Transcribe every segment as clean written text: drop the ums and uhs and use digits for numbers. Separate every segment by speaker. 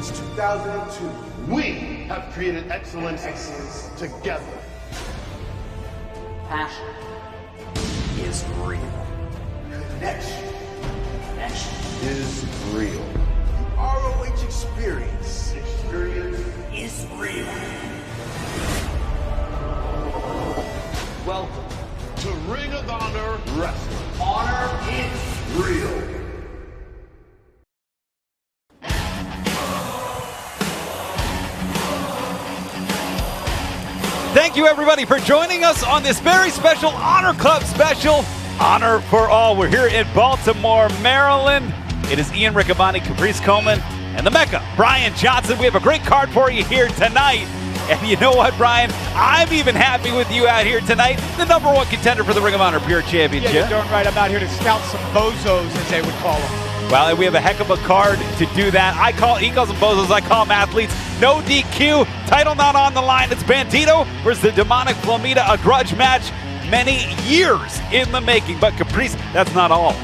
Speaker 1: Since 2002, we have created excellence together.
Speaker 2: Passion is real.
Speaker 1: Connection
Speaker 2: is
Speaker 1: real.
Speaker 3: The ROH experience
Speaker 2: is real.
Speaker 1: Welcome to Ring of Honor Wrestling.
Speaker 2: Honor is
Speaker 1: Real.
Speaker 4: Thank you, everybody, for joining us on this very special Honor Club special, Honor for All. We're here in Baltimore, Maryland. It is Ian Riccaboni, Caprice Coleman, and the Mecca, Brian Johnson. We have a great card for you here tonight. And you know what, Brian? I'm even happy with you out here tonight, the #1 contender for the Ring of Honor Pure Championship.
Speaker 5: Yeah, you're darn right. I'm out here to scout some bozos, as they would call them.
Speaker 4: Well, and we have a heck of a card to do that. He calls them bozos, I call them athletes. No DQ, title not on the line. It's Bandito versus the Demonic Flamita, a grudge match many years in the making. But Caprice, that's not all.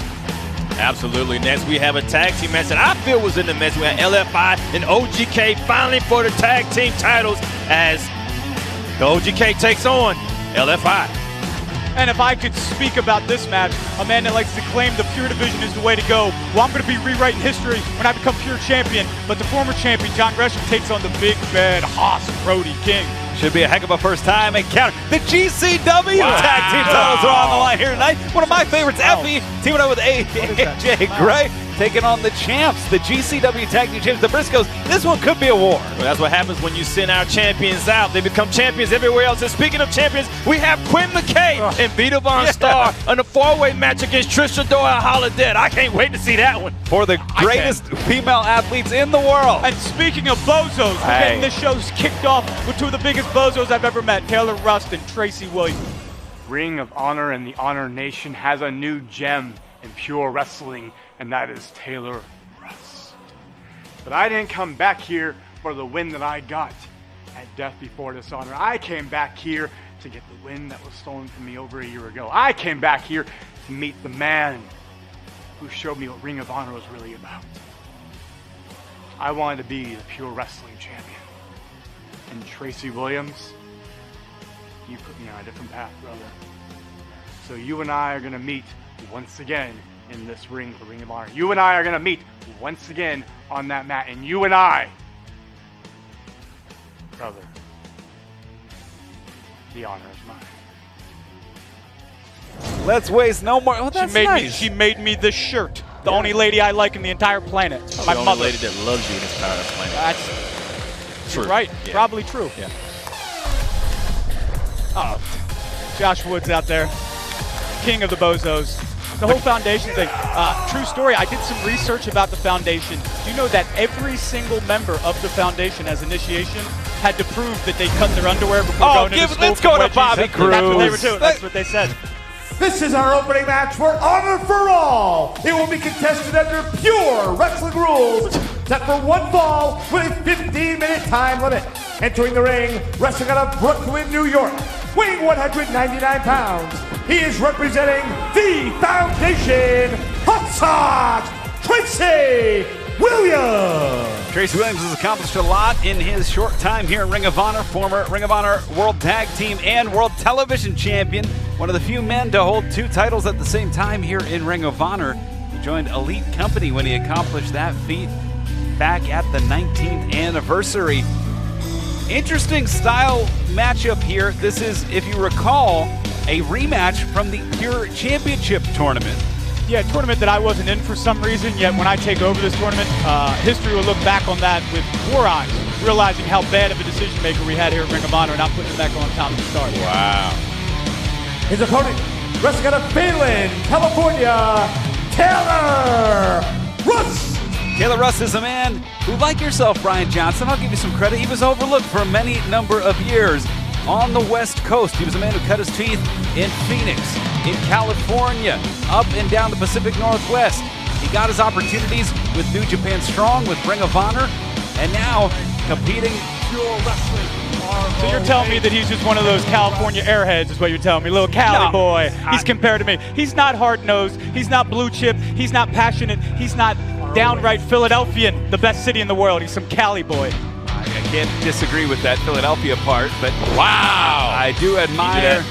Speaker 6: Absolutely. Next, we have a tag team match that I feel was in the mess. We had LFI and OGK finally for the tag team titles as the OGK takes on LFI.
Speaker 5: And if I could speak about this match, a man that likes to claim the pure division is the way to go. Well, I'm going to be rewriting history when I become pure champion. But the former champion, John Gresham, takes on the big bad Haas Brody King.
Speaker 4: Should be a heck of a first time encounter. The GCW tag team titles are on the line here tonight. One of my favorites, Effie, teaming up with AJ Gray, taking on the champs, the GCW tag team champs, the Briscoes. This one could be a war.
Speaker 6: Well, that's what happens when you send our champions out. They become champions everywhere else. And speaking of champions, we have Quinn McKay and Vita Von Star on a four-way match against Trish Adora and Holodead. I can't wait to see that one.
Speaker 4: For the greatest female athletes in the world.
Speaker 5: And speaking of bozos, we're getting this show's kicked off with two of the biggest bozos I've ever met, Taylor Rust and Tracy Williams.
Speaker 7: Ring of Honor and the Honor Nation has a new gem in pure wrestling, and that is Taylor Rust. But I didn't come back here for the win that I got at Death Before Dishonor. I came back here to get the win that was stolen from me over a year ago. I came back here to meet the man who showed me what Ring of Honor was really about. I wanted to be the pure wrestling champion. And Tracy Williams, you put me on a different path, brother. So you and I are going to meet once again in this ring for Ring of Honor. You and I are going to meet once again on that mat. And you and I, brother, the honor is mine.
Speaker 4: Let's waste no more. Oh, that's nice.
Speaker 5: She made me this shirt. The only lady I like in the entire planet. My
Speaker 6: the
Speaker 5: mother.
Speaker 6: only lady that loves you in this entire planet.
Speaker 5: That's
Speaker 6: true.
Speaker 5: Right.
Speaker 6: Yeah.
Speaker 5: Probably true.
Speaker 6: Yeah.
Speaker 5: Oh, Josh Woods out there, king of the bozos. The whole foundation thing. True story, I did some research about the foundation. Do you know that every single member of the foundation as initiation had to prove that they cut their underwear before going into school?
Speaker 4: Let's go to Bobby Cruz.
Speaker 5: That's what they were doing. That's what they said.
Speaker 3: This is our opening match for Honor for All. It will be contested under pure wrestling rules, set for one fall with a 15-minute time limit. Entering the ring, wrestling out of Brooklyn, New York, weighing 199 pounds, he is representing the Foundation, Hot Sauce, Tracy Williams.
Speaker 4: Tracy Williams has accomplished a lot in his short time here in Ring of Honor. Former Ring of Honor World Tag Team and World Television Champion. One of the few men to hold two titles at the same time here in Ring of Honor. He joined Elite Company when he accomplished that feat back at the 19th anniversary. Interesting style matchup here. This is, if you recall, a rematch from the Pure Championship tournament.
Speaker 5: Yeah, a tournament that I wasn't in for some reason, yet when I take over this tournament, history will look back on that with war eyes, realizing how bad of a decision maker we had here at Ring of Honor, and I'm putting it back on top of the start.
Speaker 6: Wow.
Speaker 3: His opponent, wrestling out of Phelan, California, Taylor Rust.
Speaker 4: Taylor Rust is a man who, like yourself, Brian Johnson, I'll give you some credit, he was overlooked for many number of years on the West Coast. He was a man who cut his teeth in Phoenix, in California, up and down the Pacific Northwest. He got his opportunities with New Japan Strong, with Ring of Honor, and now competing pure wrestling.
Speaker 5: So you're telling me that he's just one of those California airheads is what you're telling me, little Cali boy. He's compared to me. He's not hard-nosed. He's not blue chip. He's not passionate. He's not downright Philadelphian, the best city in the world. He's some Cali boy.
Speaker 4: I can't disagree with that Philadelphia part, but wow, I do admire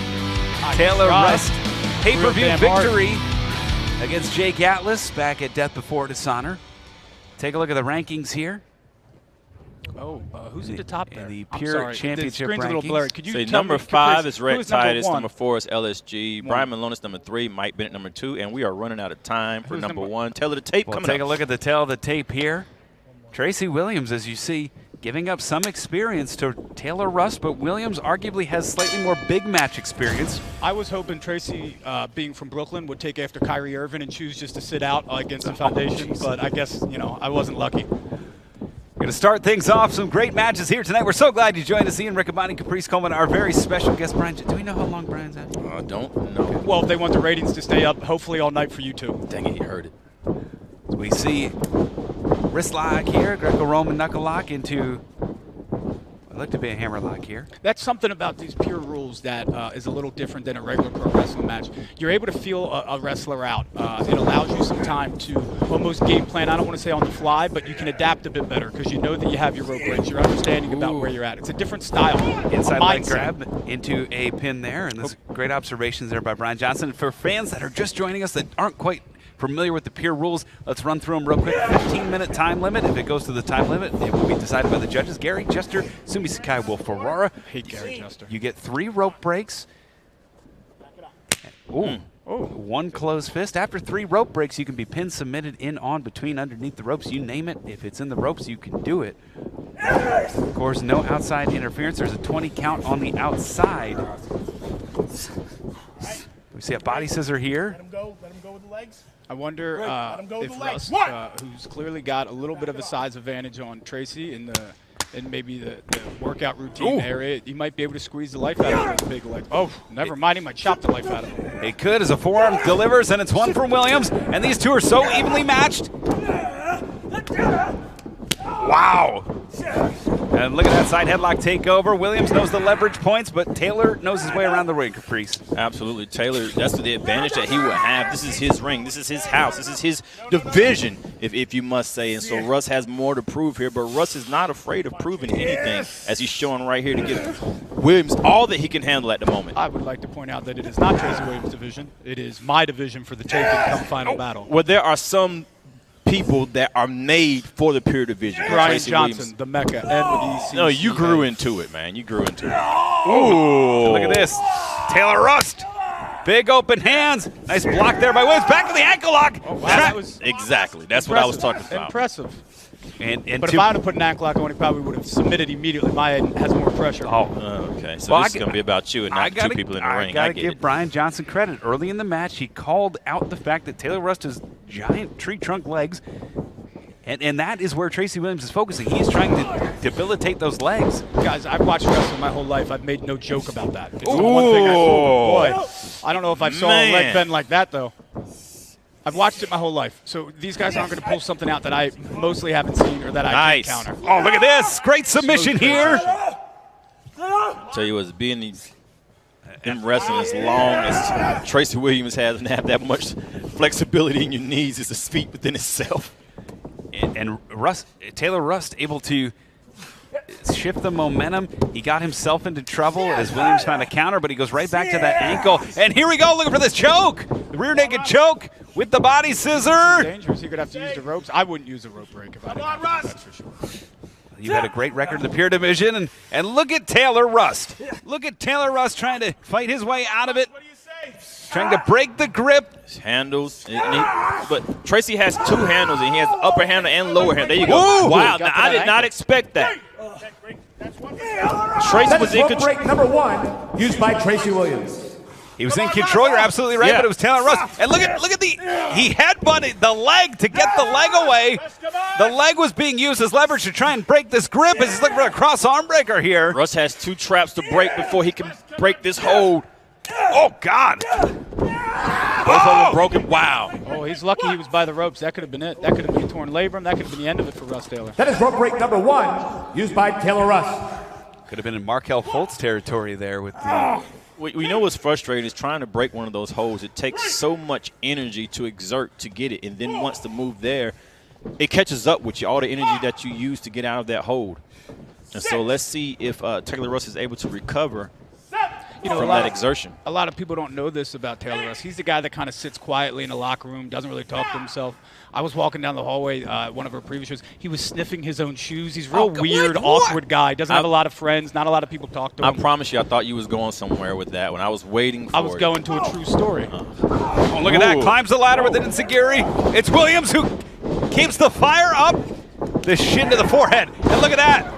Speaker 4: Taylor Rust pay-per-view victory against Jake Atlas back at Death Before Dishonor. Take a look at the rankings here.
Speaker 5: Oh, who's at the top there?
Speaker 4: The Pure Championship
Speaker 5: the screen's
Speaker 4: rankings.
Speaker 5: a little blurry. Could you
Speaker 6: Say
Speaker 5: tell
Speaker 6: number
Speaker 5: me,
Speaker 6: 5 is Red
Speaker 5: who's
Speaker 6: Titus,
Speaker 5: number
Speaker 6: number 4 is LSG, Brian Malonis number 3, Mike Bennett number 2, and we are running out of time for number 1. Tail of the tape
Speaker 4: We'll
Speaker 6: coming
Speaker 4: take
Speaker 6: up.
Speaker 4: a look at the tail of the tape here. Tracy Williams, as you see, giving up some experience to Taylor Rust, but Williams arguably has slightly more big match experience.
Speaker 5: I was hoping Tracy, being from Brooklyn, would take after Kyrie Irving and choose just to sit out against the Foundation, but I guess, you know, I wasn't lucky.
Speaker 4: We're going to start things off. Some great matches here tonight. We're so glad you joined us. Ian Riccaboni, Caprice Coleman, our very special guest, Brian. Do we know how long Brian's at?
Speaker 6: I don't know.
Speaker 5: Well, if they want the ratings to stay up, hopefully all night for you two.
Speaker 6: Dang it, you heard it.
Speaker 4: We see wrist lock here, Greco-Roman knuckle lock into what looked to be a hammer lock here.
Speaker 5: That's something about these pure rules that is a little different than a regular pro wrestling match. You're able to feel a wrestler out. It allows you some time to almost game plan. I don't want to say on the fly, but you can adapt a bit better because you know that you have your rope breaks. You're understanding about where you're at. It's a different style.
Speaker 4: Inside leg grab into a pin there, and there's great observations there by Brian Johnson. For fans that are just joining us that aren't quite familiar with the pure rules, let's run through them real quick. 15-minute time limit. If it goes to the time limit, it will be decided by the judges. Gary Jester, Sumi Sakai, Wolf Aurora.
Speaker 5: Hate Gary Jester.
Speaker 4: You get 3 rope breaks. Ooh. One closed fist. After 3 rope breaks, you can be pinned, submitted, in, on, between, underneath the ropes. You name it. If it's in the ropes, you can do it. Of course, no outside interference. There's a 20 count on the outside. We see a body scissor here.
Speaker 8: Let him go with the legs.
Speaker 5: I wonder if Russ, who's clearly got a little bit of a size advantage on Tracy in maybe the workout routine area, he might be able to squeeze the life out of those big legs. Oh, never mind, he might chop the life out of him.
Speaker 4: It could as a forearm delivers, and it's one from Williams. And these two are so evenly matched. Wow. And look at that side headlock takeover. Williams knows the leverage points, but Taylor knows his way around the ring, Caprice.
Speaker 6: Absolutely. Taylor, that's the advantage that he will have. This is his ring. This is his house. This is his division, if you must say. And so Russ has more to prove here, but Russ is not afraid of proving anything, as he's showing right here to give Williams all that he can handle at the moment.
Speaker 5: I would like to point out that it is not Tracy Williams' division. It is my division for the taking come final battle.
Speaker 6: Well, there are some people that are made for the pure division.
Speaker 5: Brian
Speaker 6: Tracy
Speaker 5: Johnson,
Speaker 6: Williams.
Speaker 5: the Mecca, ECC.
Speaker 6: No, you grew into it, man. You grew into it. Ooh.
Speaker 4: Look at this. Taylor Rust. Big open hands. Nice block there by Williams. Back to the ankle lock.
Speaker 5: Oh, wow, that was
Speaker 6: exactly. That's what I was talking about.
Speaker 5: Impressive.
Speaker 4: And
Speaker 5: but if I would have put an ankle lock on, he probably would have submitted immediately. My head has more pressure.
Speaker 6: Okay. So this is going to be about you and not 2 people in the ring.
Speaker 4: I got to give Brian Johnson credit. Early in the match, he called out the fact that Taylor Rust has giant tree trunk legs. And that is where Tracy Williams is focusing. He is trying to debilitate those legs.
Speaker 5: Guys, I've watched wrestling my whole life. I've made no joke about that. It's the one thing boy, I don't know if I saw a leg bend like that, though. I've watched it my whole life. So these guys aren't going to pull something out that I mostly haven't seen or that I can't counter.
Speaker 4: Oh, look at this. Great submission here.
Speaker 6: Tell you what, being in wrestling as long as Tracy Williams has and have that much flexibility in your knees is a feat within itself.
Speaker 4: And Taylor Rust able to shift the momentum. He got himself into trouble as Williams found a counter, but he goes right back to that ankle. And here we go, looking for this choke. The rear naked choke with the body scissor.
Speaker 5: It's dangerous. He could have to use the ropes. I wouldn't use a rope break if I didn't have to, that's for sure.
Speaker 4: You had a great record in the Pure Division, and look at Taylor Rust. Look at Taylor Rust trying to fight his way out of it. Trying to break the grip.
Speaker 6: His handles. But Tracy has 2 handles, and he has the upper handle and lower handle. There you go.
Speaker 4: Ooh,
Speaker 6: wow, now, I did not expect that. Tracy
Speaker 3: That
Speaker 6: was
Speaker 3: is
Speaker 6: in
Speaker 3: rope
Speaker 6: control.
Speaker 3: break number 1, used by Tracy Williams.
Speaker 4: He was in control. You're absolutely right, but it was Taylor Rust. And look at he headbutted the leg to get the leg away. The leg was being used as leverage to try and break this grip. He's looking for a cross arm breaker here.
Speaker 6: Russ has 2 traps to break before he can break this hold.
Speaker 4: Oh God!
Speaker 6: Both of them broken. Wow.
Speaker 5: Oh, he's lucky he was by the ropes. That could have been it. That could have been a torn labrum. That could have been the end of it for Russ Taylor.
Speaker 3: That is rope break number 1, used by Taylor Rust.
Speaker 4: Could have been in Markel Fultz territory there with the.
Speaker 6: We know what's frustrating is trying to break one of those holds. It takes so much energy to exert to get it, and then once the move there, it catches up with you, all the energy that you use to get out of that hold. And so let's see if Taylor Russ is able to recover from that exertion.
Speaker 5: A lot of people don't know this about Taylor Russ. He's the guy that kind of sits quietly in the locker room, doesn't really talk to himself. I was walking down the hallway one of our previous shows. He was sniffing his own shoes. He's a real weird, awkward guy. Doesn't have a lot of friends. Not a lot of people talk to him.
Speaker 6: I promise you, I thought you was going somewhere with that when I was waiting for it.
Speaker 5: I was going to a true story.
Speaker 4: Oh, look at that. Climbs the ladder with an enziguri. It's Williams who keeps the fire up. The shin to the forehead. And look at that.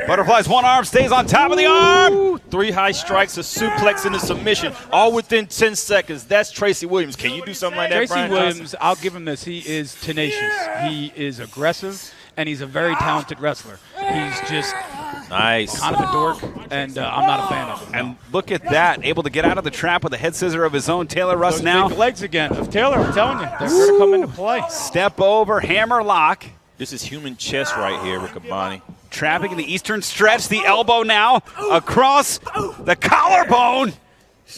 Speaker 4: Butterflies one arm, stays on top of the arm.
Speaker 6: 3 high strikes, a suplex, and a submission, all within 10 seconds. That's Tracy Williams. Can you do something like that,
Speaker 5: Tracy
Speaker 6: Brian
Speaker 5: Williams,
Speaker 6: Johnson?
Speaker 5: I'll give him this. He is tenacious. He is aggressive, and he's a very talented wrestler. He's just
Speaker 6: nice,
Speaker 5: kind of a dork, and I'm not a fan of him.
Speaker 4: And look at that, able to get out of the trap with a head scissor of his own. Taylor Russ
Speaker 5: Those
Speaker 4: now.
Speaker 5: big legs again of Taylor, I'm telling you. They're going to come into play.
Speaker 4: Step over, hammer lock.
Speaker 6: This is human chest right here, Riccaboni.
Speaker 4: Trapping in the eastern stretch, the elbow now across the collarbone.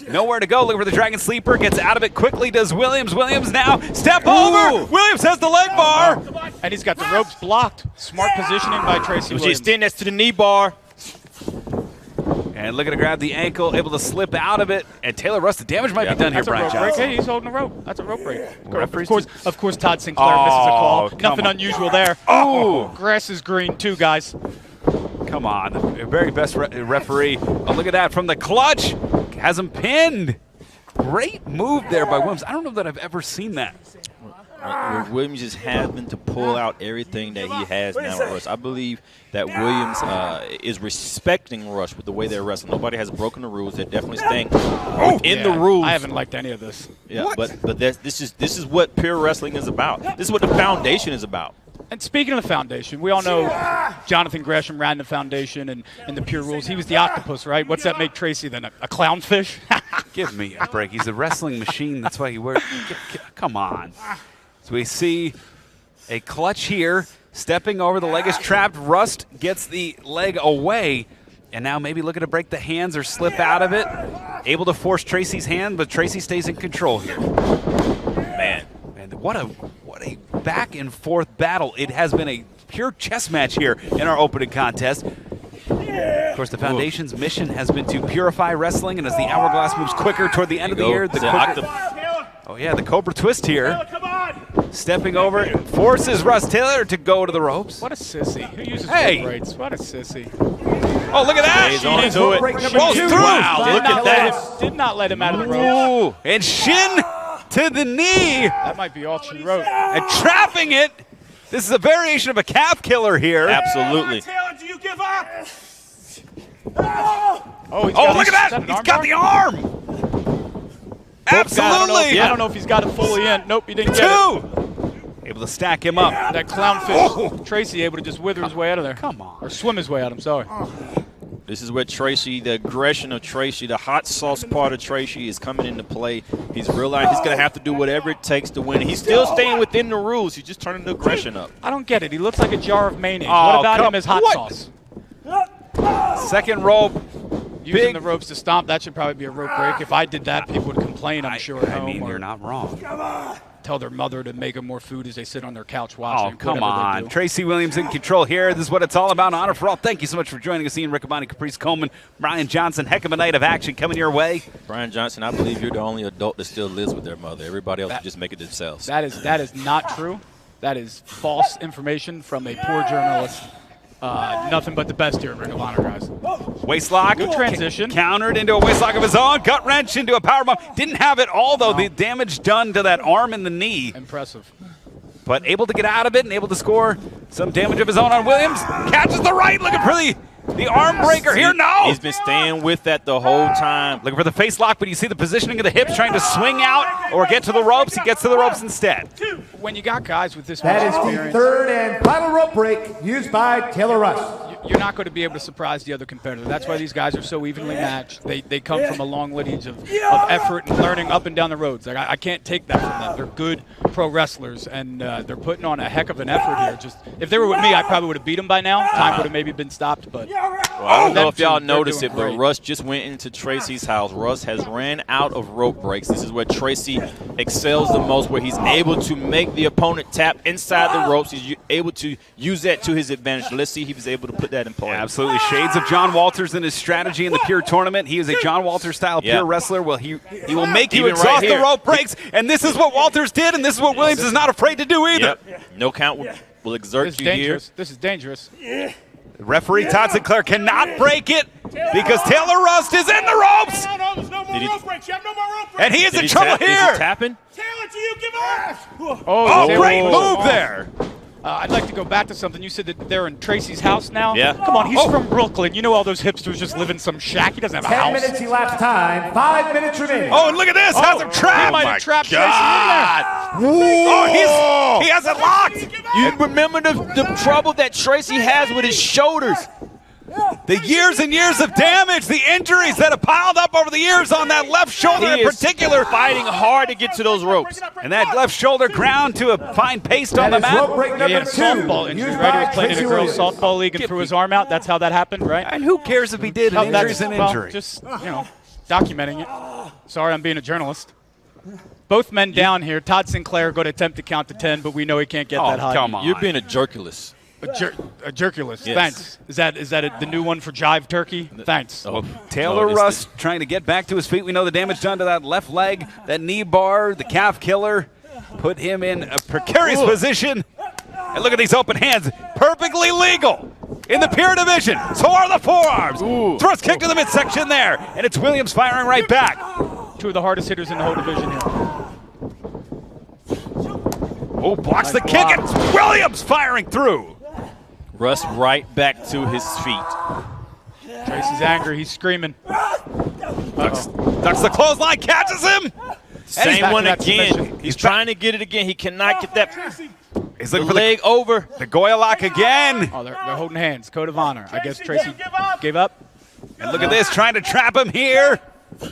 Speaker 4: Nowhere to go. Looking for the Dragon Sleeper. Gets out of it quickly. Does Williams. Williams now step over. Williams has the leg bar.
Speaker 5: And he's got the ropes blocked. Smart positioning by Tracy Williams.
Speaker 6: Extend that to the knee bar.
Speaker 4: And looking to grab the ankle, able to slip out of it. And Taylor Russ, the damage might be done here,
Speaker 5: That's a
Speaker 4: Brian
Speaker 5: rope break.
Speaker 4: Johnson.
Speaker 5: Hey, he's holding the rope. That's a rope break.
Speaker 4: Referees
Speaker 5: Of course, Todd Sinclair misses a call. Nothing
Speaker 4: on.
Speaker 5: unusual there.
Speaker 4: Oh.
Speaker 5: Grass is green too, guys.
Speaker 4: Come on, the very best referee. Oh, look at that from the clutch. Has him pinned. Great move there by Williams. I don't know that I've ever seen that.
Speaker 6: Williams is having to pull out everything that he has now at Rush. I believe that Williams is respecting Rush with the way they're wrestling. Nobody has broken the rules. They're definitely staying within the rules.
Speaker 5: I haven't liked any of this.
Speaker 6: Yeah, but this is what pure wrestling is about. This is what the foundation is about.
Speaker 5: And speaking of the foundation, we all know Jonathan Gresham ran the foundation and the pure rules. He was the octopus, right? What's that make Tracy then? A clownfish?
Speaker 4: Give me a break. He's a wrestling machine. That's why he wears. Come on. So we see a clutch here. Stepping over, the leg is trapped. Rust gets the leg away. And now maybe looking to break the hands or slip out of it. Able to force Tracy's hand, but Tracy stays in control here. Man, what a back and forth battle. It has been a pure chess match here in our opening contest. Of course, the Foundation's mission has been to purify wrestling, and as the hourglass moves quicker toward the end of the year, the Cobra Twist here. Stepping over, forces Russ Taylor to go to the ropes.
Speaker 5: What a sissy. Who uses
Speaker 4: Hey.
Speaker 5: rope breaks? What a sissy.
Speaker 4: Oh, look at that.
Speaker 6: He's on to it.
Speaker 4: Rolls through.
Speaker 6: Wow, look at that.
Speaker 5: Did not let him out of the ropes.
Speaker 4: Ooh, and shin to the knee.
Speaker 5: That might be all she wrote.
Speaker 4: And trapping it. This is a variation of a calf killer here.
Speaker 6: Absolutely.
Speaker 2: Do you give up?
Speaker 5: Oh,
Speaker 4: Look at that. He's got the arm. Absolutely.
Speaker 5: I don't know if he's got it fully in. Nope, he didn't get it.
Speaker 4: Two. Able to stack him up.
Speaker 5: That clownfish, Tracy, able to just wither his way out of there.
Speaker 4: Come on.
Speaker 5: Or swim his way out, I'm sorry.
Speaker 6: This is where Tracy, the aggression of Tracy, the hot sauce part of Tracy is coming into play. He's realized he's going to have to do whatever it takes to win. He's still staying within the rules. He's just turning the aggression up.
Speaker 5: I don't get it. He looks like a jar of mayonnaise.
Speaker 4: Oh,
Speaker 5: What about
Speaker 4: come-
Speaker 5: him as hot
Speaker 4: what?
Speaker 5: sauce?
Speaker 4: Second rope.
Speaker 5: Using
Speaker 4: Big-
Speaker 5: the ropes to stomp, that should probably be a rope break. If I did that, people would complain, I'm sure, at
Speaker 4: I
Speaker 5: home.
Speaker 4: mean,
Speaker 5: or
Speaker 4: you're not wrong.
Speaker 5: tell their mother to make them more food as they sit on their couch watching.
Speaker 4: Oh, come
Speaker 5: whatever they
Speaker 4: on.
Speaker 5: do.
Speaker 4: Tracy Williams in control here. This is what it's all about. Honor for all. Thank you so much for joining us. Ian Riccaboni, Caprice Coleman, Brian Johnson. Heck of a night of action coming your way.
Speaker 6: Brian Johnson, I believe you're the only adult that still lives with their mother. Everybody else just make it themselves.
Speaker 5: That is not true. That is false information from a poor journalist. Nothing but the best here at Ring of Honor, guys.
Speaker 4: Waistlock.
Speaker 5: Good transition.
Speaker 4: Countered into a waistlock of his own. Gut wrench into a powerbomb. Didn't have it all, though. The damage done to that arm and the knee.
Speaker 5: Impressive.
Speaker 4: But able to get out of it and able to score some damage of his own on Williams. Catches the right. Looking for the arm breaker here. No.
Speaker 6: He's been staying with that the whole time.
Speaker 4: Looking for the face lock, but you see the positioning of the hips trying to swing out or get to the ropes. He gets to the ropes instead.
Speaker 5: When you got guys with this
Speaker 3: That
Speaker 5: much
Speaker 3: is the
Speaker 5: experience,
Speaker 3: third and final rope break used by Taylor Russ.
Speaker 5: you're not going to be able to surprise the other competitor. That's why these guys are so evenly matched. They come from a long lineage of effort and learning up and down the roads. Like, I can't take that from them. They're good pro wrestlers, and they're putting on a heck of an effort here. Just if they were with me, I probably would have beat them by now. Time would have maybe been stopped, but
Speaker 6: Well, I don't know if y'all noticed it,
Speaker 5: great.
Speaker 6: but Russ just went into Tracy's house. Russ has ran out of rope breaks. This is where Tracy excels the most, where he's able to make the opponent tap inside the ropes. He's able to use that to his advantage. Let's see if he was able to put that in play.
Speaker 4: Absolutely. Shades of John Walters in his strategy in the Pure tournament. He is a John Walters-style Pure wrestler. Well, he will make you
Speaker 6: Even
Speaker 4: exhaust
Speaker 6: right
Speaker 4: the
Speaker 6: here.
Speaker 4: rope breaks, and this is what Walters did, and this is what Williams is not afraid to do either.
Speaker 6: Yep. No count will exert
Speaker 5: This is
Speaker 6: you here.
Speaker 5: dangerous. This is dangerous.
Speaker 4: Referee Todd Sinclair cannot break it because Taylor Rust is in the ropes,
Speaker 1: No, there's no more
Speaker 6: Did he-
Speaker 1: rope breaks. You have no more rope breaks.
Speaker 4: and he is
Speaker 6: Did
Speaker 4: in
Speaker 6: he
Speaker 4: trouble
Speaker 6: tap? Is he
Speaker 4: here.
Speaker 6: tapping?
Speaker 1: Taylor, do you give up?
Speaker 4: Oh,
Speaker 5: Taylor
Speaker 4: great
Speaker 5: was
Speaker 4: move there.
Speaker 5: I'd like to go back to something. You said that they're in Tracy's house now?
Speaker 6: Yeah.
Speaker 5: Come on, he's from Brooklyn. You know all those hipsters just live in some shack. He doesn't have a
Speaker 3: 10
Speaker 5: house.
Speaker 3: minutes elapsed time. 5 minutes remaining.
Speaker 4: Oh, and look at this. Has him
Speaker 5: He
Speaker 4: trapped.
Speaker 5: might have trapped Tracy in
Speaker 4: Oh, he has it locked.
Speaker 6: You remember the trouble that Tracy has with his shoulders.
Speaker 4: The years and years of damage, the injuries that have piled up over the years on that left shoulder
Speaker 6: He
Speaker 4: in
Speaker 6: is
Speaker 4: particular.
Speaker 6: fighting hard to get to those ropes.
Speaker 4: And that left shoulder ground to a fine paste on
Speaker 3: That
Speaker 4: the
Speaker 3: is rope
Speaker 4: mat.
Speaker 3: break
Speaker 5: there.
Speaker 3: number
Speaker 5: He had a
Speaker 3: 2.
Speaker 5: softball injury,
Speaker 3: used
Speaker 5: right? He
Speaker 3: by
Speaker 5: was playing in a
Speaker 3: Tracy
Speaker 5: girls'
Speaker 3: Williams.
Speaker 5: softball league and threw his arm out. That's how that happened, right?
Speaker 4: And who cares if he did? An injury's an
Speaker 5: well,
Speaker 4: injury.
Speaker 5: just, documenting it. Sorry, I'm being a journalist. Both men down here. Todd Sinclair going to attempt to count to 10, but we know he can't get that high.
Speaker 4: come on.
Speaker 6: You're being a jerkulous.
Speaker 5: A jerkulous.
Speaker 6: Yes.
Speaker 5: Thanks. Is that the new one for Jive Turkey? Thanks.
Speaker 6: Oh,
Speaker 4: Taylor
Speaker 6: no, it's
Speaker 4: Rust trying to get back to his feet. We know the damage done to that left leg, that knee bar, the calf killer. Put him in a precarious position. And look at these open hands. Perfectly legal in the Pure division. So are the forearms. Thrust kick to the midsection there. And it's Williams firing right back.
Speaker 5: Two of the hardest hitters in the whole division here.
Speaker 4: Oh, blocks the kick. It's Williams firing through.
Speaker 6: Russ right back to his feet.
Speaker 5: Tracy's angry. He's screaming.
Speaker 4: Ducks the clothesline, catches him.
Speaker 6: Same
Speaker 5: back
Speaker 6: one
Speaker 5: to that
Speaker 6: again.
Speaker 5: submission.
Speaker 6: He's trying to get it again. He cannot get that
Speaker 4: He's
Speaker 6: the
Speaker 4: looking for
Speaker 6: leg over.
Speaker 4: the Goya lock again.
Speaker 5: Oh, they're holding hands. Code of honor. I guess Tracy gave up.
Speaker 4: And look at this, trying to trap him here.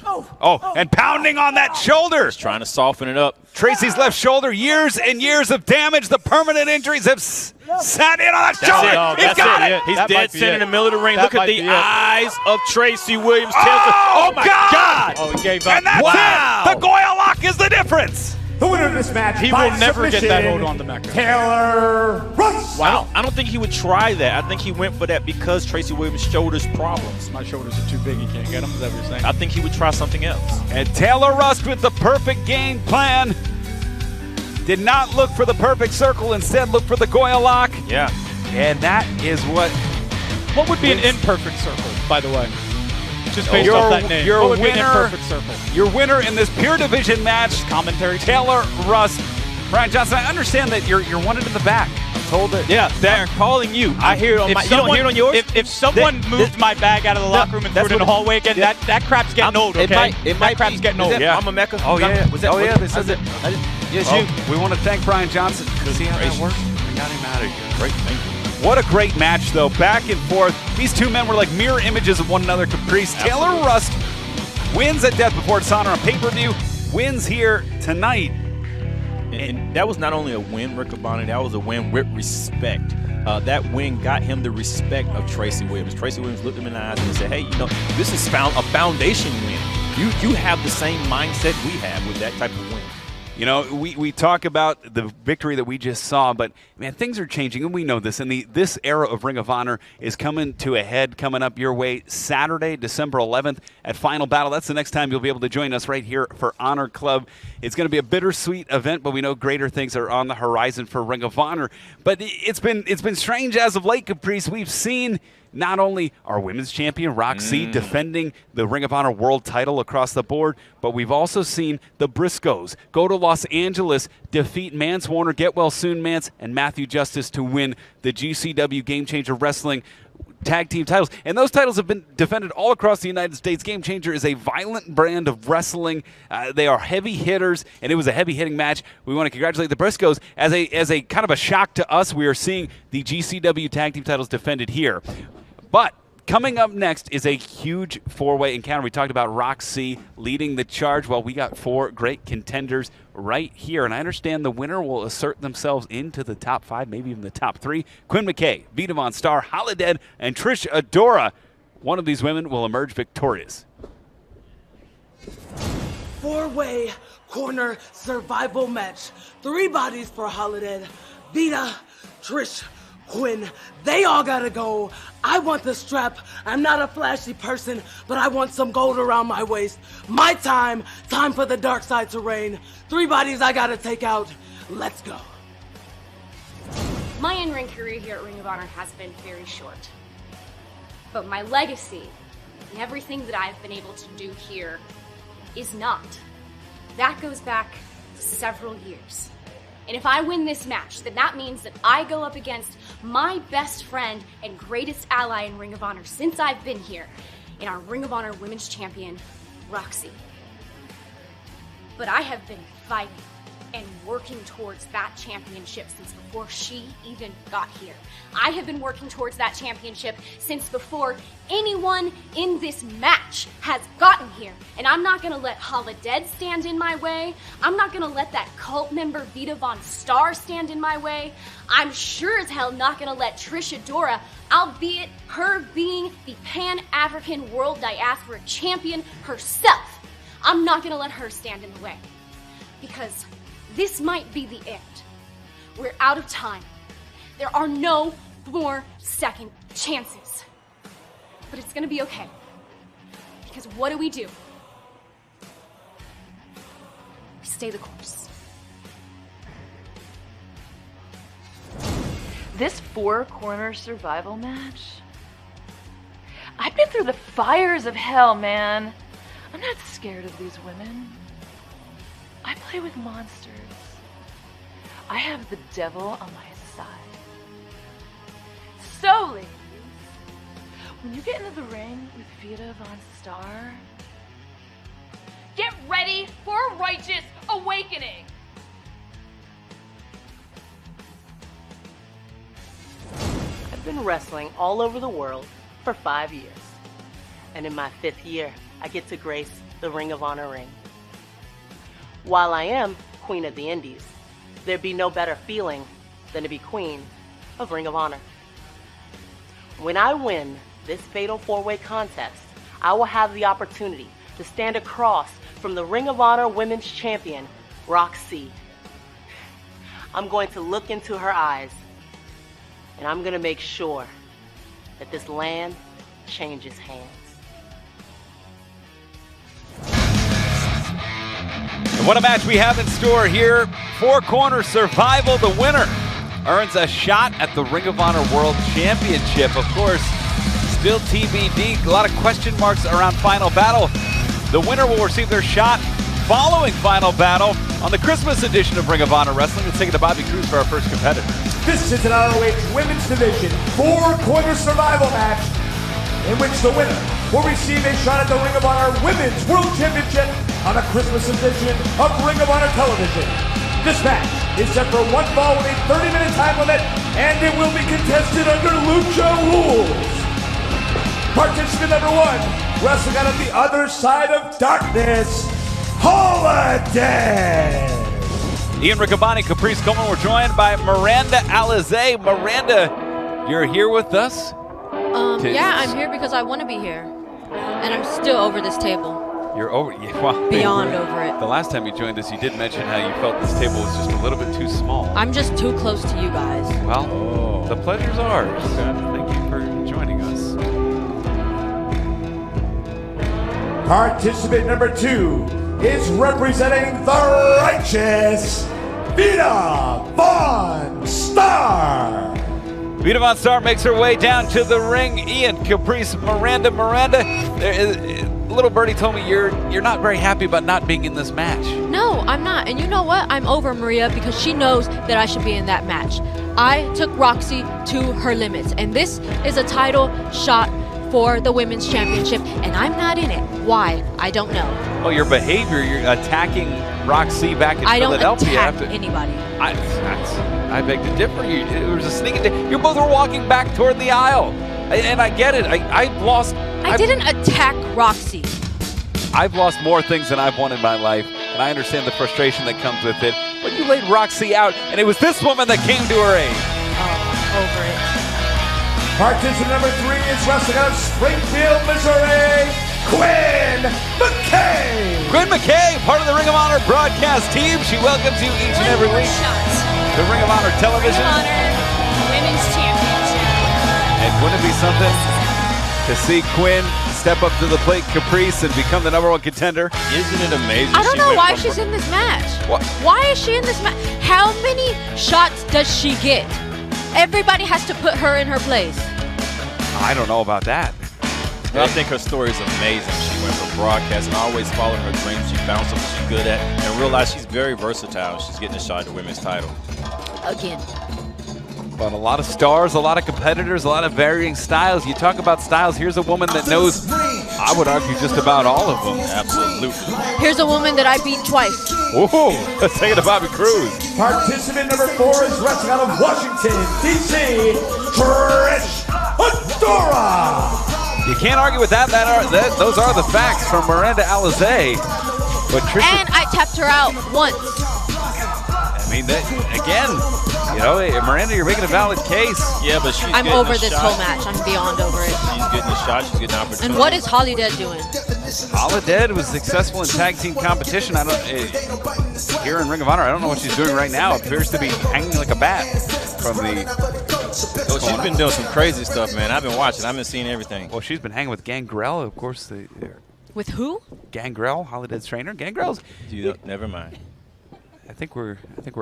Speaker 4: Oh, and pounding on that shoulder.
Speaker 6: He's trying to soften it up.
Speaker 4: Tracy's left shoulder, years and years of damage. The permanent injuries have sat in on that shoulder.
Speaker 6: It.
Speaker 4: He
Speaker 6: That's
Speaker 4: got
Speaker 6: it.
Speaker 4: it.
Speaker 6: He's
Speaker 5: That
Speaker 6: dead
Speaker 5: might be
Speaker 6: center
Speaker 5: it.
Speaker 6: in the middle of the ring.
Speaker 5: That
Speaker 6: Look at
Speaker 5: might
Speaker 6: the
Speaker 5: be it.
Speaker 6: eyes of Tracy Williams.
Speaker 4: Oh,
Speaker 6: my
Speaker 4: God.
Speaker 5: Oh, he gave up.
Speaker 4: And that's it. The Goya lock is the difference.
Speaker 3: The winner of this match
Speaker 5: He
Speaker 3: by
Speaker 5: will never get that
Speaker 3: submission,
Speaker 5: hold on the Mecca.
Speaker 3: Taylor Rust.
Speaker 6: I don't think he would try that. I think he went for that because Tracy Williams' shoulders problems.
Speaker 5: My shoulders are too big. He can't get them. Is that what you're saying?
Speaker 6: I think he would try something else.
Speaker 4: And Taylor Rust with the perfect game plan. Did not look for the perfect circle, instead looked for the Goya lock.
Speaker 6: Yeah.
Speaker 4: And that is
Speaker 5: What would be an imperfect circle, by the way? Just based
Speaker 4: Your-
Speaker 5: off that name.
Speaker 4: your
Speaker 5: What would be an
Speaker 4: winner-
Speaker 5: imperfect circle?
Speaker 4: your winner in this Pure Division match.
Speaker 5: Commentary.
Speaker 4: Taylor Rust. Brian Johnson, I understand that you're wanted in the back. I'm told that.
Speaker 6: Yeah, they're calling you. I hear it on my. You don't hear it on yours?
Speaker 5: If someone moved my bag out of the locker room and threw it in the hallway again, that crap's getting old, okay? That crap's getting old.
Speaker 4: Yeah.
Speaker 6: I'm a Mecca.
Speaker 4: Oh, yeah.
Speaker 6: Was that,
Speaker 4: Oh, yeah, this
Speaker 6: I
Speaker 4: is
Speaker 6: said-
Speaker 4: it.
Speaker 6: I didn't- Yes,
Speaker 4: Oh,
Speaker 6: you.
Speaker 4: we want to thank Brian Johnson. See how that
Speaker 6: gracious.
Speaker 4: worked? I got him out of here.
Speaker 6: Great, thank you.
Speaker 4: What a great match, though. Back and forth. These two men were like mirror images of one another. Caprice. Taylor Rust wins at Death Before Dishonor on pay-per-view. Wins here tonight.
Speaker 6: And that was not only a win, Rick Abani, that was a win with respect. That win got him the respect of Tracy Williams. Tracy Williams looked him in the eyes and said, hey, this is a foundation win. You have the same mindset we have with that type of win.
Speaker 4: We talk about the victory that we just saw, but man, things are changing, and we know this. And this era of Ring of Honor is coming to a head, coming up your way Saturday, December 11th at Final Battle. That's the next time you'll be able to join us right here for Honor Club. It's going to be a bittersweet event, but we know greater things are on the horizon for Ring of Honor. But it's been strange as of late, Caprice. We've seen not only our women's champion, Roxy, defending the Ring of Honor world title across the board, but we've also seen the Briscoes go to Los Angeles, defeat Mance Warner, get well soon Mance, and Matthew Justice to win the GCW Game Changer Wrestling tag team titles. And those titles have been defended all across the United States. Game Changer is a violent brand of wrestling. They are heavy hitters, and it was a heavy-hitting match. We want to congratulate the Briscoes. As a kind of a shock to us, we are seeing the GCW tag team titles defended here. But Coming up next is a huge four-way encounter. We talked about Roxy leading the charge. Well, we got 4 great contenders right here, and I understand the winner will assert themselves into the top 5, maybe even the top 3. Quinn McKay, Vita Von Star, Holidead, and Trish Adora. One of these women will emerge victorious.
Speaker 8: 4-way corner survival match. 3 bodies for Holiday. Vita, Trish, Quinn. They all gotta go. I want the strap. I'm not a flashy person, but I want some gold around my waist. My time. Time for the dark side to reign. 3 bodies I gotta take out. Let's go.
Speaker 9: My in-ring career here at Ring of Honor has been very short. But my legacy and everything that I've been able to do here is not. That goes back several years. And if I win this match, then that means that I go up against my best friend and greatest ally in Ring of Honor since I've been here, in our Ring of Honor Women's Champion, Roxy. But I have been fighting and working towards that championship since before she even got here. I have been working towards that championship since before anyone in this match has gotten here. And I'm not gonna let Holidead stand in my way. I'm not gonna let that cult member Vita Von Star stand in my way. I'm sure as hell not gonna let Trish Adora, albeit her being the Pan-African World Diaspora Champion herself, I'm not gonna let her stand in the way. Because this might be the end. We're out of time. There are no more second chances. But it's gonna be okay. Because what do? We stay the course.
Speaker 10: This 4-corner survival match? I've been through the fires of hell, man. I'm not scared of these women. I play with monsters. I have the devil on my side. So, ladies, when you get into the ring with Vita Von Star, get ready for a righteous awakening.
Speaker 8: I've been wrestling all over the world for 5 years. And in my 5th year, I get to grace the Ring of Honor ring. While I am Queen of the Indies, there'd be no better feeling than to be Queen of Ring of Honor. When I win this fatal 4-way contest, I will have the opportunity to stand across from the Ring of Honor Women's Champion, Roxy. I'm going to look into her eyes, and I'm going to make sure that this land changes hands.
Speaker 4: What a match we have in store here. 4-corner survival. The winner earns a shot at the Ring of Honor World Championship. Of course, still TBD. A lot of question marks around Final Battle. The winner will receive their shot following Final Battle on the Christmas edition of Ring of Honor Wrestling. Let's take it to Bobby Cruz for our first competitor.
Speaker 3: This is an ROH Women's Division 4-corner survival match in which the winner will receive a shot at the Ring of Honor Women's World Championship on the Christmas edition of Ring of Honor Television. This match is set for 1 fall with a 30-minute time limit, and it will be contested under Lucha rules. Participant number 1, wrestling out of the other side of darkness, Holiday.
Speaker 4: Ian Riccaboni, Caprice Coleman. We're joined by Miranda Alizé. Miranda, you're here with us?
Speaker 11: Yeah, I'm here because I want to be here. And I'm still over this table.
Speaker 4: You're over, well,
Speaker 11: beyond over it.
Speaker 4: The last time you joined us, you did mention how you felt this table was just a little bit too small.
Speaker 11: I'm just too close to you guys.
Speaker 4: Well, the pleasure's ours. Thank you for joining us.
Speaker 3: Participant number 2 is representing the righteous Vita Von Star.
Speaker 4: Vita Von Star makes her way down to the ring. Ian, Caprice, Miranda, little birdie told me you're not very happy about not being in this match.
Speaker 11: No, I'm not. And you know what? I'm over Maria because she knows that I should be in that match. I took Roxy to her limits, and this is a title shot for the Women's Championship, and I'm not in it. Why? I don't know.
Speaker 4: Well, your behavior, you're attacking Roxy back in
Speaker 11: Philadelphia.
Speaker 4: Philadelphia.
Speaker 11: I don't attack anybody.
Speaker 4: I beg to differ. There was a sneaking. You both were walking back toward the aisle. And I get it. I've lost.
Speaker 11: I didn't attack Roxy.
Speaker 4: I've lost more things than I've won in my life, and I understand the frustration that comes with it. But you laid Roxy out, and it was this woman that came to her aid.
Speaker 11: Over it.
Speaker 3: Participant number 3 is wrestling out of Springfield, Missouri, Quinn McKay.
Speaker 4: Quinn McKay, part of the Ring of Honor broadcast team. She welcomes you each and every week. The Ring of Honor television.
Speaker 9: Ring of Honor Women's Championship.
Speaker 4: And wouldn't it be something to see Quinn step up to the plate, Caprice, and become the #1 contender?
Speaker 6: Isn't it amazing?
Speaker 11: I don't know why she's in this match.
Speaker 4: What?
Speaker 11: Why is she in this match? How many shots does she get? Everybody has to put her in her place.
Speaker 4: I don't know about that.
Speaker 6: I think her story is amazing. She went from broadcast and always followed her dreams. She found something she's good at and realized she's very versatile. She's getting a shot at the women's title.
Speaker 11: Again.
Speaker 4: But a lot of stars, a lot of competitors, a lot of varying styles. You talk about styles, here's a woman that knows, I would argue, just about all of them.
Speaker 6: Absolutely.
Speaker 11: Here's a woman that I beat twice.
Speaker 4: Whoa, let's take it to Bobby Cruz.
Speaker 3: Participant number 4 is wrestling out of Washington, D.C., Trish Adora.
Speaker 4: You can't argue with that. Those are the facts from Miranda Alizé. But Trish,
Speaker 11: And I tapped her out once.
Speaker 4: I mean, again, you know, Miranda, you're making a valid case.
Speaker 6: Yeah, but she's
Speaker 11: I'm
Speaker 6: getting
Speaker 11: over
Speaker 6: a
Speaker 11: this
Speaker 6: shot.
Speaker 11: whole match. I'm beyond over it.
Speaker 6: She's getting a shot. She's getting an opportunity.
Speaker 11: And what is Holly Dead doing?
Speaker 4: Holidead was successful in tag team competition. I don't here in Ring of Honor. I don't know what she's doing right now. It appears to be hanging like a bat from the.
Speaker 6: Oh, she's been doing some crazy stuff, man. I've been watching. I've been seeing everything.
Speaker 4: Well, she's been hanging with Gangrel, of course.
Speaker 11: With who?
Speaker 4: Gangrel, Holidead's trainer. Gangrel's.
Speaker 6: Never mind.
Speaker 4: I think we're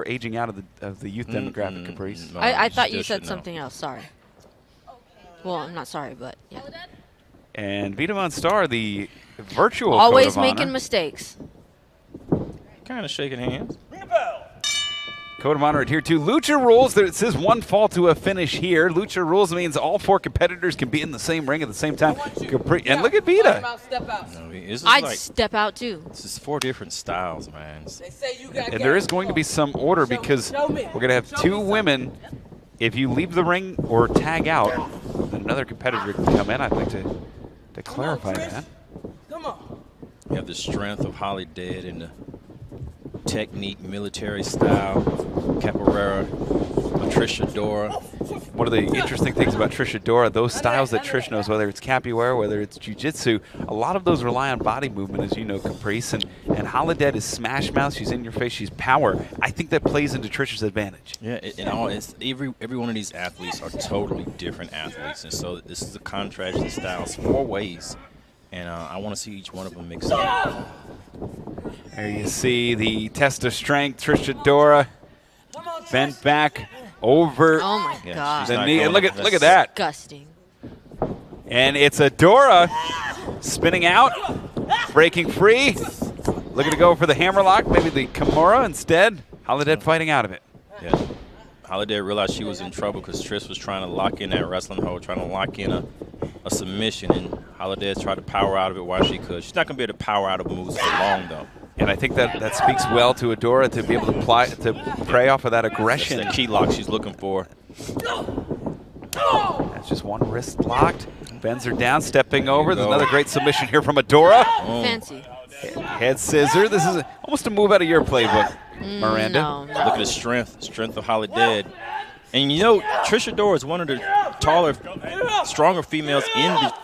Speaker 4: aging out of the youth demographic, Caprice.
Speaker 6: No,
Speaker 11: I thought you said
Speaker 6: should know.
Speaker 11: something else. Sorry. Well, I'm not sorry, but yeah.
Speaker 4: And Vita Von Star, the virtual
Speaker 11: Always
Speaker 4: Code of
Speaker 11: making
Speaker 4: Honor.
Speaker 11: mistakes.
Speaker 6: Kind of shaking hands.
Speaker 4: Code of Honor adhered to Lucha rules. It says one fall to a finish here. Lucha rules means all 4 competitors can be in the same ring at the same time. And look at Vita.
Speaker 6: No,
Speaker 11: I'd step out too.
Speaker 6: This is 4 different styles, man.
Speaker 4: And there is going to be some order because we're going to have 2 women. If you leave the ring or tag out, then another competitor can come in. I'd like to clarify that.
Speaker 6: You have the strength of Holly Dead and the technique, military style, Capoeira, Trish Adora.
Speaker 4: One of the interesting things about Trish Adora, those styles that Trish knows, whether it's capoeira, whether it's jiu-jitsu, a lot of those rely on body movement, as you know, Caprice. And Holidead is smash mouth. She's in your face. She's power. I think that plays into Trish's advantage.
Speaker 6: Yeah, it's every one of these athletes are totally different athletes, and so this is a contrast in styles 4 ways, and I want to see each one of them mix up.
Speaker 4: There you see the test of strength. Trish Adora bent back over
Speaker 11: Oh my God.
Speaker 4: the knee. And look at that.
Speaker 11: Disgusting.
Speaker 4: And it's Adora spinning out, breaking free. Looking to go for the hammerlock, maybe the Kimura instead. Holidead fighting out of it.
Speaker 6: Yeah. Holiday realized she was in trouble because Trish was trying to lock in that wrestling hold, trying to lock in a submission, and Holiday tried to power out of it while she could. She's not going to be able to power out of moves for long, though.
Speaker 4: And I think that speaks well to Adora to be able to prey off of that aggression.
Speaker 6: That's the key lock she's looking for.
Speaker 4: That's just one wrist locked. Bends her down, stepping over. There's another great submission here from Adora.
Speaker 11: Fancy.
Speaker 4: Head scissor. This is almost a move out of your playbook, Miranda.
Speaker 11: No.
Speaker 6: Look at the strength of Holiday. And you know, Trish Adora is one of the taller, stronger females in the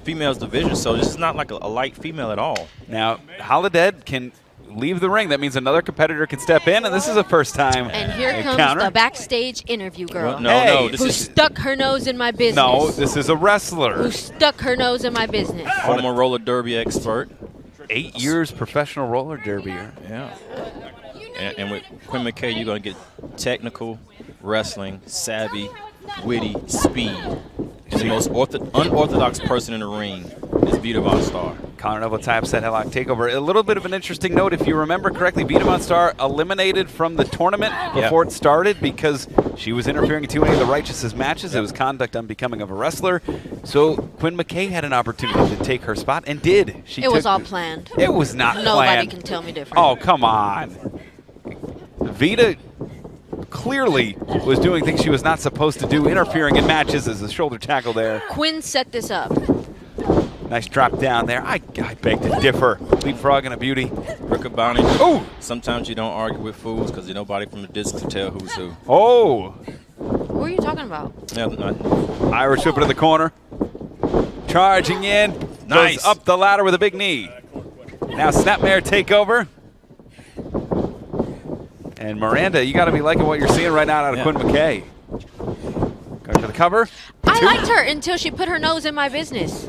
Speaker 6: females division, so this is not like a light female at all.
Speaker 4: Now, Holiday can leave the ring. That means another competitor can step in, and this is a first-time
Speaker 11: And here comes
Speaker 4: encounter.
Speaker 11: the backstage interview girl.
Speaker 6: No,
Speaker 4: Hey,
Speaker 6: this
Speaker 11: Who
Speaker 6: is
Speaker 11: stuck her nose in my business.
Speaker 4: No, this is a wrestler.
Speaker 11: Who stuck her nose in my business.
Speaker 6: former roller derby expert.
Speaker 4: 8 years professional roller derbyer.
Speaker 6: Yeah. And with Quinn McKay, you're going to get technical, wrestling, savvy, witty, speed. And the most unorthodox person in the ring is Vita Von Star.
Speaker 4: Connor Neville typeset headlock takeover. A little bit of an interesting note, if you remember correctly, Vita Von Star eliminated from the tournament before it started because she was interfering in too many of the Righteous's matches. It was conduct unbecoming of a wrestler. So Quinn McKay had an opportunity to take her spot and did.
Speaker 11: It was all planned.
Speaker 4: It was not
Speaker 11: Nobody
Speaker 4: planned.
Speaker 11: can tell me different.
Speaker 4: Oh, come on. Vita clearly was doing things she was not supposed to do, interfering in matches as a shoulder tackle there.
Speaker 11: Quinn set this up.
Speaker 4: Nice drop down there. I beg to differ. Leapfrog and a beauty.
Speaker 6: Riccaboni.
Speaker 4: Oh!
Speaker 6: Sometimes you don't argue with fools because there's nobody from the distance to tell who's who.
Speaker 4: Oh!
Speaker 11: Who are you talking about?
Speaker 6: Yeah,
Speaker 4: Irish whip into the corner. Charging in.
Speaker 6: Nice.
Speaker 4: Goes up the ladder with a big knee. Now snapmare takeover. And Miranda, you got to be liking what you're seeing right now out of Quinn McKay. Go to the cover.
Speaker 11: I liked her until she put her nose in my business.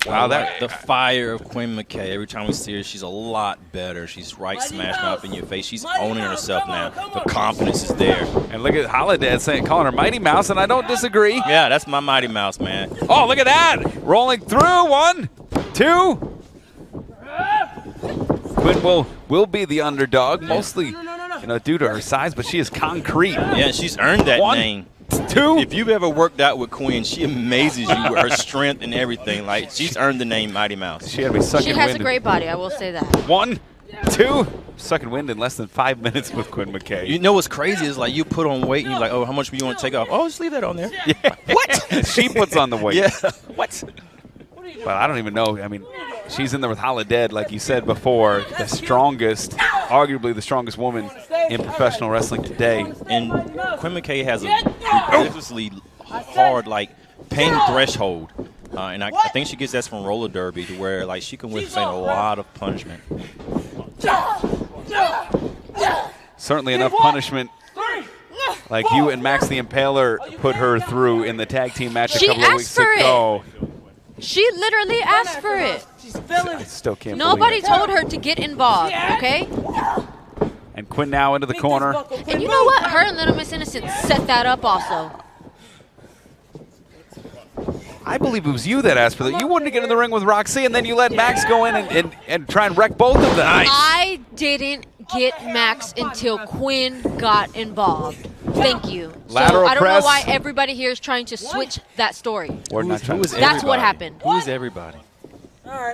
Speaker 6: Wow, the fire of Quinn McKay. Every time we see her, she's a lot better. She's right smashing up in your face. She's owning herself now. The confidence is there.
Speaker 4: And look at Holiday calling her Mighty Mouse, and I don't disagree.
Speaker 6: Yeah, that's my Mighty Mouse, man.
Speaker 4: Oh, look at that. Rolling through. 1, 2. Quinn will be the underdog, mostly due to her size, but she is concrete.
Speaker 6: Yeah, she's earned that
Speaker 4: 1,
Speaker 6: name.
Speaker 4: 2.
Speaker 6: If you've ever worked out with Quinn, she amazes you with her strength and everything. Like, she's earned the name Mighty Mouse.
Speaker 4: She had to be sucking
Speaker 11: She has
Speaker 4: wind.
Speaker 11: a great body, I will say that.
Speaker 4: 1, 2. Sucking wind in less than 5 minutes with Quinn McKay.
Speaker 6: You know what's crazy is, like, you put on weight and you're like, oh, how much do you want to take off? Oh, just leave that on there.
Speaker 4: Yeah. What? She puts on the weight.
Speaker 6: Yeah. What?
Speaker 4: But I don't even know. I mean, she's in there with Holiday, like you said before, the strongest, arguably the strongest woman in professional wrestling today.
Speaker 6: And Quinn McKay has a ridiculously hard, like, pain threshold. And I think she gets that from roller derby, to where, like, she can withstand a lot of punishment.
Speaker 4: Certainly enough punishment, like you and Max the Impaler put her through in the tag team match a couple of weeks ago.
Speaker 11: She literally asked for it.
Speaker 4: I still can't
Speaker 11: Nobody
Speaker 4: believe it.
Speaker 11: told her to get involved, okay?
Speaker 4: And Quinn now into the corner.
Speaker 11: And you know what? Her and Little Miss Innocent set that up also.
Speaker 4: I believe it was you that asked for that. You wanted to get in the ring with Roxy, and then you let Max go in and try and wreck both of them. Nice.
Speaker 11: I didn't get Max until Quinn got involved. Thank you.
Speaker 4: Lateral
Speaker 11: so I don't
Speaker 4: press.
Speaker 11: know why everybody here is trying to switch that story.
Speaker 4: We're not trying to
Speaker 11: That's what happened.
Speaker 6: Who's everybody?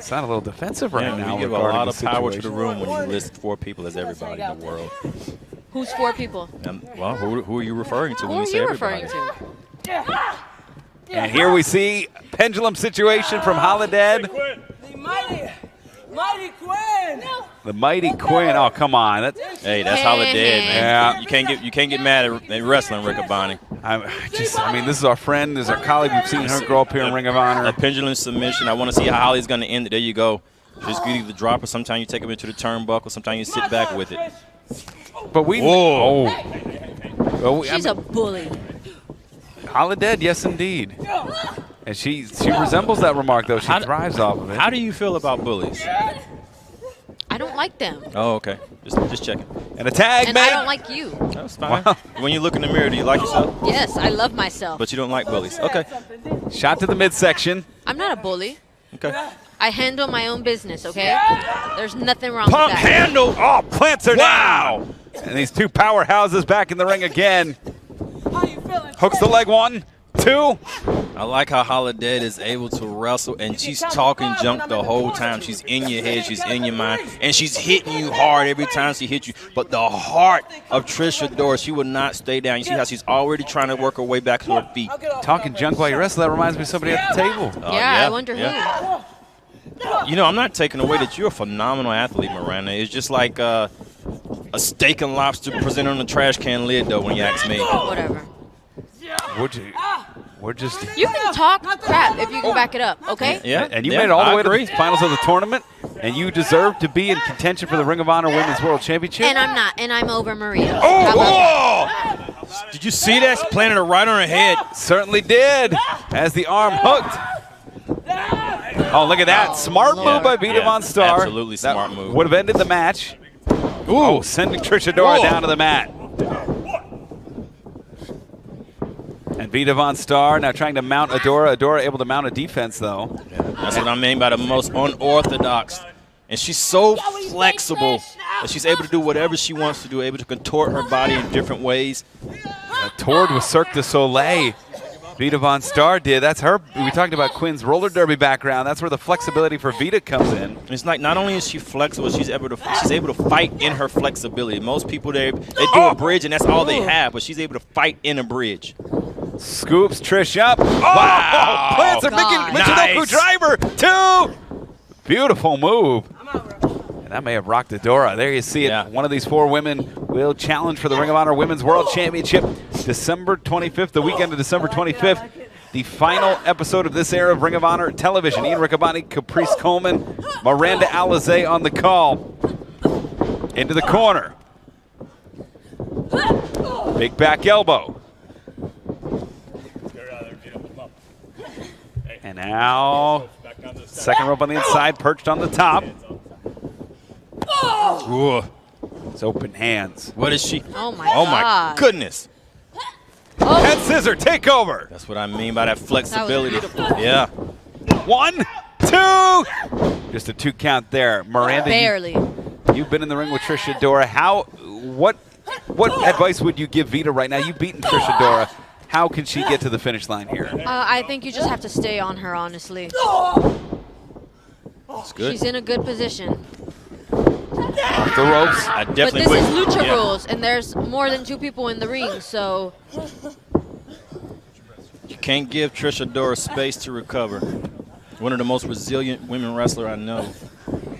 Speaker 4: Sound a little defensive right now.
Speaker 6: You give a lot of power to the room when you list 4 people as everybody in the world.
Speaker 11: Who's 4 people?
Speaker 6: Well, who are you referring to when
Speaker 11: Who
Speaker 6: you
Speaker 11: are
Speaker 6: say
Speaker 11: you
Speaker 6: everybody?
Speaker 11: referring to?
Speaker 4: And here we see pendulum situation from Holiday.
Speaker 12: The mighty Quinn.
Speaker 4: The mighty Quinn. Oh, come on.
Speaker 6: Hey, that's Holiday, man.
Speaker 4: Yeah.
Speaker 6: You can't get mad at wrestling, Riccaboni.
Speaker 4: I mean, this is our friend. This is our colleague. We've seen her grow up here in Ring of Honor.
Speaker 6: A pendulum submission. I want to see how Holly's going to end it. There you go. Just either drop her. Sometimes you take him into the turnbuckle. Sometimes you sit back with it.
Speaker 4: But we.
Speaker 6: Whoa.
Speaker 11: She's a bully.
Speaker 4: Holiday, yes, indeed. And she resembles that remark, though. She thrives off of it.
Speaker 6: How do you feel about bullies?
Speaker 11: I don't like them.
Speaker 6: Oh, okay. Just checking.
Speaker 4: And a tag,
Speaker 11: and
Speaker 4: man.
Speaker 11: I don't like you.
Speaker 6: That's fine. When you look in the mirror, do you like yourself?
Speaker 11: Yes, I love myself.
Speaker 6: But you don't like bullies. Okay.
Speaker 4: Shot to the midsection.
Speaker 11: I'm not a bully.
Speaker 6: Okay.
Speaker 11: I handle my own business, okay? There's nothing wrong
Speaker 4: Pump
Speaker 11: with that.
Speaker 4: handle. Oh, plants her down. And these 2 powerhouses back in the ring again. Hooks the leg. 1, 2.
Speaker 6: I like how Holiday is able to wrestle, and she's talking junk the whole time. She's in your head, she's in your mind, and she's hitting you hard every time she hits you. But the heart of Trish Adora, she will not stay down. You see how she's already trying to work her way back to her feet.
Speaker 4: Talking junk while you wrestle, that reminds me of somebody at the table.
Speaker 11: I wonder who.
Speaker 6: You know, I'm not taking away that you're a phenomenal athlete, Miranda. It's just like a steak and lobster presented on a trash can lid, though, when you ask me.
Speaker 11: Whatever.
Speaker 4: We're just.
Speaker 11: You can talk crap if you can back it up, okay?
Speaker 4: Yeah, and you made it all the way to the finals of the tournament, and you deserve to be in contention for the Ring of Honor Women's World Championship.
Speaker 11: And I'm not, and I'm over Maria.
Speaker 6: Oh! Did you see that? She planted her right on her head.
Speaker 4: Certainly did, as the arm hooked. Oh, look at that. Smart move by Vita Von Star.
Speaker 6: Absolutely smart move.
Speaker 4: Would have ended the match. Ooh, sending Trish Adora down to the mat. And Vita Von Star now trying to mount Adora. Adora able to mount a defense, though.
Speaker 6: That's what I mean by the most unorthodox. And she's so flexible that she's able to do whatever she wants to do, able to contort her body in different ways.
Speaker 4: Toward with Cirque du Soleil. Vita Von Star did. That's her. We talked about Quinn's roller derby background. That's where the flexibility for Vita comes in.
Speaker 6: It's like not only is she flexible, she's able to fight in her flexibility. Most people they do a bridge and that's all they have, but she's able to fight in a bridge.
Speaker 4: Scoops Trish up. Wow! Plants her Michinoku driver. 2. Beautiful move. And that may have rocked Adora. There you see it.
Speaker 6: Yeah.
Speaker 4: One of these 4 women will challenge for the Ring of Honor Women's World Championship December 25th, the weekend of December 25th. The final episode of this era of Ring of Honor television. Ian Riccaboni, Caprice Coleman, Miranda Alizé on the call. Into the corner. Big back elbow. And now, second rope on the inside, perched on the top. Ooh. It's open hands.
Speaker 6: What is she?
Speaker 11: Oh my
Speaker 6: Oh
Speaker 11: God.
Speaker 6: my goodness.
Speaker 4: Head scissor takeover.
Speaker 6: That's what I mean by that flexibility. Yeah.
Speaker 4: 1, 2. Just a 2 count there. Miranda,
Speaker 11: Barely.
Speaker 4: you've been in the ring with Trish Adora. What advice would you give Vita right now? You've beaten Trish Adora. How can she get to the finish line here?
Speaker 11: I think you just have to stay on her, honestly.
Speaker 6: That's good.
Speaker 11: She's in a good position.
Speaker 4: Off the ropes.
Speaker 6: I
Speaker 11: But
Speaker 6: definitely
Speaker 11: this is
Speaker 6: would.
Speaker 11: lucha
Speaker 6: Yeah.
Speaker 11: rules, and there's more than 2 people in the ring, so
Speaker 6: You can't give Trish Adora space to recover. One of the most resilient women wrestler I know.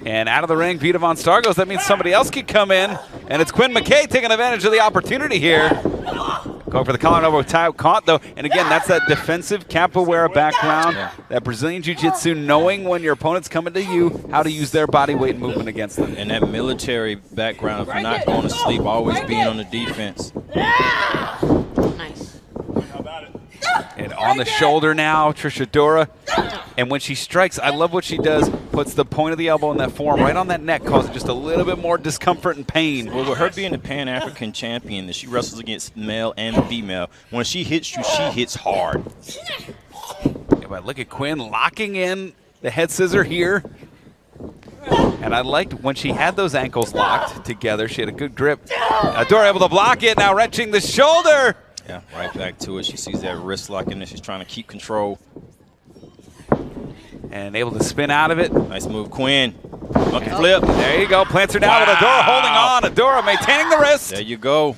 Speaker 4: And out of the ring, Vita Von Star goes. That means somebody else could come in. And it's Quinn McKay taking advantage of the opportunity here. Going for the collar and elbow tie caught, though. And again, that's that defensive capoeira background, that Brazilian Jiu-Jitsu, knowing when your opponent's coming to you, how to use their body weight movement against them.
Speaker 6: And that military background of not going to sleep, always being on the defense.
Speaker 11: nice.
Speaker 4: And on the shoulder now, Trish Adora. And when she strikes, I love what she does. Puts the point of the elbow in that forearm right on that neck, causing just a little bit more discomfort and pain.
Speaker 6: Well, with her being the Pan-African champion, that she wrestles against male and female, when she hits you, she hits hard.
Speaker 4: Yeah, but look at Quinn locking in the head scissor here. And I liked when she had those ankles locked together. She had a good grip. Adora able to block it, now wrenching the shoulder.
Speaker 6: Yeah, right back to it. She sees that wrist locking and she's trying to keep control.
Speaker 4: And able to spin out of it.
Speaker 6: Nice move, Quinn. Monkey flip.
Speaker 4: There you go. Plants her down with Adora holding on. Adora maintaining the wrist.
Speaker 6: There you go.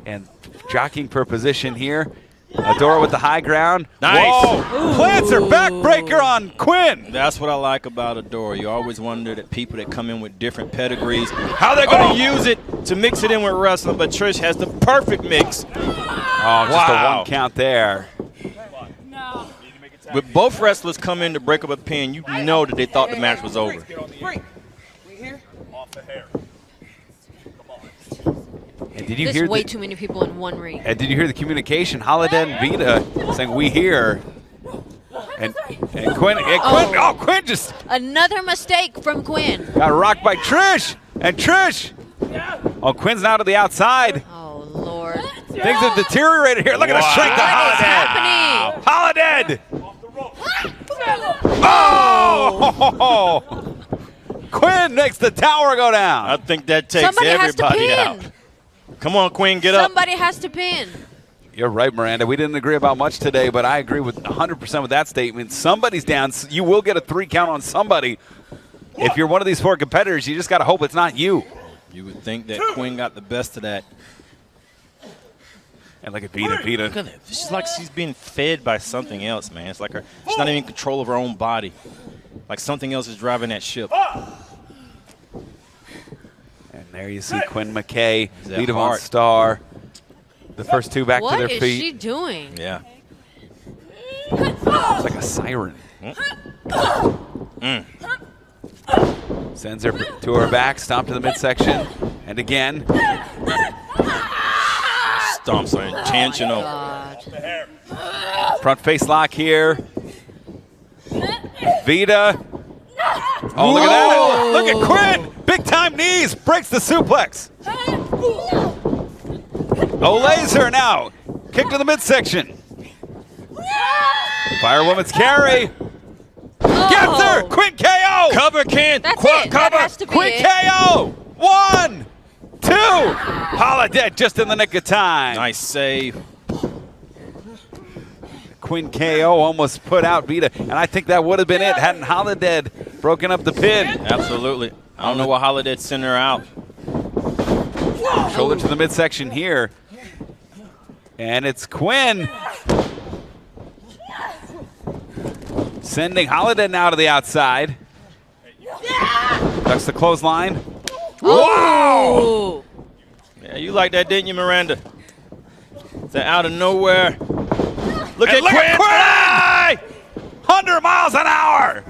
Speaker 4: And jockeying for position here. Adora with the high ground.
Speaker 6: Nice.
Speaker 4: Whoa. Plants her backbreaker on Quinn.
Speaker 6: That's what I like about Adora. You always wonder that people that come in with different pedigrees, how they're going to use it to mix it in with wrestling, but Trish has the perfect mix.
Speaker 4: Oh, just a 1 count there.
Speaker 6: With both wrestlers come in to break up a pin, you know that they thought the match was over.
Speaker 4: And did you
Speaker 11: There's
Speaker 4: hear
Speaker 11: way too many people in one ring.
Speaker 4: And did you hear the communication? Holiday and Vita saying, "We here." And Quinn, Quinn just
Speaker 11: Another mistake from Quinn.
Speaker 4: got rocked by Trish. And Trish. Oh, Quinn's now to the outside.
Speaker 11: Oh, Lord.
Speaker 4: Things have deteriorated here. Look at the strength of Holiday. Oh! Quinn makes the tower go down.
Speaker 6: I think that takes
Speaker 11: Somebody has to
Speaker 6: everybody
Speaker 11: pin.
Speaker 6: out. Come on, Quinn, get up.
Speaker 11: Somebody has to pin.
Speaker 4: You're right, Miranda. We didn't agree about much today, but I agree with 100% with that statement. Somebody's down. You will get a 3 count on somebody. If you're one of these 4 competitors, you just got to hope it's not you.
Speaker 6: You would think that Quinn got the best of that.
Speaker 4: And look at Vita.
Speaker 6: Look at that. She's like she's being fed by something else, man. It's like she's not even in control of her own body. Like something else is driving that ship.
Speaker 4: And there you see Quinn McKay,
Speaker 6: that
Speaker 4: Vita Von
Speaker 6: heart?
Speaker 4: Star. The first 2 back to their feet.
Speaker 11: What is she doing?
Speaker 6: Yeah.
Speaker 4: It's like a siren. Sends her to her back, stomp to the midsection. And again.
Speaker 6: Stomps are intentional.
Speaker 4: Front face lock here. Vita. Oh, look at that. Look at Quinn. Big time knees. Breaks the suplex. Olays her now. Kick to the midsection. Firewoman's carry. Gets her. Quinn KO.
Speaker 6: Cover, Ken.
Speaker 11: That's it. That has to be
Speaker 4: Quick
Speaker 11: it.
Speaker 4: KO. 1, 2. Holiday just in the nick of time.
Speaker 6: Nice save.
Speaker 4: Quinn KO almost put out Vita, and I think that would have been it hadn't Holiday broken up the pin.
Speaker 6: Absolutely. I don't know what Holiday sent her out.
Speaker 4: Shoulder to the midsection here. And it's Quinn sending Holiday now to the outside. Ducks the clothesline. Wow!
Speaker 6: Yeah, you like that, didn't you, Miranda? That out of nowhere. Look at Quinn!
Speaker 4: 100 miles an hour!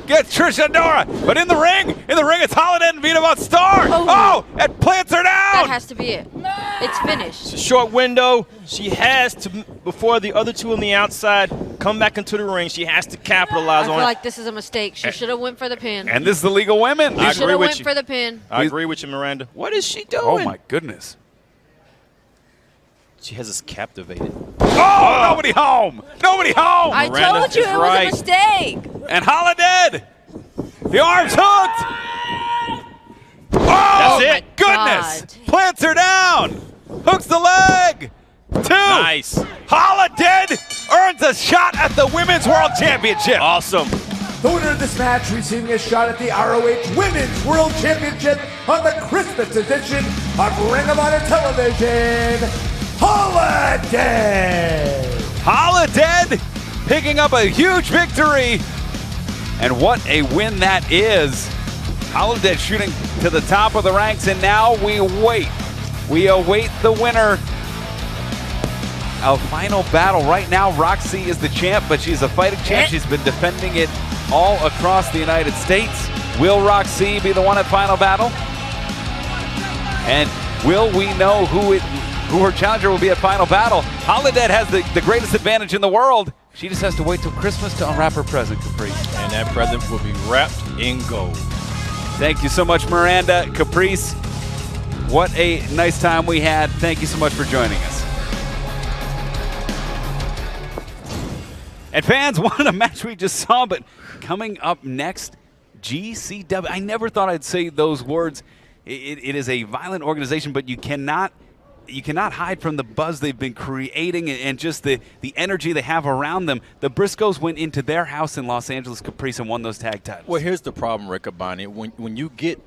Speaker 4: Gets Trish Dora, but in the ring it's Holiday and Vita Von Star. Oh, it plants her down!
Speaker 11: That has to be it. It's finished.
Speaker 6: It's a short window. She has to, before the other two on the outside come back into the ring, she has to capitalize
Speaker 11: I
Speaker 6: on
Speaker 11: feel
Speaker 6: it.
Speaker 11: like this is a mistake. She should have went for the pin.
Speaker 4: And this is the League of Women.
Speaker 6: I
Speaker 11: Should
Speaker 6: agree
Speaker 11: have
Speaker 6: with
Speaker 11: went
Speaker 6: you.
Speaker 11: for the pin.
Speaker 6: I agree with you, Miranda. What is she doing?
Speaker 4: Oh my goodness.
Speaker 6: She has us captivated.
Speaker 4: Oh, nobody home! Nobody home!
Speaker 11: I
Speaker 6: Miranda
Speaker 11: told you
Speaker 6: is
Speaker 11: it
Speaker 6: right.
Speaker 11: was a mistake.
Speaker 4: And Holiday! The arm's hooked! Oh,
Speaker 6: That's it.
Speaker 4: Goodness!
Speaker 11: God.
Speaker 4: Plants her down! Hooks the leg! 2!
Speaker 6: Nice.
Speaker 4: Holiday earns a shot at the Women's World Championship!
Speaker 6: Awesome.
Speaker 3: The winner of this match receiving a shot at the ROH Women's World Championship on the Christmas edition of Ring of Honor Television, Holiday!
Speaker 4: Holiday picking up a huge victory. And what a win that is. Holiday shooting to the top of the ranks, and now we wait. We await the winner. A final battle. Right now, Roxy is the champ, but she's a fighting champ. She's been defending it all across the United States. Will Roxy be the one at final battle? And will we know who her challenger will be at final battle? Holiday has the greatest advantage in the world. She just has to wait till Christmas to unwrap her present, Caprice.
Speaker 6: And that present will be wrapped in gold.
Speaker 4: Thank you so much, Miranda, Caprice. What a nice time we had. Thank you so much for joining us. And fans, what a match we just saw, but coming up next, GCW. I never thought I'd say those words. It is a violent organization, but you cannot hide from the buzz they've been creating and just the energy they have around them. The Briscoes went into their house in Los Angeles, Caprice, and won those tag titles.
Speaker 6: Well, here's the problem, Rick Abani. When you get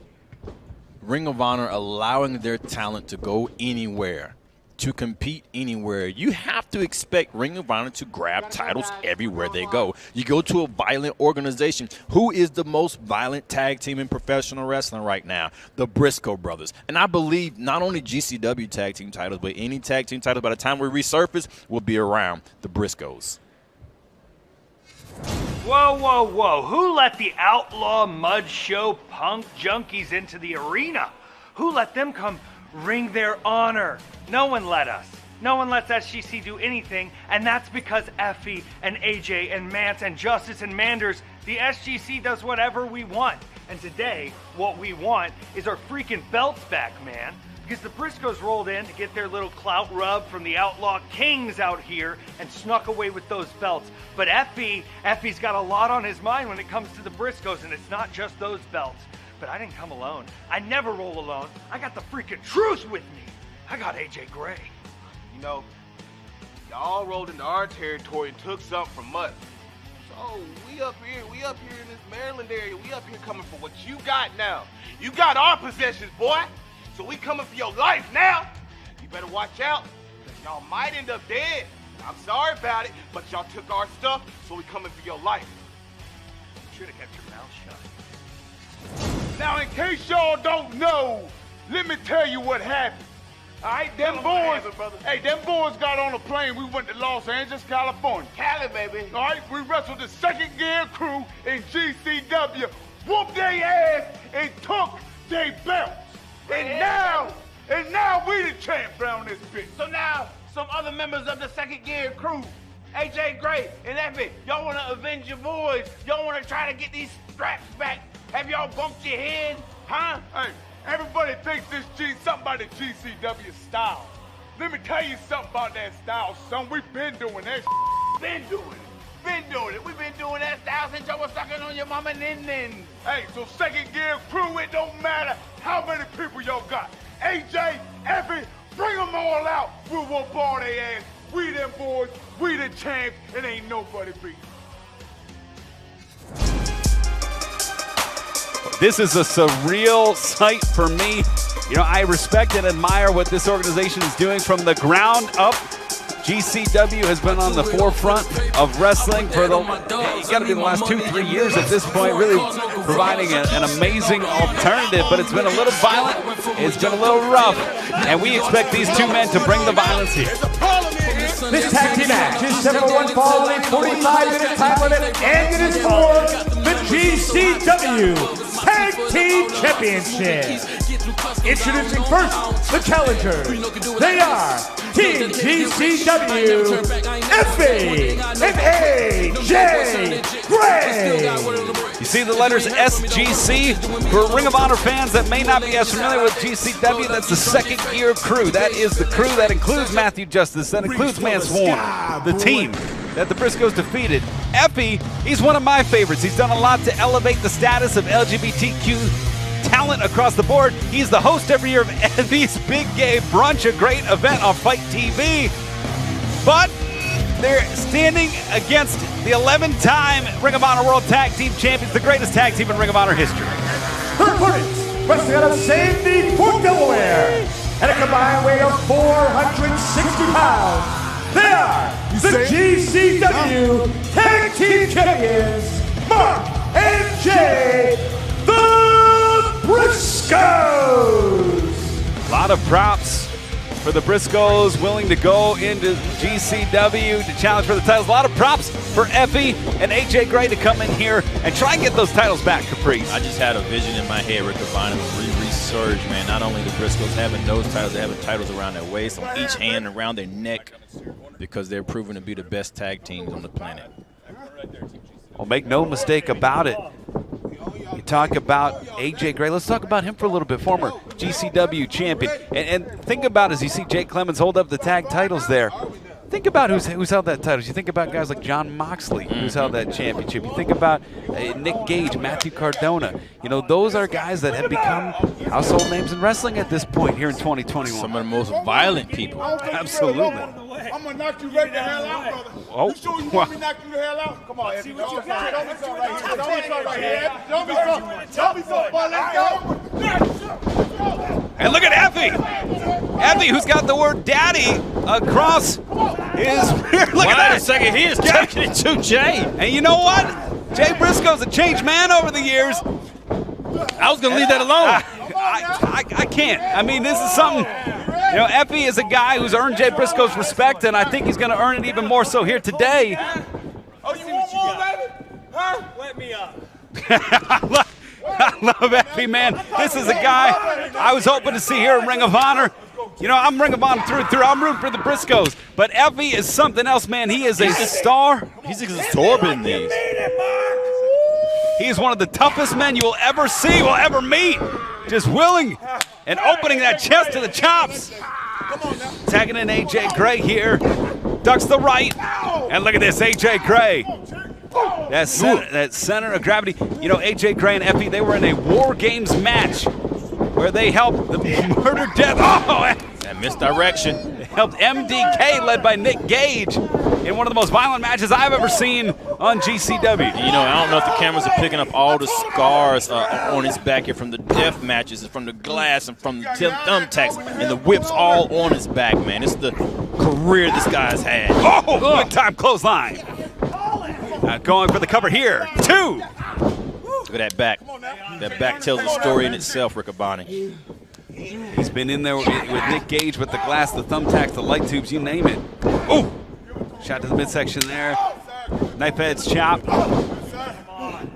Speaker 6: Ring of Honor allowing their talent to go anywhere, to compete anywhere, you have to expect Ring of Honor to grab titles everywhere they go. You go to a violent organization. Who is the most violent tag team in professional wrestling right now? The Briscoe brothers. And I believe not only GCW tag team titles, but any tag team titles by the time we resurface will be around the Briscoes.
Speaker 2: Whoa, whoa, whoa. Who let the outlaw mud show punk junkies into the arena? Who let them come ring their honor? No one let us. No one lets SGC do anything, and that's because Effie and AJ and Mance and Justice and Manders, the SGC does whatever we want. And today, what we want is our freaking belts back, man. Because the Briscoes rolled in to get their little clout rub from the Outlaw Kings out here and snuck away with those belts. But Effie's got a lot on his mind when it comes to the Briscoes, and it's not just those belts. But I didn't come alone. I never roll alone. I got the freaking truth with me. I got AJ Gray.
Speaker 13: You know, y'all rolled into our territory and took something from us. So we up here in this Maryland area, we up here coming for what you got now. You got our possessions, boy. So we coming for your life now. You better watch out, because y'all might end up dead. I'm sorry about it, but y'all took our stuff, so we coming for your life.
Speaker 2: You should have kept your mouth shut.
Speaker 14: Now, in case y'all don't know, let me tell you what happened. All right, them boys got on a plane. We went to Los Angeles, California.
Speaker 13: Cali, baby.
Speaker 14: All right, we wrestled the second gear crew in GCW, whooped their ass, and took their belts. And now we the champ around this bitch.
Speaker 13: So now, some other members of the second gear crew, AJ Gray and Effie, y'all want to avenge your boys. Y'all want to try to get these straps back. Have y'all bumped your head, huh?
Speaker 14: Hey, everybody thinks this something about the GCW style. Let me tell you something about that style, son. We've been doing that.
Speaker 13: Been doing it. We've been doing that style since y'all was sucking on your mama nin-nin.
Speaker 14: Hey, so second gear crew, it don't matter how many people y'all got. AJ, Effie, bring them all out. We'll whoop all their ass. We them boys, we the champs, and ain't nobody beat.
Speaker 4: This is a surreal sight for me. You know, I respect and admire what this organization is doing from the ground up. GCW has been on the forefront of wrestling for the, it's got to be the last 2-3 years at this point, really providing an amazing alternative, but it's been a little violent, it's been a little rough, and we expect these two men to bring the violence here.
Speaker 3: This tag team match is set for one fall, a 45-minute time limit, and it is for the GCW Tag Team Championship. Introducing first the challengers. They are Team GCW, Effie and AJ Gray.
Speaker 4: You see the letters SGC? For Ring of Honor fans that may not be as familiar with GCW, that's the second gear crew. That is the crew that includes Matthew Justice, that includes Mance Warner, the team that the Briscoes defeated. Effie, he's one of my favorites. He's done a lot to elevate the status of LGBTQ talent across the board. He's the host every year of Effie's Big Gay Brunch, a great event on Fight TV. But they're standing against the 11-time Ring of Honor World Tag Team Champions, the greatest tag team in Ring of Honor history.
Speaker 3: Her opponents, wrestling out of Sandy Fort, Delaware, at a combined weight of 460 pounds. They are the GCW Tag Team Champions, Mark and Jay, the Briscoes.
Speaker 4: A lot of props for the Briscoes, willing to go into GCW to challenge for the titles. A lot of props for Effie and AJ Gray to come in here and try and get those titles back, Caprice.
Speaker 6: I just had a vision in my head, Rick Devine, resurge, man. Not only the Briscoes having those titles, they having titles around their waist, on each hand, around their neck, because they're proven to be the best tag teams on the planet.
Speaker 4: Well, make no mistake about it. You talk about AJ Gray. Let's talk about him for a little bit. Former GCW champion. And think about, as you see Jake Clemens hold up the tag titles there, think about who's held that title. You think about guys like John Moxley, who's held that championship. You think about Nick Gage, Matthew Cardona. You know, those are guys that have become household names in wrestling at this point here in 2021.
Speaker 6: Some of the most violent people.
Speaker 4: Absolutely.
Speaker 14: I'm gonna knock you right the hell out, brother.
Speaker 4: Oh,
Speaker 14: you sure you want me to knock you the hell out? Come on, Effie. Show me something right here. Show me something right here. Show me something. Show me something, boy. Let's go.
Speaker 4: And look at Effie. Effie, who's got the word daddy across his rear. Look at that.
Speaker 6: Wait a second. He is taking it to Jay.
Speaker 4: And you know what? Jay Briscoe's a changed man over the years.
Speaker 6: I was going to leave that alone.
Speaker 4: I can't. I mean, this is something. You know, Effie is a guy who's earned Jay Briscoe's respect, and I think he's going to earn it even more so here today.
Speaker 14: Oh, you want more, baby? Huh?
Speaker 12: Let me up.
Speaker 4: I love Effie, man. This is a guy I was hoping to see here in Ring of Honor. You know, I'm Ring of Honor through and through. I'm rooting for the Briscoes. But Effie is something else, man. He is a star.
Speaker 6: He's absorbing these.
Speaker 4: He is one of the toughest men you will ever see, will ever meet. Just willing and opening that chest to the chops. Tagging in AJ Gray here. Ducks the right. And look at this, AJ Gray. That center of gravity. You know, AJ Gray and Effie, they were in a War Games match where they helped the murder death. Oh,
Speaker 6: that misdirection.
Speaker 4: They helped MDK, led by Nick Gage, in one of the most violent matches I've ever seen on GCW.
Speaker 6: You know, I don't know if the cameras are picking up all the scars on his back here from the death matches and from the glass and from the thumbtacks and the whips all on his back, man. It's the career this guy's had.
Speaker 4: Oh, good time clothesline. Going for the cover here. 2.
Speaker 6: Look at that back. That back tells a story in itself, Riccaboni.
Speaker 4: He's been in there with Nick Gage with the glass, the thumbtacks, the light tubes, you name it. Oh! Shot to the midsection there. Knife edge chop.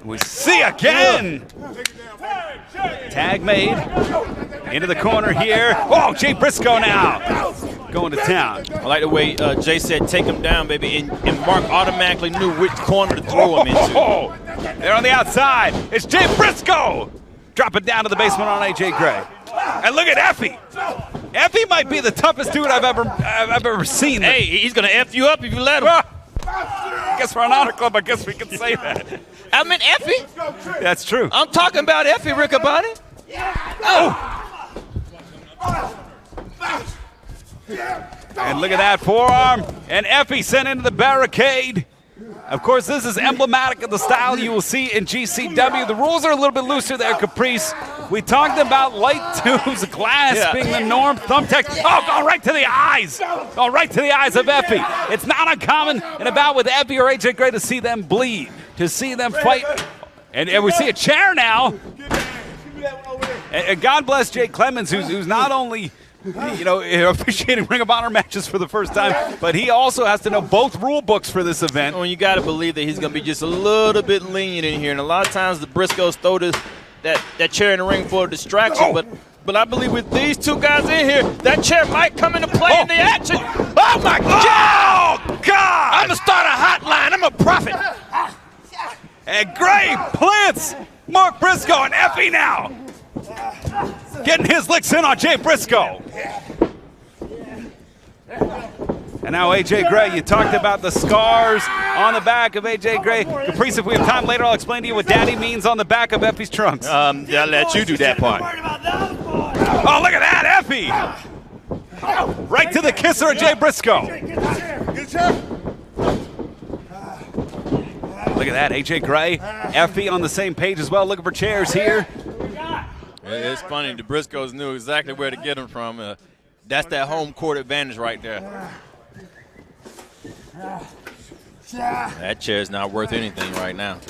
Speaker 4: We see again! Tag made. Into the corner here. Oh, Jay Briscoe now. Going to town.
Speaker 6: I like the way Jay said, take him down, baby, and Mark automatically knew which corner to throw him into.
Speaker 4: They're on the outside. It's Jay Briscoe. Drop it down to the basement on AJ Gray. And look at Effie. Effie might be the toughest dude I've ever seen.
Speaker 6: Hey, he's gonna F you up if you let him.
Speaker 4: I guess for an honor club, I guess we can say that.
Speaker 6: I mean Effie.
Speaker 4: That's true.
Speaker 6: I'm talking about Effie, Riccaboni. Oh.
Speaker 4: And look at that forearm. And Effie sent into the barricade. Of course, this is emblematic of the style you will see in GCW. The rules are a little bit looser there, Caprice. We talked about light tubes, glass being the norm, thumbtacks. Oh, go right to the eyes. Go right to the eyes of Effie. It's not uncommon in a bout with Effie or AJ Gray to see them bleed, to see them fight. And we see a chair now. And God bless Jake Clemens, who's not only officiating Ring of Honor matches for the first time, but he also has to know both rule books for this event.
Speaker 6: Well, you got to believe that he's going to be just a little bit lenient in here. And a lot of times the Briscoes throw that chair in the ring for a distraction, but I believe with these two guys in here, that chair might come into play in the action. Oh, my God!
Speaker 4: Oh, God!
Speaker 6: I'm going to start a hotline. I'm a prophet.
Speaker 4: And Gray plants Mark Briscoe and Effie now. Getting his licks in on Jay Briscoe. And now AJ Gray, you talked about the scars on the back of AJ Gray. Caprice, if we have time later, I'll explain to you what daddy means on the back of Effie's trunks.
Speaker 6: I'll let you do that part.
Speaker 4: Oh, look at that, Effie! Right to the kisser of Jay Briscoe. Look at that, AJ Gray, Effie on the same page as well, looking for chairs here.
Speaker 6: It's funny, the Briscoes knew exactly where to get them from. That's that home court advantage right there. That chair is not worth anything right now.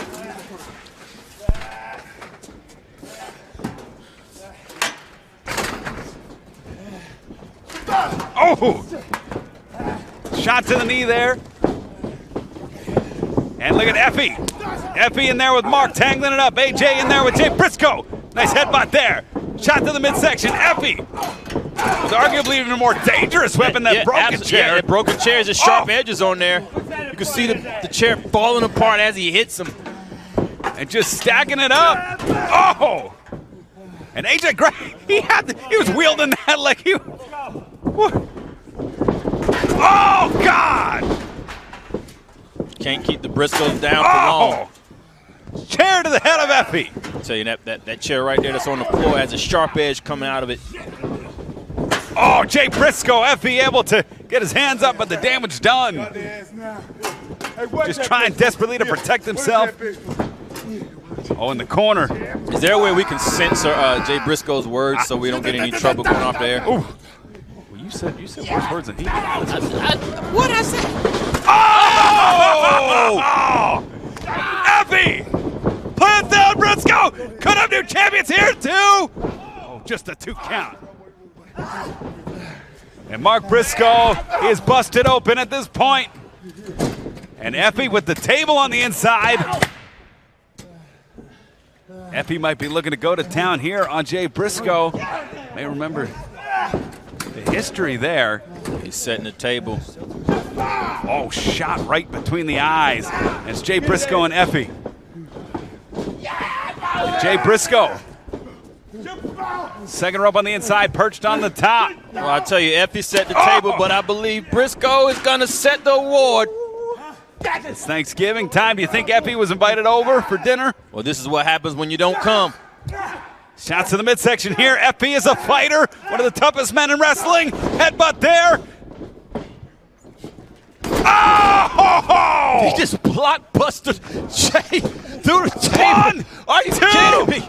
Speaker 4: Oh! Shot to the knee there. And look at Effie. Effie in there with Mark tangling it up. AJ in there with Jay Briscoe. Nice headbutt there. Shot to the midsection. Effie was arguably even a more dangerous weapon than broken chair.
Speaker 6: Yeah, that broken chair has sharp edges on there. You can see the chair falling apart as he hits him.
Speaker 4: And just stacking it up. Oh! And AJ Gray, he was wielding that like he... Oh, God!
Speaker 6: Can't keep the Briscoes down for long.
Speaker 4: Chair to the head of Effie.
Speaker 6: I'll tell you, that chair right there that's on the floor has a sharp edge coming out of it.
Speaker 4: Oh, Jay Briscoe, Effie able to get his hands up, but the damage done. Just trying desperately to protect himself. Oh, in the corner.
Speaker 6: Is there a way we can censor Jay Briscoe's words so we don't get any trouble going off there?
Speaker 4: Ooh. Well, you said worse words than he did.
Speaker 6: What I said?
Speaker 4: Oh! Effie! Plant down Briscoe! Could have new champions here, too! Oh, just a 2 count. And Mark Briscoe is busted open at this point. And Effie with the table on the inside. Effie might be looking to go to town here on Jay Briscoe. May remember the history there.
Speaker 6: He's setting the table.
Speaker 4: Oh, shot right between the eyes. It's Jay Briscoe and Effie. And Jay Briscoe. Second rope on the inside, perched on the top.
Speaker 6: Well, I tell you, Effie set the table, but I believe Briscoe is going to set the award.
Speaker 4: It's Thanksgiving time. Do you think Effie was invited over for dinner?
Speaker 6: Well, this is what happens when you don't come.
Speaker 4: Shots to the midsection here. Effie is a fighter, one of the toughest men in wrestling. Headbutt there. Oh!
Speaker 6: He just blockbusted Jay through the table.
Speaker 4: 1,
Speaker 6: Are you
Speaker 4: 2.
Speaker 6: kidding me?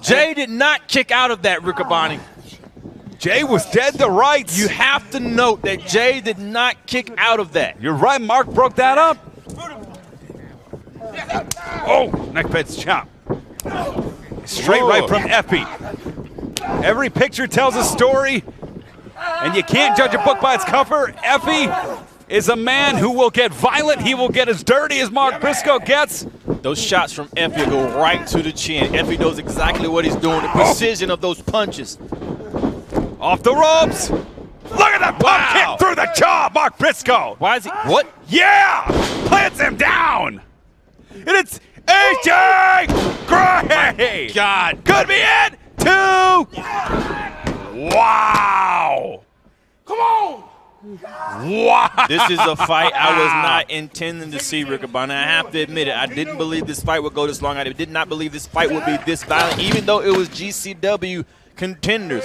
Speaker 6: Jay did not kick out of that, Riccaboni.
Speaker 4: Jay was dead to rights.
Speaker 6: You have to note that Jay did not kick out of that.
Speaker 4: You're right, Mark broke that up. Oh, neckbed's chop. Straight right from Effie. Every picture tells a story, and you can't judge a book by its cover. Effie is a man who will get violent. He will get as dirty as Mark Briscoe gets.
Speaker 6: Those shots from Effie go right to the chin. Effie knows exactly what he's doing, the precision of those punches.
Speaker 4: Off the ropes. Look at that pump kick through the jaw, Mark Briscoe.
Speaker 6: Why is he, what?
Speaker 4: Yeah, plants him down. And it's AJ Gray.
Speaker 6: God.
Speaker 4: Could be it. 2. Wow.
Speaker 14: Come on.
Speaker 4: Wow.
Speaker 6: This is a fight I was not intending to see, Riccaboni. I have to admit it. I didn't believe this fight would go this long. I did not believe this fight would be this violent, even though it was GCW contenders.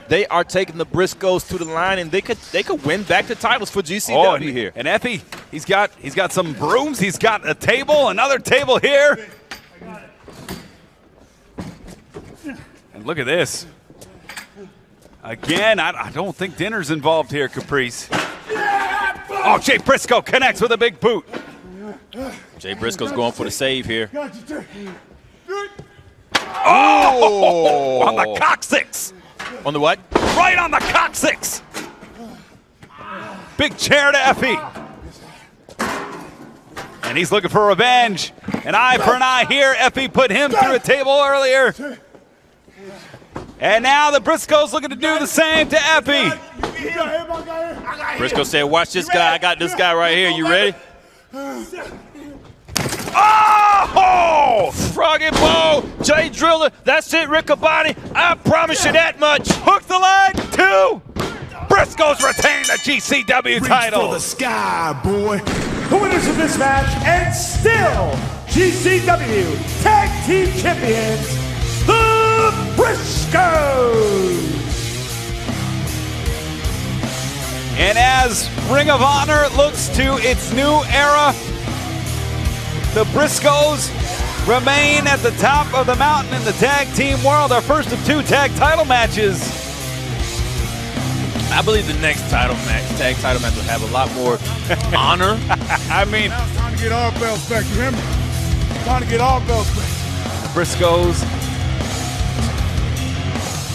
Speaker 6: They are taking the Briscoes to the line, and they could win back the titles for GCW here.
Speaker 4: And Effie, he's got some brooms. He's got a table, another table here. And look at this. Again, I don't think dinner's involved here, Caprice. Oh, Jay Briscoe connects with a big boot.
Speaker 6: Jay Briscoe's going for the save here.
Speaker 4: Oh! On the coccyx.
Speaker 6: On the what?
Speaker 4: Right on the coccyx. Big chair to Effie. And he's looking for revenge. An eye for an eye here. Effie put him through a table earlier. And now the Briscoes looking to do the same to Effie.
Speaker 6: Briscoe said, watch this guy. I got this guy right here. You ready?
Speaker 4: Oh!
Speaker 6: Froggy Bow, Jay Driller. That's it, Riccaboni. I promise you that much.
Speaker 4: Hook the leg, 2. Briscoes retain the GCW title.
Speaker 3: Reach for the sky, boy. The winners of this match and still GCW Tag Team Champions, the Briscoes.
Speaker 4: And as Ring of Honor looks to its new era, the Briscoes remain at the top of the mountain in the tag team world. Our first of 2 tag title matches.
Speaker 6: I believe the next tag title match will have a lot more honor.
Speaker 4: I mean,
Speaker 14: Now it's time to get our belts back, you hear me? Time to get our belts back.
Speaker 4: Briscoes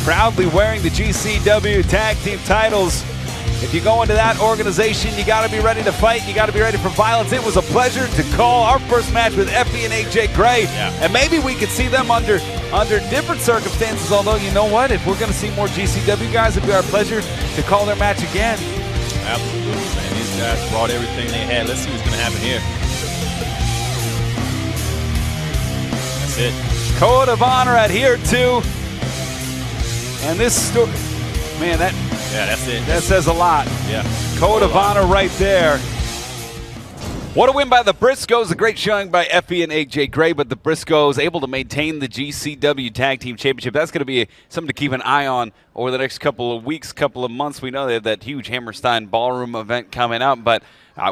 Speaker 4: proudly wearing the GCW tag team titles. If you go into that organization, you got to be ready to fight. You got to be ready for violence. It was a pleasure to call our first match with Effie and AJ Gray.
Speaker 6: Yeah.
Speaker 4: And maybe we could see them under different circumstances. Although, you know what? If we're going to see more GCW guys, it'd be our pleasure to call their match again.
Speaker 6: Absolutely, man. These guys brought everything they had. Let's see what's going to happen here. That's it.
Speaker 4: Code of Honor at here, too. And this story, man, that's
Speaker 6: it.
Speaker 4: That says a lot.
Speaker 6: Yeah.
Speaker 4: Code of Honor right there. What a win by the Briscoes. A great showing by Effie and AJ Gray, but the Briscoes able to maintain the GCW Tag Team Championship. That's going to be something to keep an eye on over the next couple of weeks, couple of months. We know they have that huge Hammerstein Ballroom event coming up, but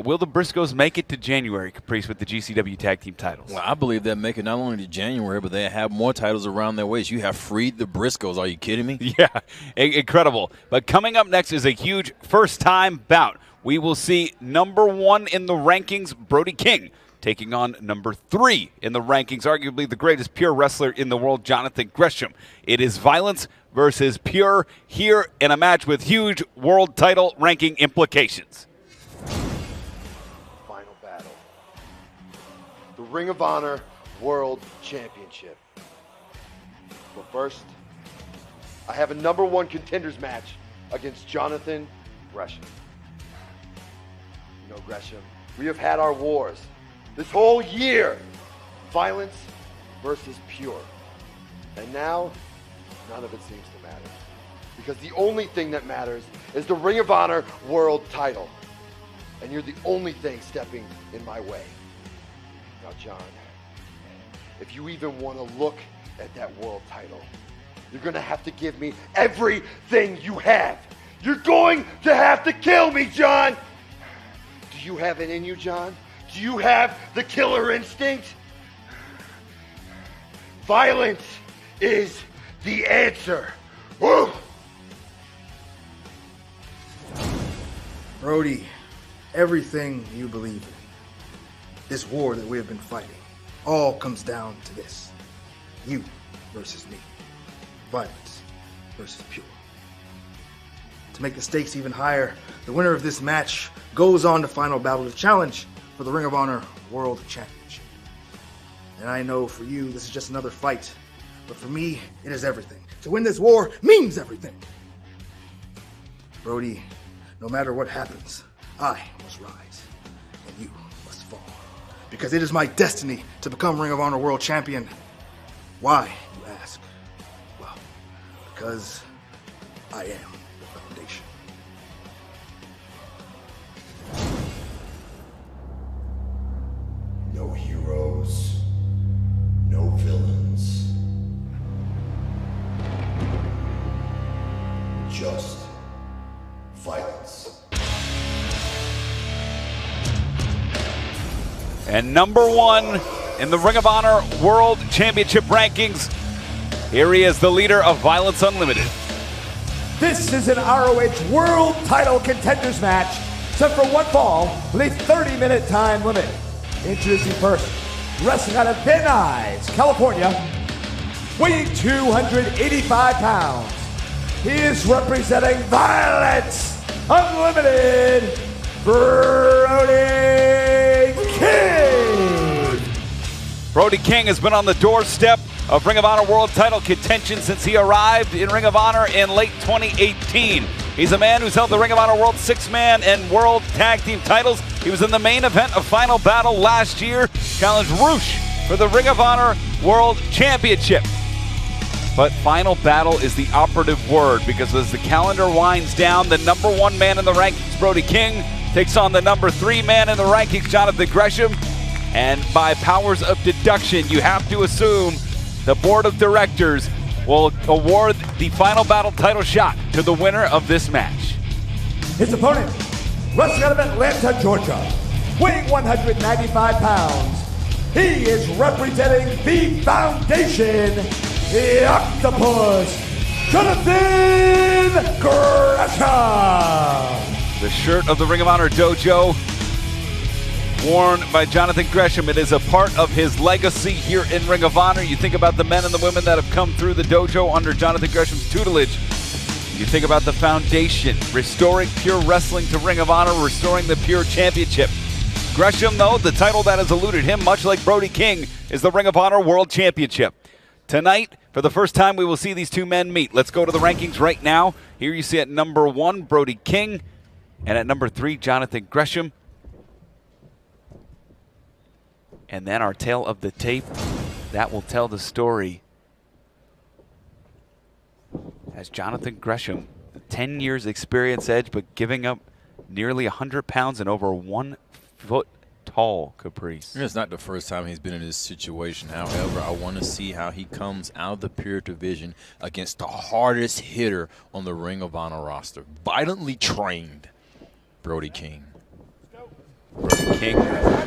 Speaker 4: will the Briscoes make it to January, Caprice, with the GCW Tag Team titles?
Speaker 6: Well, I believe they'll make it not only to January, but they have more titles around their waist. You have freed the Briscoes. Are you kidding me?
Speaker 4: Yeah, incredible. But coming up next is a huge first-time bout. We will see number 1 in the rankings, Brody King, taking on number 3 in the rankings, arguably the greatest pure wrestler in the world, Jonathan Gresham. It is violence versus pure here in a match with huge world title ranking implications.
Speaker 1: Final battle. The Ring of Honor World Championship. But first, I have a number 1 contenders match against Jonathan Gresham. You know, Gresham, we have had our wars this whole year. Violence versus pure. And now, none of it seems to matter. Because the only thing that matters is the Ring of Honor World title. And you're the only thing stepping in my way. Now, John, if you even want to look at that world title, you're going to have to give me everything you have. You're going to have to kill me, John. Do you have it in you, John? Do you have the killer instinct? Violence is the answer. Woo!
Speaker 15: Brody, everything you believe in, this war that we have been fighting, all comes down to this. You versus me. Violence versus pure. To make the stakes even higher, the winner of this match goes on to final battle to challenge for the Ring of Honor World Championship. And I know for you, this is just another fight. But for me, it is everything. To win this war means everything. Brody, no matter what happens, I must rise, and you must fall. Because it is my destiny to become Ring of Honor World Champion. Why, you ask? Well, because I am the foundation.
Speaker 1: No heroes, no villains.
Speaker 4: And #1 in the Ring of Honor World Championship rankings, here he is, the leader of Violence Unlimited.
Speaker 3: This is an ROH World Title Contenders match set for one fall with a 30-minute time limit. Introducing first, wrestling out of Van Nuys, California, weighing 285 pounds. He is representing Violence Unlimited, Brody King.
Speaker 4: Brody King has been on the doorstep of Ring of Honor World Title contention since he arrived in Ring of Honor in late 2018. He's a man who's held the Ring of Honor World 6-Man and World Tag Team titles. He was in the main event of Final Battle last year, challenged ROH for the Ring of Honor World Championship. But Final Battle is the operative word, because as the calendar winds down, the #1 man in the rankings, Brody King, takes on the #3 man in the rankings, Jonathan Gresham. And by powers of deduction, you have to assume the board of directors will award the Final Battle title shot to the winner of this match.
Speaker 3: His opponent, wrestling out of Atlanta, Georgia, weighing 195 pounds. He is representing the Foundation, the Octopus, Jonathan Gresham.
Speaker 4: The shirt of the Ring of Honor Dojo, worn by Jonathan Gresham. It is a part of his legacy here in Ring of Honor. You think about the men and the women that have come through the dojo under Jonathan Gresham's tutelage. You think about the Foundation, restoring Pure Wrestling to Ring of Honor, restoring the Pure Championship. Gresham, though, the title that has eluded him, much like Brody King, is the Ring of Honor World Championship. Tonight, for the first time, we will see these two men meet. Let's go to the rankings right now. Here you see at #1, Brody King, and at #3, Jonathan Gresham. And then our tale of the tape, that will tell the story as Jonathan Gresham, 10 years experience edge, but giving up nearly 100 pounds and over 1 foot tall, Caprice.
Speaker 6: It's not the first time he's been in this situation. However, I want to see how he comes out of the Pure division against the hardest hitter on the Ring of Honor roster. Violently trained Brody King.
Speaker 4: Brody King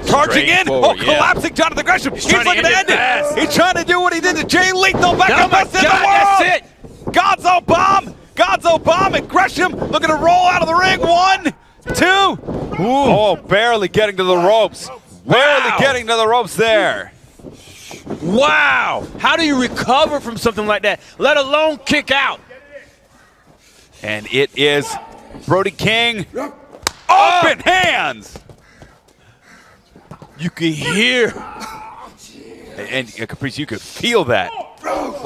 Speaker 4: charging in, collapsing Jonathan Gresham. He's looking to end it. He's trying to do what he did to Jay Lethal back up best in the world.
Speaker 6: That's it.
Speaker 4: Gonzo bomb, and Gresham looking to roll out of the ring. 1, 2. Ooh. Oh, barely getting to the ropes. Barely getting to the ropes there.
Speaker 6: Wow. How do you recover from something like that, let alone kick out?
Speaker 4: And it is Brody King. Open hands.
Speaker 6: You can hear.
Speaker 4: And Caprice, you could feel that.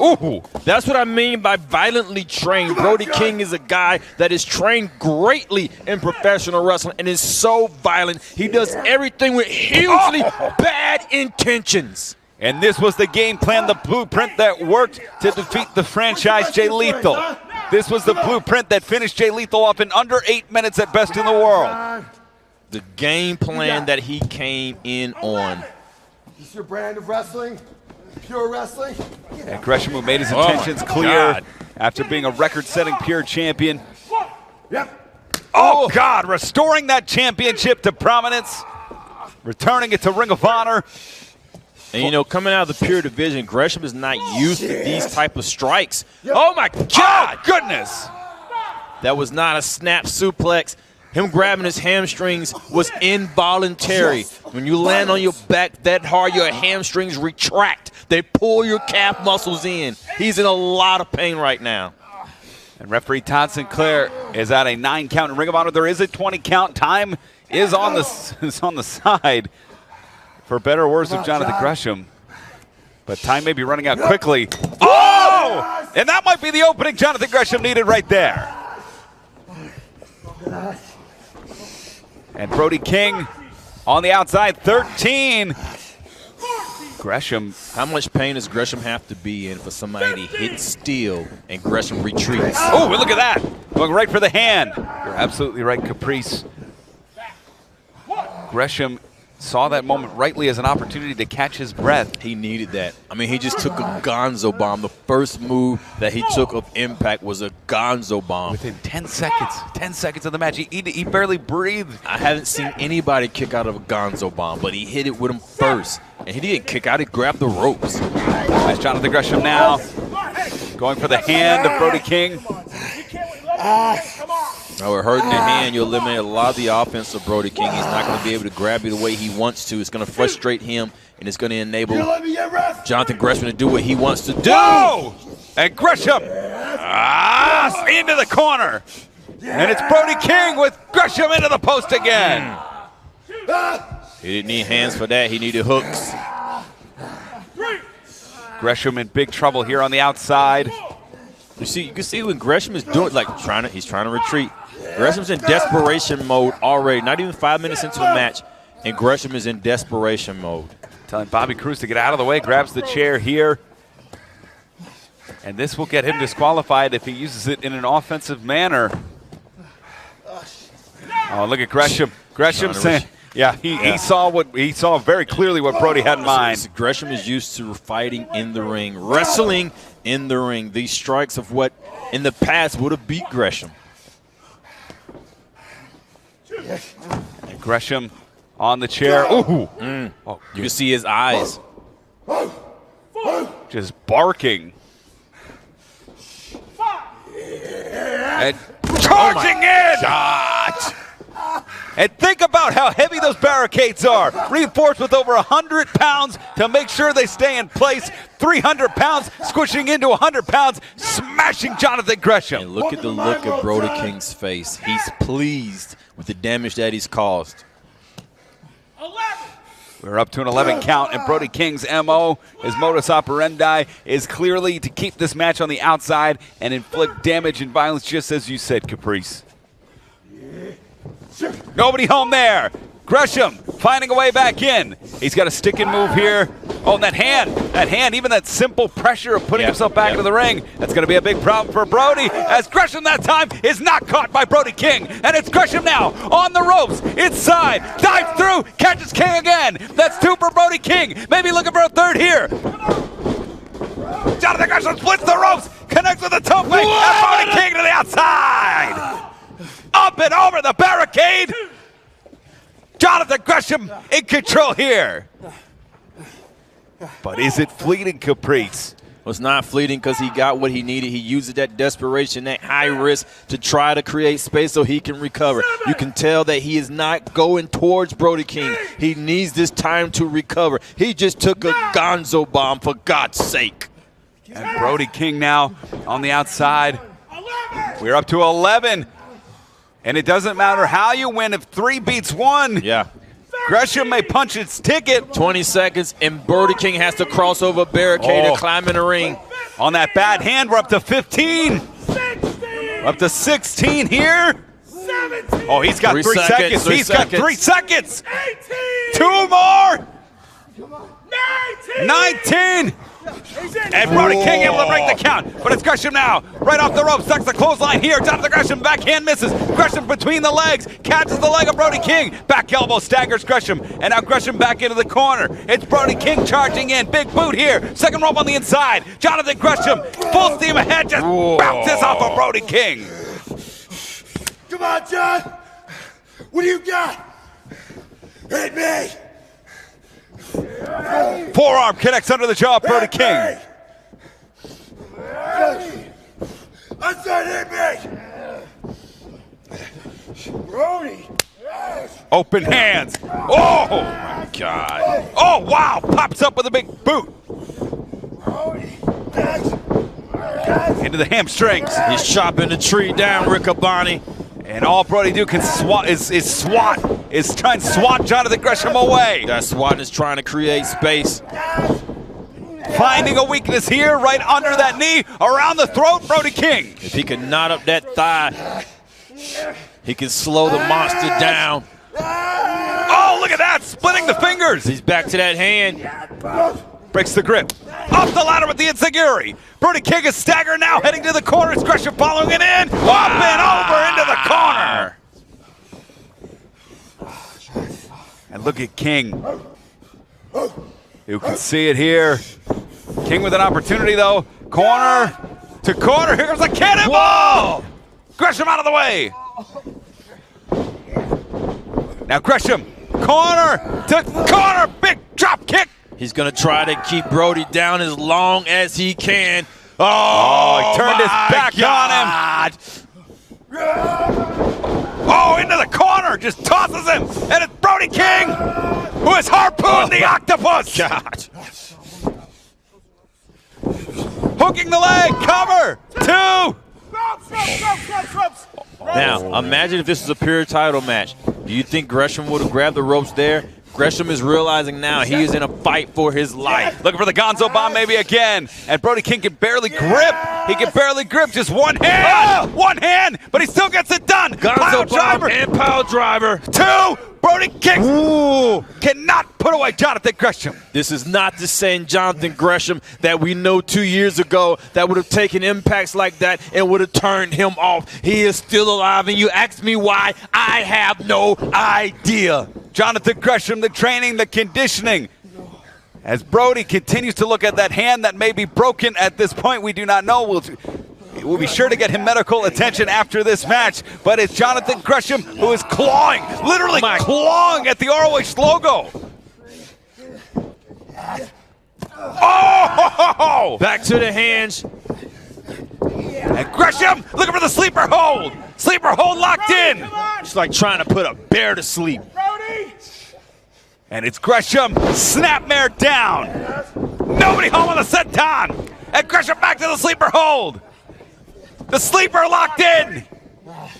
Speaker 4: Ooh.
Speaker 6: That's what I mean by violently trained. Brody King is a guy that is trained greatly in professional wrestling and is so violent. He does everything with hugely bad intentions.
Speaker 4: And this was the game plan, the blueprint that worked to defeat the franchise Jay Lethal. This was the blueprint that finished Jay Lethal off in under 8 minutes at best in the world.
Speaker 6: The game plan that he came in on.
Speaker 1: Is this your brand of wrestling? Pure wrestling?
Speaker 4: And Gresham, who made his intentions clear after being a record-setting Pure champion. Oh, God, restoring that championship to prominence, returning it to Ring of Honor.
Speaker 6: And, you know, coming out of the Pure division, Gresham is not used to these type of strikes. Oh, my God.
Speaker 4: Oh, goodness.
Speaker 6: That was not a snap suplex. Him grabbing his hamstrings was involuntary. When you land on your back that hard, your hamstrings retract. They pull your calf muscles in. He's in a lot of pain right now.
Speaker 4: And referee Todd Sinclair is at a 9 count in Ring of Honor. There is a 20 count. Time is on the side, for better or worse, of Jonathan Gresham. But time may be running out quickly. Oh! And that might be the opening Jonathan Gresham needed right there. And Brody King on the outside, 13. Gresham.
Speaker 6: How much pain does Gresham have to be in for somebody to hit steel and Gresham retreats?
Speaker 4: Oh, look at that. Going right for the hand. You're absolutely right, Caprice. Gresham saw that moment rightly as an opportunity to catch his breath.
Speaker 6: He needed that. I mean, he just took a gonzo bomb. The first move that he took of impact was a gonzo bomb.
Speaker 4: Within 10 seconds of the match, he barely breathed.
Speaker 6: I haven't seen anybody kick out of a gonzo bomb, but he hit it with him first. And he didn't kick out, he grabbed the ropes.
Speaker 4: That's Jonathan Gresham now, going for the hand of Brody King.
Speaker 6: Now we're hurting the hand. You eliminate a lot of the offense of Brody King. He's not going to be able to grab you the way he wants to. It's going to frustrate him, and it's going to enable Jonathan Gresham to do what he wants to do.
Speaker 4: Whoa! And Gresham into the corner. And it's Brody King with Gresham into the post again.
Speaker 6: He didn't need hands for that. He needed hooks.
Speaker 4: Gresham in big trouble here on the outside.
Speaker 6: You can see when Gresham is doing, like he's trying to retreat. Gresham's in desperation mode already. Not even 5 minutes into the match, and Gresham is in desperation mode.
Speaker 4: Telling Bobby Cruz to get out of the way, grabs the chair here. And this will get him disqualified if he uses it in an offensive manner. Oh, look at Gresham. Gresham saying, yeah, he saw very clearly what Brody had in mind.
Speaker 6: Gresham is used to fighting in the ring, wrestling in the ring. These strikes of what in the past would have beat Gresham.
Speaker 4: And Gresham on the chair. Ooh.
Speaker 6: Oh, you can see his eyes.
Speaker 4: Just barking. And charging in! Shot! And think about how heavy those barricades are. Reinforced with over 100 pounds to make sure they stay in place. 300 pounds squishing into 100 pounds, smashing Jonathan Gresham.
Speaker 6: And look at the look of Brody King's face. He's pleased with the damage that he's caused.
Speaker 4: We're up to an 11 count, and Brody King's MO, his modus operandi, is clearly to keep this match on the outside and inflict damage and violence, just as you said, Caprice. Nobody home there. Gresham finding a way back in. He's got a stick and move here. Oh, and that hand, even that simple pressure of putting himself back into the ring, that's going to be a big problem for Brody, as Gresham that time is not caught by Brody King. And it's Gresham now on the ropes, inside, dives through, catches King again. That's two for Brody King. Maybe looking for a third here. Jonathan Gresham splits the ropes, connects with the tope, and Brody King to the outside. Up and over the barricade. Jonathan Gresham in control here. But is it fleeting, Caprice?
Speaker 6: Well, it's not fleeting because he got what he needed. He used that desperation, that high risk to try to create space so he can recover. You can tell that he is not going towards Brody King. He needs this time to recover. He just took a gonzo bomb, for God's sake.
Speaker 4: And Brody King now on the outside. We're up to 11. And it doesn't matter how you win if 3 beats 1.
Speaker 6: Yeah.
Speaker 4: Gresham may punch its ticket.
Speaker 6: 20 seconds, and Brody King has to cross over a barricade and climb in the ring.
Speaker 4: On that bad hand, we're up to 15. 16. Up to 16 here. 17. Oh, he's got 3 seconds. He's got 3 seconds.
Speaker 12: 18.
Speaker 4: 2 more. 19. And Brody King able to break the count, but it's Gresham now, right off the rope, stuck the clothesline here. Jonathan Gresham, backhand misses. Gresham between the legs, catches the leg of Brody King. Back elbow staggers Gresham, and now Gresham back into the corner. It's Brody King charging in, big boot here. Second rope on the inside. Jonathan Gresham, full steam ahead, just bounces off of Brody King.
Speaker 14: Come on, John. What do you got? Hit me.
Speaker 4: Forearm connects under the jaw of Brody King.
Speaker 14: I said hit me. Brody.
Speaker 4: Open hands. Oh, my God. Oh, wow. Pops up with a big boot. Into the hamstrings.
Speaker 6: He's chopping the tree down, Riccaboni.
Speaker 4: And all Brody do can swat is trying to swat Jonathan Gresham away.
Speaker 6: That swat is trying to create space.
Speaker 4: Finding a weakness here, right under that knee, around the throat, Brody King.
Speaker 6: If he can knot up that thigh, he can slow the monster down.
Speaker 4: Oh, look at that, splitting the fingers.
Speaker 6: He's back to that hand.
Speaker 4: Breaks the grip. Up the ladder with the enziguri. Brody King is staggered now, heading to the corner. It's Gresham following it in. Up and over into the corner. And look at King. You can see it here. King with an opportunity, though. Corner to corner. Here comes a cannonball! Gresham out of the way. Now Gresham, corner to corner. Big drop kick.
Speaker 6: He's going to try to keep Brody down as long as he can.
Speaker 4: Oh, he turned his back on him. Oh, into the corner. Just tosses him. And it's Brody King who has harpooned the octopus.
Speaker 6: God.
Speaker 4: Hooking the leg. Cover. 2.
Speaker 6: Now, imagine if this is a pure title match. Do you think Gresham would have grabbed the ropes there? Gresham is realizing now he is in a fight for his life.
Speaker 4: Looking for the Gonzo bomb maybe again. And Brody King can barely grip. He can barely grip. Just one hand. One hand. But he still gets it done.
Speaker 6: Gonzo bomb and pile driver.
Speaker 4: 2. Brody King cannot put away Jonathan Gresham.
Speaker 6: This is not the same Jonathan Gresham that we know 2 years ago that would have taken impacts like that and would have turned him off. He is still alive, and you ask me why, I have no idea.
Speaker 4: Jonathan Gresham, the training, the conditioning. As Brody continues to look at that hand that may be broken at this point, we do not know. We'll be sure to get him medical attention after this match. But it's Jonathan Gresham who is clawing, literally clawing at the ROH logo. Oh!
Speaker 6: Back to the hands.
Speaker 4: And Gresham looking for the sleeper hold. Sleeper hold locked in.
Speaker 6: It's like trying to put a bear to sleep.
Speaker 4: And it's Gresham, snapmare down. Nobody home on the senton. And Gresham back to the sleeper hold. The sleeper locked in.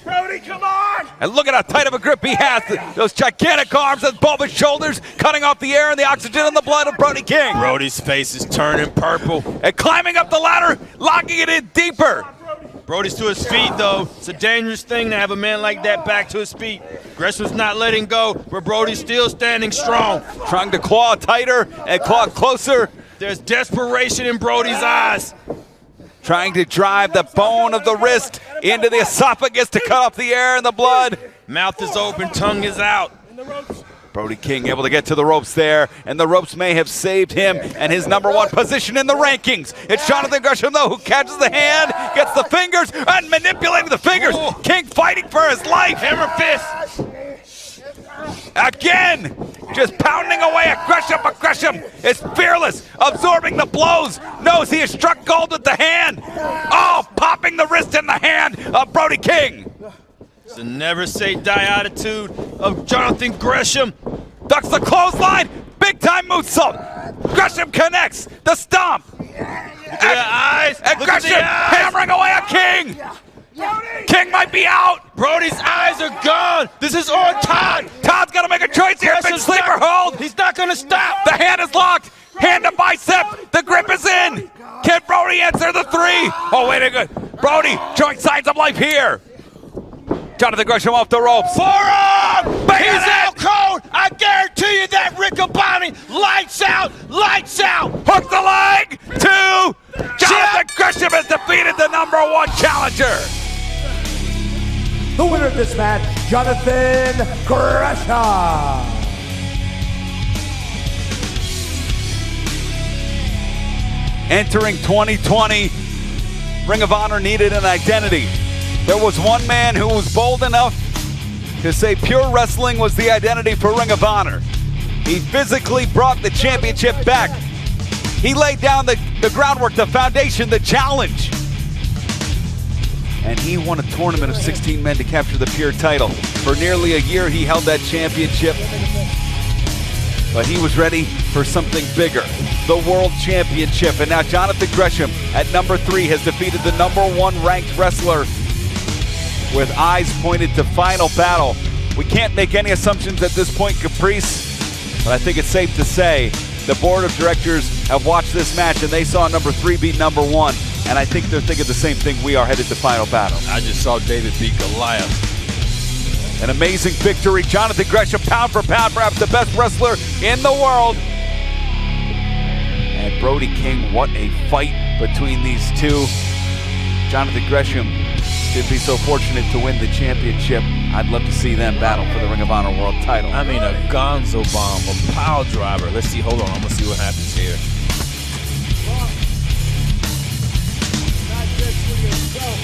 Speaker 14: Brody, come on!
Speaker 4: And look at how tight of a grip he has. Those gigantic arms and bulbous shoulders cutting off the air and the oxygen and the blood of Brody King.
Speaker 6: Brody's face is turning purple.
Speaker 4: And climbing up the ladder, locking it in deeper.
Speaker 6: Brody's to his feet, though. It's a dangerous thing to have a man like that back to his feet. Gresham's not letting go, but Brody's still standing strong.
Speaker 4: Trying to claw tighter and claw closer.
Speaker 6: There's desperation in Brody's eyes.
Speaker 4: Trying to drive the bone of the wrist into the esophagus to cut off the air and the blood.
Speaker 6: Mouth is open, tongue is out.
Speaker 4: Brody King able to get to the ropes there, and the ropes may have saved him and his #1 position in the rankings. It's Jonathan Gresham, though, who catches the hand, gets the fingers, and manipulating the fingers. King fighting for his life.
Speaker 6: Hammer fist.
Speaker 4: Again, just pounding away at Gresham, but Gresham is fearless, absorbing the blows, knows he has struck gold with the hand. Oh, popping the wrist in the hand of Brody King.
Speaker 6: It's a never say die attitude of Jonathan Gresham.
Speaker 4: Ducks the clothesline, big time moonsault. Gresham connects, the stomp.
Speaker 6: Look at the eyes.
Speaker 4: And
Speaker 6: Look at
Speaker 4: Gresham
Speaker 6: the eyes.
Speaker 4: hammering away at King. King might be out.
Speaker 6: Brody's eyes are gone. This is on Todd.
Speaker 4: Todd's got to make a choice here. Big sleeper hold.
Speaker 6: He's not going to stop.
Speaker 4: The hand is locked. Hand to bicep. The grip is in. Can Brody answer the 3? Oh, wait a good. Brody showing signs of life here. Jonathan Gresham off the ropes.
Speaker 6: Forearm! He's out cold. I guarantee you that Riccaboni. Lights out. Lights out.
Speaker 4: Hook the leg. 2. Jonathan Gresham has defeated the #1 challenger.
Speaker 3: The winner of this match, Jonathan Gresham.
Speaker 4: Entering 2020, Ring of Honor needed an identity. There was one man who was bold enough to say pure wrestling was the identity for Ring of Honor. He physically brought the championship back. He laid down the groundwork, the foundation, the challenge. And he won a tournament of 16 men to capture the pure title. For nearly a year, he held that championship. But he was ready for something bigger, the World Championship. And now Jonathan Gresham at #3 has defeated the #1 ranked wrestler with eyes pointed to final battle. We can't make any assumptions at this point, Caprice, but I think it's safe to say the board of directors have watched this match and they saw #3 beat #1, and I think they're thinking the same thing we are headed to final battle.
Speaker 6: I just saw David beat Goliath.
Speaker 4: An amazing victory. Jonathan Gresham, pound for pound, perhaps the best wrestler in the world. And Brody King, what a fight between these two. Jonathan Gresham should be so fortunate to win the championship, I'd love to see them battle for the Ring of Honor World title.
Speaker 6: I mean, a gonzo bomb, a pile driver. Let's see. Hold on. I'm going to see what happens here.
Speaker 12: Not just for yourself,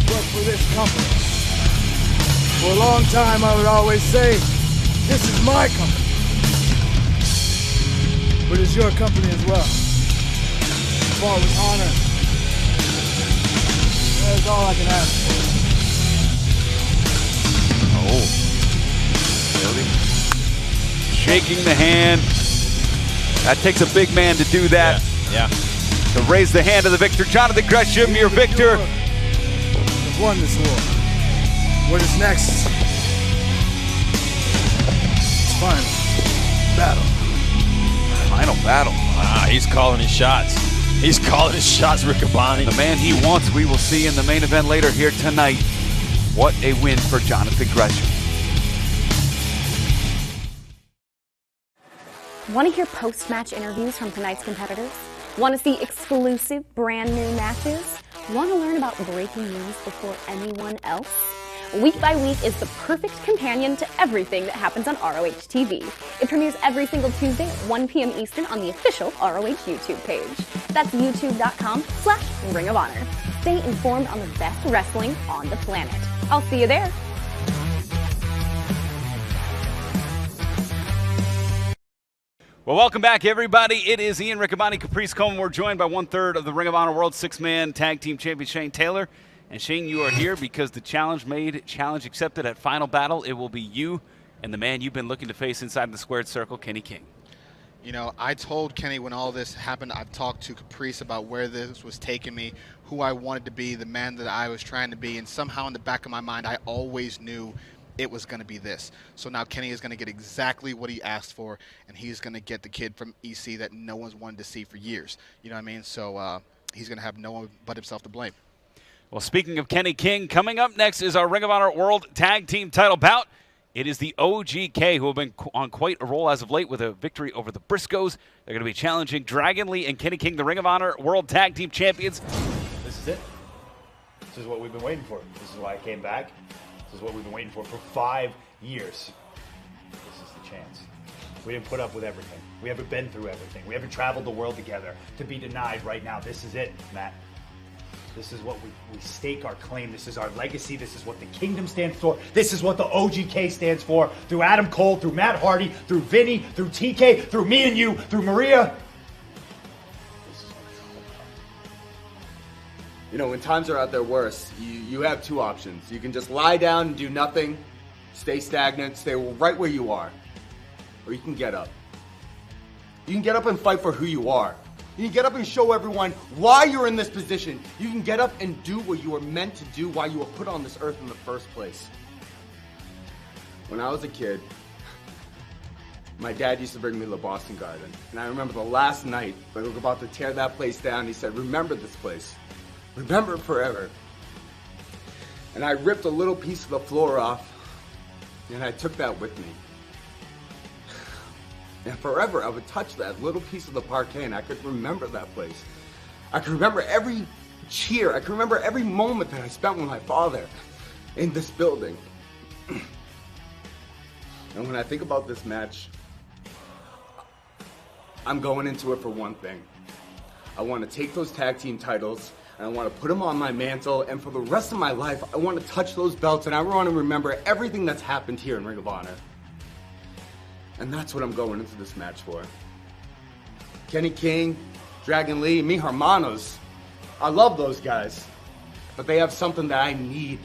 Speaker 12: but for this company. For a long time, I would always say, this is my company. But it's your company as well. Fought with honor. That's all I can ask for.
Speaker 4: Oh. Really? Shaking the hand. That takes a big man to do that.
Speaker 6: Yeah.
Speaker 4: To raise the hand of the victor. Jonathan Gresham, your victor.
Speaker 12: We've won this war. What is next? It's final battle.
Speaker 4: Final battle.
Speaker 6: Ah, he's calling his shots. He's calling his shots, Riccaboni.
Speaker 4: The man he wants, we will see in the main event later here tonight. What a win for Jonathan Gresham.
Speaker 16: Want to hear post-match interviews from tonight's competitors? Want to see exclusive, brand new matches? Want to learn about breaking news before anyone else? Week by Week is the perfect companion to everything that happens on ROH TV. It premieres every single Tuesday at 1 p.m. Eastern on the official ROH YouTube page. That's youtube.com/Ring of Honor. Stay informed on the best wrestling on the planet. I'll see you there.
Speaker 4: Well, welcome back, everybody. It is Ian Riccaboni, Caprice Coleman. We're joined by 1/3 of the Ring of Honor World Six-Man Tag Team Champion, Shane Taylor. And Shane, you are here because the challenge made, challenge accepted at Final Battle. It will be you and the man you've been looking to face inside the squared circle, Kenny King.
Speaker 17: You know, I told Kenny when all this happened, I've talked to Caprice about where this was taking me, who I wanted to be, the man that I was trying to be, and somehow in the back of my mind, I always knew it was going to be this. So now Kenny is going to get exactly what he asked for, and he's going to get the kid from EC that no one's wanted to see for years. You know what I mean? So he's going to have no one but himself to blame.
Speaker 4: Well, speaking of Kenny King, coming up next is our Ring of Honor World Tag Team title bout. It is the OGK, who have been on quite a roll as of late with a victory over the Briscoes. They're going to be challenging Dragon Lee and Kenny King, the Ring of Honor World Tag Team Champions.
Speaker 3: This is it. This is what we've been waiting for. This is why I came back. This is what we've been waiting for 5 years. This is the chance. We didn't put up with everything. We haven't been through everything. We haven't traveled the world together. To be denied right now, this is it, Matt. This is what we stake our claim. This is our legacy. This is what the Kingdom stands for. This is what the OGK stands for. Through Adam Cole, through Matt Hardy, through Vinny, through TK, through me and you, through Maria.
Speaker 18: You know, when times are at their worst, you have two options. You can just lie down and do nothing, stay stagnant, stay right where you are. Or you can get up. You can get up and fight for who you are. You can get up and show everyone why you're in this position. You can get up and do what you were meant to do, why you were put on this earth in the first place. When I was a kid, my dad used to bring me to the Boston Garden. And I remember the last night, we were about to tear that place down. He said, remember this place. Remember it forever. And I ripped a little piece of the floor off, and I took that with me. And forever, I would touch that little piece of the parquet, and I could remember that place. I could remember every cheer. I could remember every moment that I spent with my father in this building. And when I think about this match, I'm going into it for one thing. I want to take those tag team titles, and I want to put them on my mantle, and for the rest of my life, I want to touch those belts, and I want to remember everything that's happened here in Ring of Honor. And that's what I'm going into this match for. Kenny King, Dragon Lee, mi hermanos. I love those guys. But they have something that I need.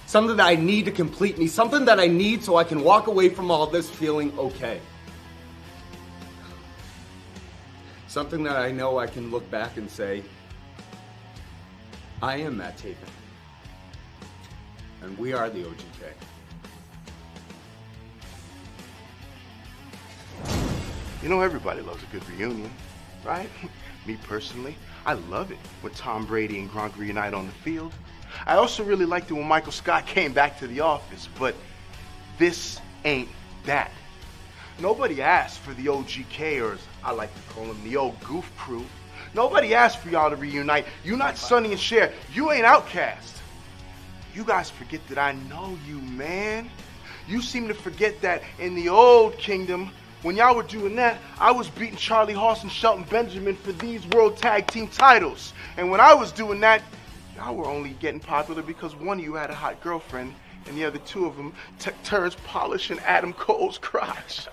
Speaker 18: Something that I need to complete me. Something that I need so I can walk away from all this feeling okay. Something that I know I can look back and say, I am Matt Taven. And we are the OGK.
Speaker 14: You know, everybody loves a good reunion, right? Me personally, I love it when Tom Brady and Gronk reunite on the field. I also really liked it when Michael Scott came back to the office, but this ain't that. Nobody asked for the OGK, or as I like to call them, the old goof crew, Nobody asked for y'all to reunite. You not Sonny and Cher. You ain't Outcast. You guys forget that I know you, man. You seem to forget that in the old kingdom, when y'all were doing that, I was beating Charlie Haas and Shelton Benjamin for these World Tag Team titles. And when I was doing that, y'all were only getting popular because one of you had a hot girlfriend and the other two of them took turns polishing Adam Cole's crotch.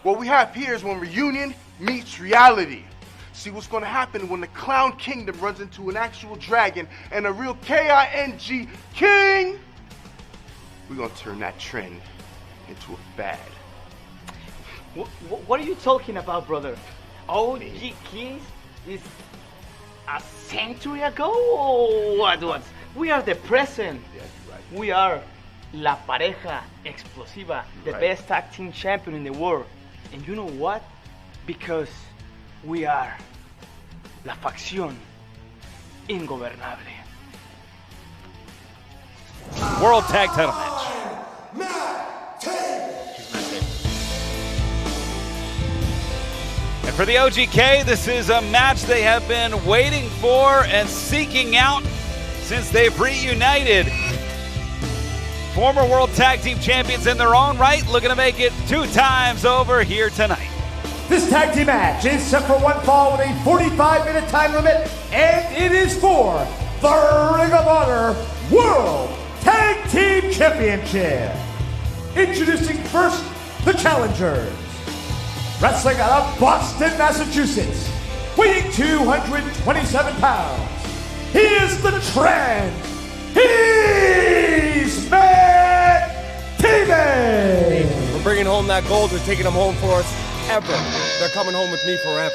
Speaker 14: What we have here is when reunion meets reality. See what's going to happen when the Clown Kingdom runs into an actual dragon and a real K-I-N-G king. We're going to turn that trend into a fad.
Speaker 19: What are you talking about, brother? OG Kings is a century ago or what? We are the present.
Speaker 14: Yeah, right.
Speaker 19: We are La Pareja Explosiva, the best tag team champion in the world. And you know what? Because we are La Facción Ingobernable.
Speaker 4: World Tag Title match. And for the OGK, this is a match they have been waiting for and seeking out since they've reunited. Former World Tag Team Champions in their own right, looking to make it 2 times over here tonight.
Speaker 3: This tag team match is set for one fall with a 45-minute time limit, and it is for the Ring of Honor World Tag Team Championship. Introducing first, the challengers. Wrestling out of Boston, Massachusetts, weighing 227 pounds. He is the Trend. He's Matt Taven.
Speaker 20: We're bringing home that gold. They're taking them home for us ever. They're coming home with me forever.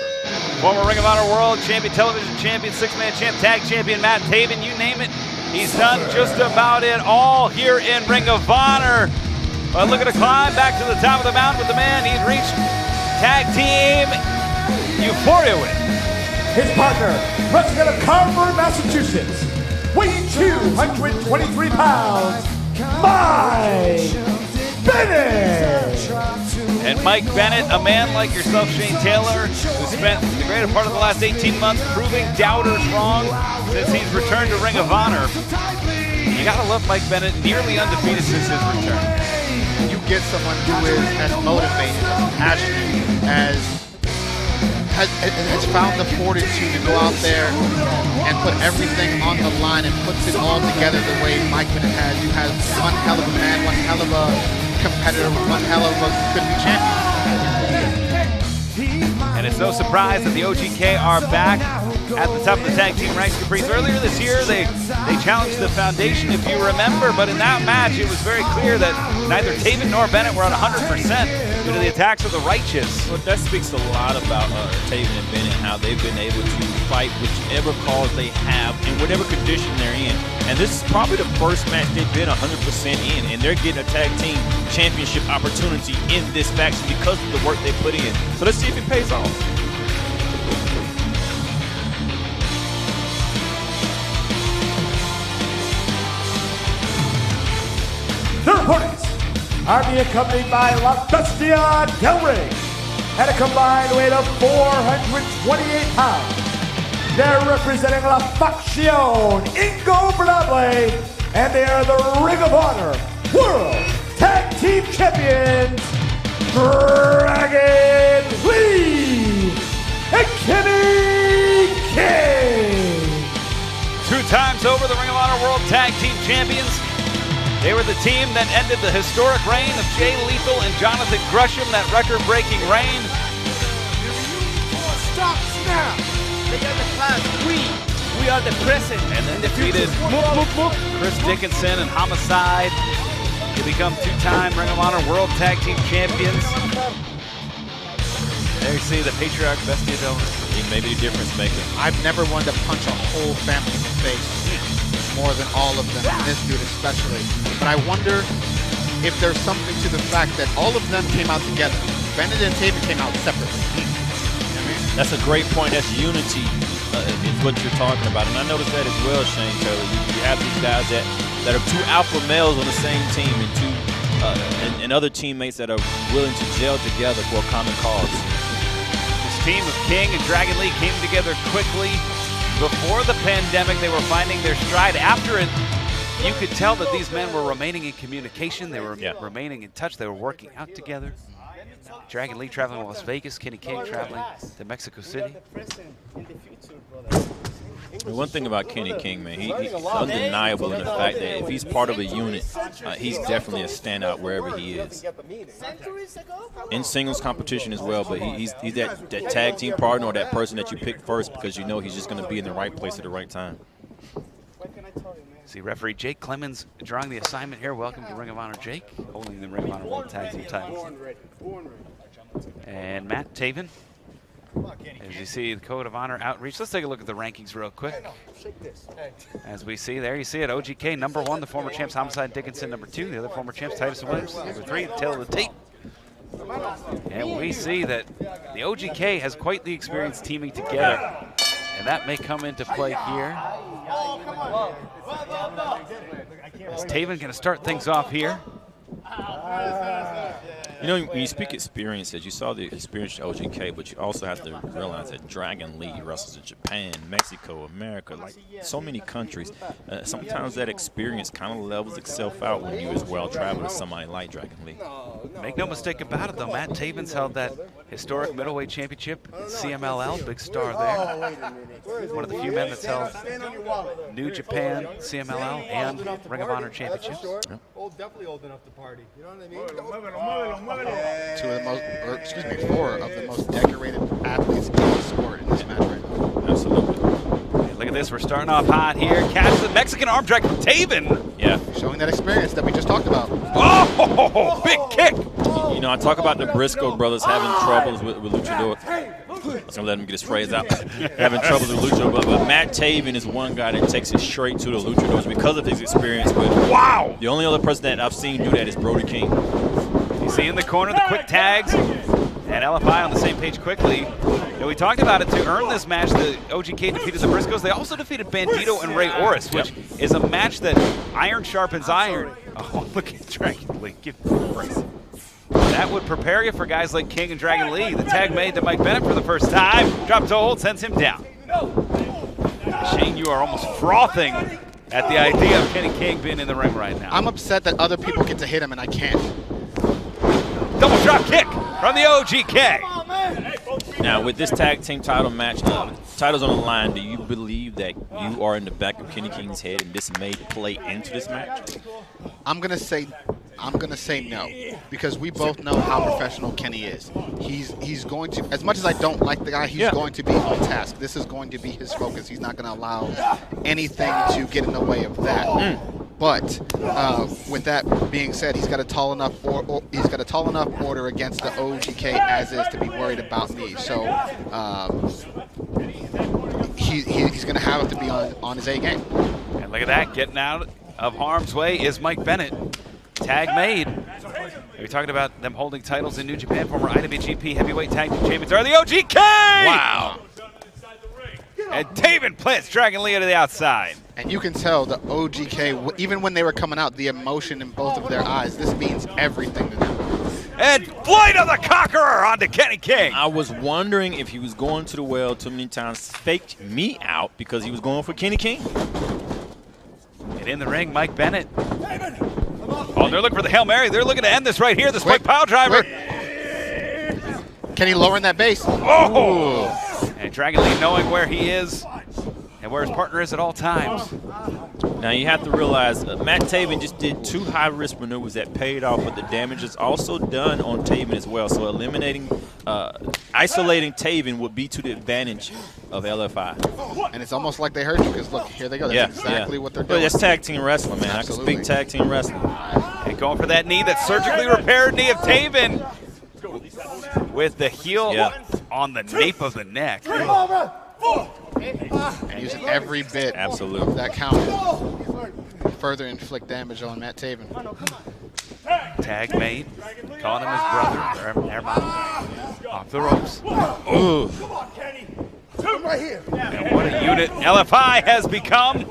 Speaker 4: Former Ring of Honor World Champion, Television Champion, 6-man champ, Tag Champion Matt Taven, you name it. He's done just about it all here in Ring of Honor. But looking to climb back to the top of the mountain with the man he's reached Tag Team Euphoria with.
Speaker 3: His partner, wrestling out of Carver, Massachusetts, weighing 223 pounds, Mike Bennett.
Speaker 4: And Mike Bennett, a man like yourself, Shane Taylor, who spent the greater part of the last 18 months proving doubters wrong since he's returned to Ring of Honor. You gotta love Mike Bennett, nearly undefeated since his return.
Speaker 17: You get someone who is as motivated, as passionate, has found the fortitude to go out there and put everything on the line and puts it all together the way Mike Bennett has. You have one hell of a man, one hell of a competitor, one hell of a could-be champion.
Speaker 4: And it's no surprise that the OGK are back at the top of the tag team ranks. Caprice, earlier this year, they challenged the Foundation, if you remember, but in that match, it was very clear that neither Taven nor Bennett were at 100% due to the attacks of the Righteous.
Speaker 6: Well, that speaks a lot about Taven and Bennett, how they've been able to fight whichever cause they have in whatever condition they're in. And this is probably the first match they've been 100% in, and they're getting a tag team championship opportunity in this faction because of the work they put in. So let's see if it pays off.
Speaker 3: Their opponents are being accompanied by La Bestia Del Rey at a combined weight of 428 pounds. They're representing La Facción Ingobernable, and they are the Ring of Honor World Tag Team Champions, Dragon Lee and Kenny King.
Speaker 4: 2 times over the Ring of Honor World Tag Team Champions. They were the team that ended the historic reign of Jay Lethal and Jonathan Gresham, that record-breaking reign.
Speaker 20: Stop now! They are the past. We are the present.
Speaker 4: And then defeated Chris Dickinson and Homicide to become 2-time Ring of Honor World Tag Team Champions. There you see the Patriarch Bestia Del Rey.
Speaker 6: He may be the difference maker.
Speaker 17: I've never wanted to punch a whole family in the face more than all of them, and this dude especially. But I wonder if there's something to the fact that all of them came out together. Bennett and Taven came out separately.
Speaker 6: That's a great point. That's unity is what you're talking about. And I noticed that as well, Shane Taylor. You have these guys that are 2 alpha males on the same team and 2 and other teammates that are willing to gel together for a common cause.
Speaker 4: This team of King and Dragon Lee came together quickly. Before the pandemic, they were finding their stride. After it, you could tell that these men were remaining in communication. They were remaining in touch. They were working out together. Dragon Lee traveling to Las Vegas, Kenny King traveling to Mexico City.
Speaker 6: One thing about Kenny King, man, he's undeniable in the fact that if he's part of a unit, he's definitely a standout wherever he is. In singles competition as well, but he's that tag team partner or that person that you pick first because you know he's just going to be in the right place at the right time.
Speaker 4: See referee Jake Clemens drawing the assignment here. Welcome to Ring of Honor, Jake, holding the Ring of Honor World Tag Team titles. And Matt Taven. As you see the Code of Honor outreach, let's take a look at the rankings real quick. As we see there, you see it, OGK #1, the former champs Homicide Dickinson #2, the other former champs Titus and Williams #3, the tail of the tape. And we see that the OGK has quite the experience teaming together, and that may come into play here. Is Taven going to start things off here?
Speaker 6: You know, when you speak experience, as you saw the experience of OGK, but you also have to realize that Dragon Lee wrestles in Japan, Mexico, America, like so many countries. Sometimes that experience kind of levels itself out when you as well travel as somebody like Dragon Lee.
Speaker 4: Make no mistake about it, though. Matt Taven's held that historic middleweight championship at CMLL, big star there. One of the few men that's held New Japan, CMLL, and Ring of Honor championships.
Speaker 6: Yep.
Speaker 12: Definitely old enough to party. You know what I mean?
Speaker 17: 4 of the most decorated athletes in the sport in this match right now.
Speaker 6: Absolutely.
Speaker 4: Hey, look at this. We're starting off hot here. Catch the Mexican arm drag from Taven.
Speaker 6: Yeah.
Speaker 17: Showing that experience that we just talked about.
Speaker 4: Oh, big kick.
Speaker 6: You know, I talk about the Briscoe brothers having troubles with Luchador. I was going to let him get his phrase out. Having troubles with Luchador, but Matt Taven is one guy that takes it straight to the Luchadors because of his experience. But
Speaker 4: wow!
Speaker 6: The only other person that I've seen do that is Brody King.
Speaker 4: You see in the corner the quick tags, and LFI on the same page quickly. And we talked about it. To earn this match, the OGK defeated the Briscoes. They also defeated Bandito and Ray Orris, which is a match that iron sharpens iron. Oh, look at Dragon Lee. Give me a break. That would prepare you for guys like King and Dragon Lee. The tag made to Mike Bennett for the first time. Drop toe hold, sends him down. Shane, you are almost frothing at the idea of Kenny King being in the ring right now.
Speaker 17: I'm upset that other people get to hit him and I can't.
Speaker 4: Double drop kick from the OGK.
Speaker 6: Now, with this tag team title match, titles on the line, do you believe that you are in the back of Kenny King's head and this may play into this match?
Speaker 17: I'm gonna say no, because we both know how professional Kenny is. He's going to, as much as I don't like the guy, he's going to be on task. This is going to be his focus. He's not going to allow anything to get in the way of that. But with that being said, he's got a tall enough order against the OGK as is to be worried about me. So he's going to have to be on his A game.
Speaker 4: And look at that, getting out of harm's way is Mike Bennett. Tag made. We're talking about them holding titles in New Japan. Former IWGP Heavyweight Tag Team Champions are the OGK!
Speaker 6: Wow.
Speaker 4: And Taven plants Dragon Lee to the outside.
Speaker 17: And you can tell the OGK, even when they were coming out, the emotion in both of their eyes. This means everything to them.
Speaker 4: And Flight of the Conqueror onto Kenny King.
Speaker 6: I was wondering if he was going to the well too many times, faked me out because he was going for Kenny King.
Speaker 4: And in the ring, Mike Bennett. Oh, they're looking for the Hail Mary. They're looking to end this right here. The spike pile driver.
Speaker 17: Kenny lowering that base.
Speaker 4: Oh! And Dragon Lee knowing where he is and where his partner is at all times.
Speaker 6: Now you have to realize Matt Taven just did 2 high-risk maneuvers that paid off, but the damage is also done on Taven as well. So isolating Taven would be to the advantage of LFI.
Speaker 17: And it's almost like they heard you because, look, here they go. That's exactly what they're doing.
Speaker 6: But that's tag team wrestling, man.
Speaker 17: Absolutely.
Speaker 6: I can speak tag team wrestling.
Speaker 4: And going for that knee, that surgically repaired knee of Taven with the heel on the nape of the neck.
Speaker 17: And using every bit of that count to further inflict damage on Matt Taven.
Speaker 4: Tag made, calling him his brother, hermano, off the ropes. Ooh.
Speaker 12: Right here.
Speaker 4: And what a unit LFI has become.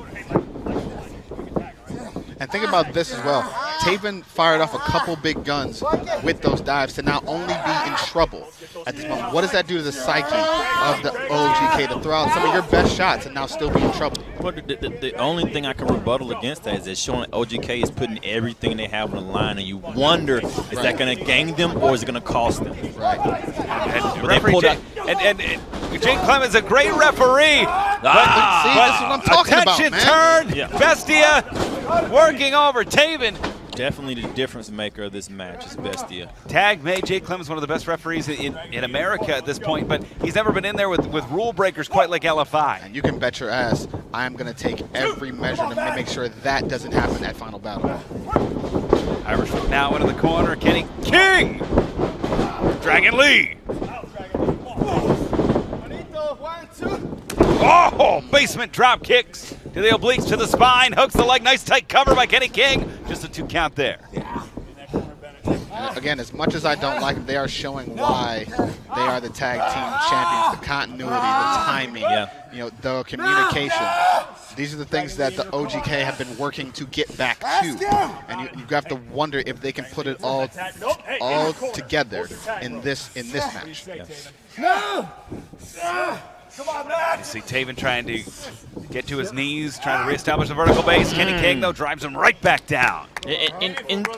Speaker 17: And think about this as well. Taven fired off a couple big guns with those dives to now only be in trouble at this moment. What does that do to the psyche of the OGK to throw out some of your best shots and now still be in trouble?
Speaker 6: Well, the only thing I can rebuttal against that is that showing OGK is putting everything they have on the line, and you wonder, is that going to gain them or is it going to cost them?
Speaker 17: Right.
Speaker 4: And Jake Clemens, a great referee.
Speaker 17: See, this is what I'm talking about,
Speaker 4: attention
Speaker 17: man.
Speaker 4: turned.
Speaker 6: Yeah.
Speaker 4: Bestia working over Taven.
Speaker 6: Definitely the difference maker of this match is Bestia.
Speaker 4: Tag made Jake Clemens one of the best referees in America at this point, but he's never been in there with rule breakers quite like LFI.
Speaker 17: And you can bet your ass I'm going to take every measure to make sure that doesn't happen at Final Battle.
Speaker 4: Irish Whip now into the corner. Kenny King. Dragon Lee. Oh, basement drop kicks to the obliques to the spine. Hooks the leg. Nice tight cover by Kenny King. Just a 2 count there.
Speaker 17: Again, as much as I don't like them, they are showing why they are the tag team champions. The continuity, the timing, you know, the communication. These are the things that the OGK have been working to get back to. And you have to wonder if they can put it all together in this match.
Speaker 4: No! Come on, man. You see Taven trying to get to his knees, trying to reestablish the vertical base. Kenny King, though, drives him right back down.
Speaker 6: And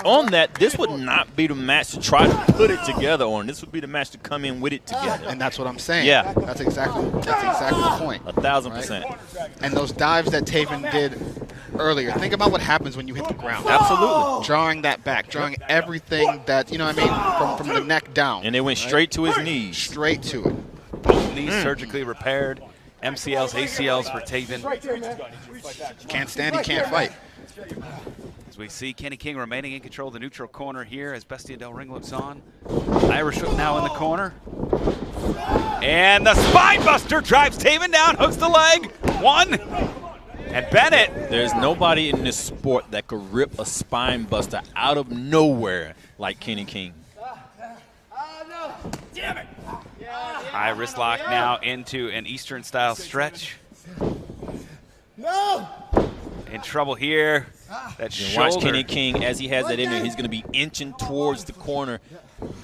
Speaker 6: on that, this would not be the match to try to put it together on. This would be the match to come in with it together.
Speaker 17: And that's what I'm saying.
Speaker 6: Yeah.
Speaker 17: That's exactly the point.
Speaker 6: 1,000%.
Speaker 17: Right? And those dives that Taven did earlier, think about what happens when you hit the ground.
Speaker 6: Absolutely.
Speaker 17: Drawing that back, drawing everything that, you know what I mean, from the neck down.
Speaker 6: And they went straight to his knees.
Speaker 17: Straight to it.
Speaker 4: Both knees surgically repaired. MCLs, ACLs for Taven.
Speaker 17: Can't stand, he can't fight.
Speaker 4: As we see Kenny King remaining in control of the neutral corner here as Bestia Del Ring looks on. Irish Whip now in the corner. And the spine buster drives Taven down, hooks the leg. 1. And Bennett.
Speaker 6: There's nobody in this sport that could rip a spine buster out of nowhere like Kenny King.
Speaker 4: Damn it. High wrist lock now into an Eastern style stretch.
Speaker 12: No!
Speaker 4: In trouble here. That shoulder.
Speaker 6: Watch Kenny King as he has that in there. He's going to be inching towards the corner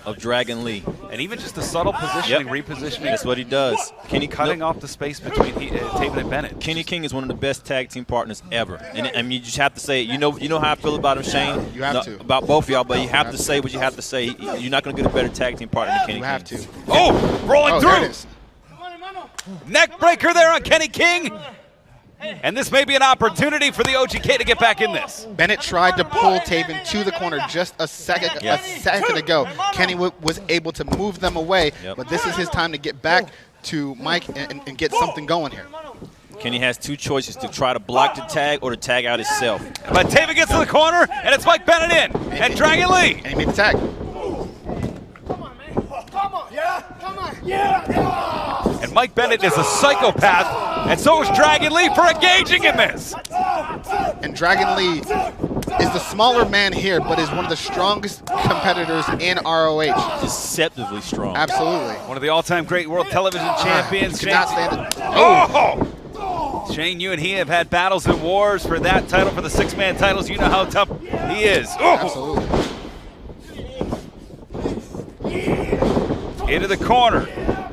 Speaker 6: of Dragon Lee.
Speaker 4: And even just the subtle positioning, repositioning.
Speaker 6: That's what he does.
Speaker 4: Kenny cutting off the space between Taven and Bennett.
Speaker 6: Kenny King is one of the best tag team partners ever. And I mean, you just have to say it. You know how I feel about him, Shane?
Speaker 17: You have to.
Speaker 6: About both of y'all, but you have to say what you have to say. You're not going to get a better tag team partner than Kenny King.
Speaker 17: You have to.
Speaker 4: Oh, rolling through.
Speaker 17: There it is.
Speaker 4: Neck breaker there on Kenny King. And this may be an opportunity for the OGK to get back in this.
Speaker 17: Bennett tried to pull Taven to the corner just a second ago. Kenny was able to move them away, but this is his time to get back to Mike and get something going here.
Speaker 6: Kenny has 2 choices, to try to block the tag or to tag out himself.
Speaker 4: But Taven gets to the corner, and it's Mike Bennett in, and Dragon Lee.
Speaker 17: And he made the tag.
Speaker 4: And Mike Bennett is a psychopath, and so is Dragon Lee for engaging in this.
Speaker 17: And Dragon Lee is the smaller man here, but is one of the strongest competitors in ROH.
Speaker 6: Deceptively strong.
Speaker 17: Absolutely.
Speaker 4: One of the all-time great world television champions.
Speaker 17: Could not stand it.
Speaker 4: Oh! Shane, you and he have had battles and wars for that title, for the 6-man titles. You know how tough he is. Oh!
Speaker 17: Absolutely.
Speaker 4: Into the corner.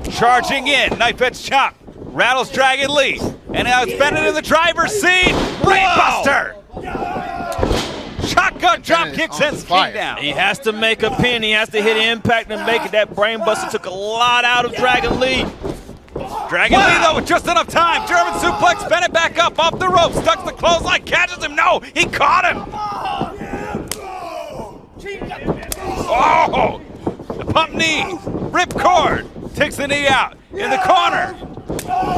Speaker 4: Charging in. Knife edge chop. Rattles Dragon Lee. And now it's Bennett in the driver's seat. Brainbuster. Shotgun drop kick sends King down.
Speaker 6: He has to make a pin. He has to hit impact and make it. That brainbuster took a lot out of Dragon Lee.
Speaker 4: Dragon Lee, though, with just enough time. German suplex. Bennett back up off the rope. Stuck the clothesline. Catches him. No, he caught him. Oh! The pump knee. Rip cord. Takes the knee out. In the corner.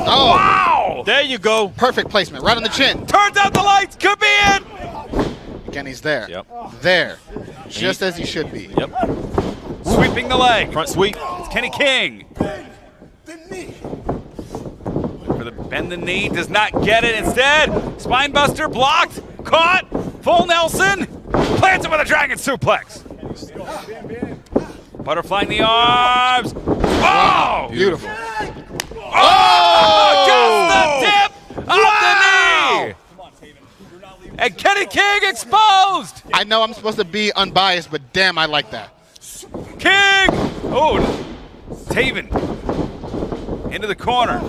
Speaker 17: Oh.
Speaker 4: Wow!
Speaker 6: There you go.
Speaker 17: Perfect placement. Right on the chin.
Speaker 4: Turns out the lights. Could be it.
Speaker 17: Again, he's there.
Speaker 6: Yep.
Speaker 17: There. Just as he should be.
Speaker 6: Yep.
Speaker 4: Sweeping the leg.
Speaker 6: Front sweep.
Speaker 4: It's Kenny King. For the bend the knee. Does not get it. Instead, spinebuster blocked. Caught. Full Nelson. Plants it with a dragon suplex. Butterflying the arms. Oh!
Speaker 17: Beautiful.
Speaker 4: Oh! Just the tip of the knee! And Kenny King exposed!
Speaker 17: I know I'm supposed to be unbiased, but damn, I like that.
Speaker 4: King! Oh, Taven into the corner.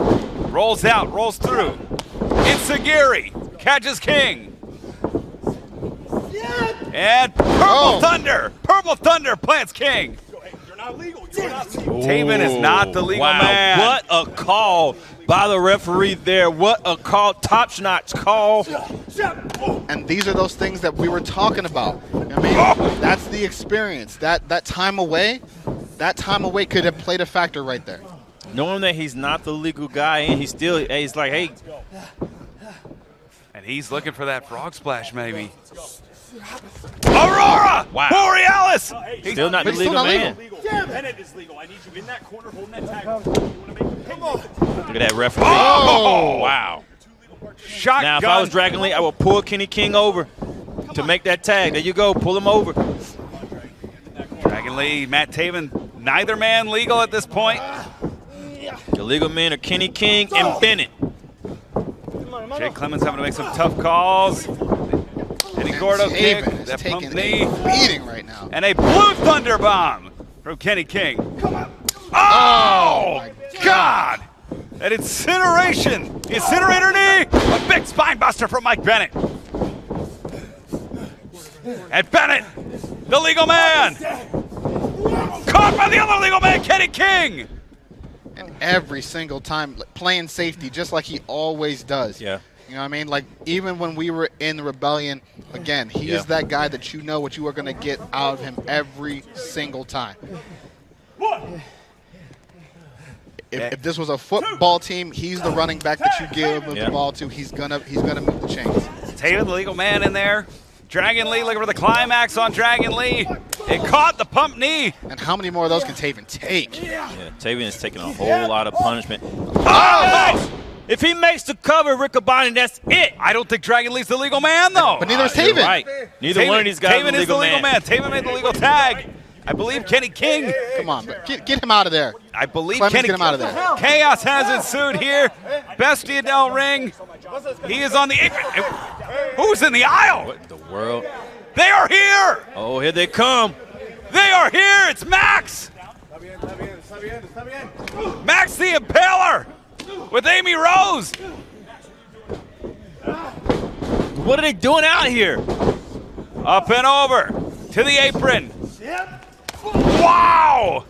Speaker 4: Rolls out, rolls through. Itsugiri catches King. And Purple Thunder! Purple Thunder plants King. Taven is not the legal man.
Speaker 6: What a call by the referee there. What a call, top-notch call.
Speaker 17: And these are those things that we were talking about. I mean, that's the experience. That time away could have played a factor right there.
Speaker 6: Knowing that he's not the legal guy, and he's like, hey.
Speaker 4: And he's looking for that frog splash, maybe. Aurora!
Speaker 6: Wow.
Speaker 4: Borealis!
Speaker 6: Still not the legal man.
Speaker 3: Bennett is legal. I need you in that corner holding that tag.
Speaker 6: Look at that referee.
Speaker 4: Oh!
Speaker 6: Wow.
Speaker 4: Shotgun.
Speaker 6: Now, if I was Dragon Lee, I would pull Kenny King over to make that tag. There you go. Pull him over.
Speaker 4: Dragon Lee, Matt Taven, neither man legal at this point.
Speaker 6: The legal men are Kenny King and Bennett.
Speaker 4: Jay Clemens having to make some tough calls. Eddie Gordo kick, that pump knee.
Speaker 17: Beating right now.
Speaker 4: And a blue thunder bomb from Kenny King. Oh, my God! That incineration, the incinerator knee, a big spine buster from Mike Bennett. And Bennett, the legal man, caught by the other legal man, Kenny King.
Speaker 17: And every single time, playing safety just like he always does.
Speaker 6: Yeah.
Speaker 17: You know what I mean? Like, even when we were in the Rebellion, again, he is that guy that you know what you are going to get out of him every single time. If this was a football team, he's the running back that you give the ball to. He's gonna move the chains.
Speaker 4: Taven, the legal man, in there. Dragon Lee looking for the climax on Dragon Lee. It caught the pump knee.
Speaker 17: And how many more of those can Taven take?
Speaker 6: Yeah, Taven is taking a whole lot of punishment. Oh! If he makes the cover, Riccaboni, that's it.
Speaker 4: I don't think Dragon Lee's the legal man, though.
Speaker 17: But neither is Taven.
Speaker 6: You're right. Neither one of these guys
Speaker 4: Taven is the legal man. Taven made the legal tag. I believe Kenny King.
Speaker 17: Come on, get him out of there.
Speaker 4: I believe
Speaker 17: Clemens,
Speaker 4: Kenny
Speaker 17: get him out of there.
Speaker 4: Chaos has ensued here. Bestia Del Ring. He is on the apron. Who's in the aisle?
Speaker 6: What in the world?
Speaker 4: They are here.
Speaker 6: Oh, here they come.
Speaker 4: They are here. It's Max. Max the Impaler with Amy Rose.
Speaker 6: What are they doing out here?
Speaker 4: Up and over to the apron. Wow!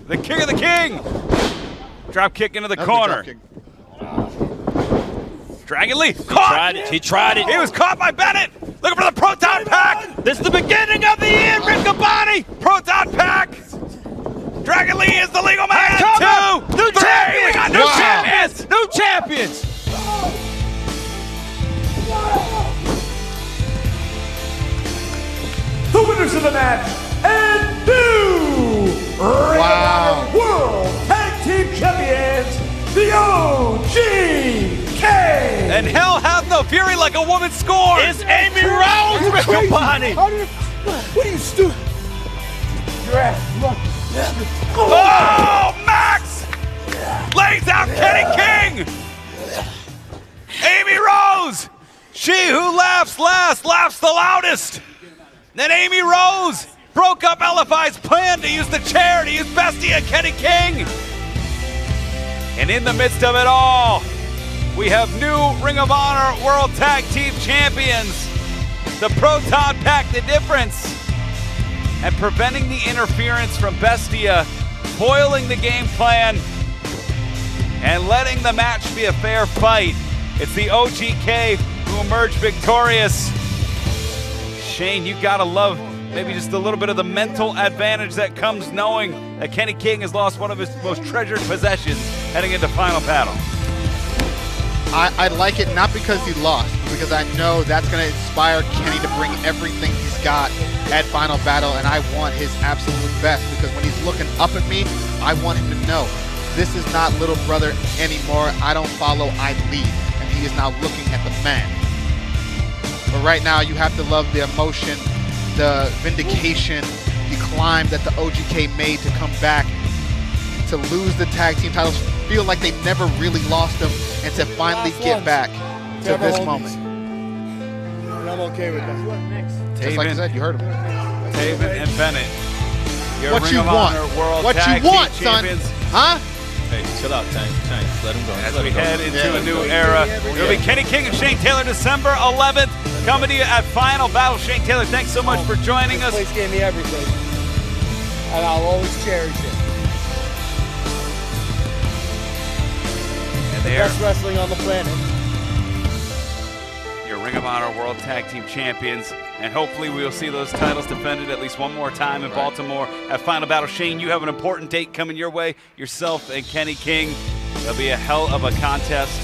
Speaker 4: The king of the king. Drop kick into the corner. Dragon Lee caught.
Speaker 6: He tried it.
Speaker 4: He was caught by Bennett. Looking for the Proton Pack.
Speaker 6: This is the beginning of the end, Riccaboni.
Speaker 4: Proton Pack. Dragon Lee is the legal man.
Speaker 6: New champions.
Speaker 4: We got new champions.
Speaker 6: New champions.
Speaker 3: The winners of the match and new Ring of Honor World Tag Team Champions, the OGK.
Speaker 4: And hell hath no fury like a woman scorned.
Speaker 6: It's Amy Rose, Riccaboni.
Speaker 12: What are you stupid? Your ass.
Speaker 4: Oh, Max lays out Kenny King. Amy Rose, she who laughs last, laughs the loudest. Then Amy Rose broke up LFI's plan to use the chair to use Bestia and Kenny King. And in the midst of it all, we have new Ring of Honor World Tag Team Champions. The Proton Pack, the difference. And preventing the interference from Bestia, foiling the game plan, and letting the match be a fair fight. It's the OGK who emerged victorious. Shane, you gotta love maybe just a little bit of the mental advantage that comes knowing that Kenny King has lost one of his most treasured possessions heading into final battle.
Speaker 17: I like it not because he lost, but because I know that's going to inspire Kenny to bring everything he's got at final battle, and I want his absolute best because when he's looking up at me, I want him to know this is not little brother anymore. I don't follow, I lead, and he is now looking at the man. But right now, you have to love the emotion, the vindication, the climb that the OGK made to come back, to lose the tag team titles, feel like they never really lost them, and to finally get back to this moment.
Speaker 20: I'm okay with that.
Speaker 17: Just like I said, you heard him.
Speaker 4: Taven and Bennett. Your
Speaker 17: What
Speaker 4: Ring
Speaker 17: you
Speaker 4: of
Speaker 17: want?
Speaker 4: Honor World
Speaker 17: What
Speaker 4: Tag
Speaker 17: you want,
Speaker 4: Team
Speaker 17: son?
Speaker 4: Champions.
Speaker 17: Huh?
Speaker 6: Hey, chill out, Tank. Let him go.
Speaker 4: As
Speaker 6: Let
Speaker 4: we
Speaker 6: him go.
Speaker 4: head into
Speaker 6: Yeah,
Speaker 4: a
Speaker 6: let him
Speaker 4: new
Speaker 6: go.
Speaker 4: era, it'll be Kenny King and Shane Taylor December 11th. Coming to you at Final Battle. Shane Taylor, thanks so much for joining us.
Speaker 20: This place gave me everything, and I'll always cherish it.
Speaker 4: And
Speaker 20: The
Speaker 4: there,
Speaker 20: best wrestling on the planet.
Speaker 4: your Ring of Honor World Tag Team Champions. And hopefully we will see those titles defended at least one more time in Baltimore at Final Battle. Shane, you have an important date coming your way. Yourself and Kenny King. It'll be a hell of a contest.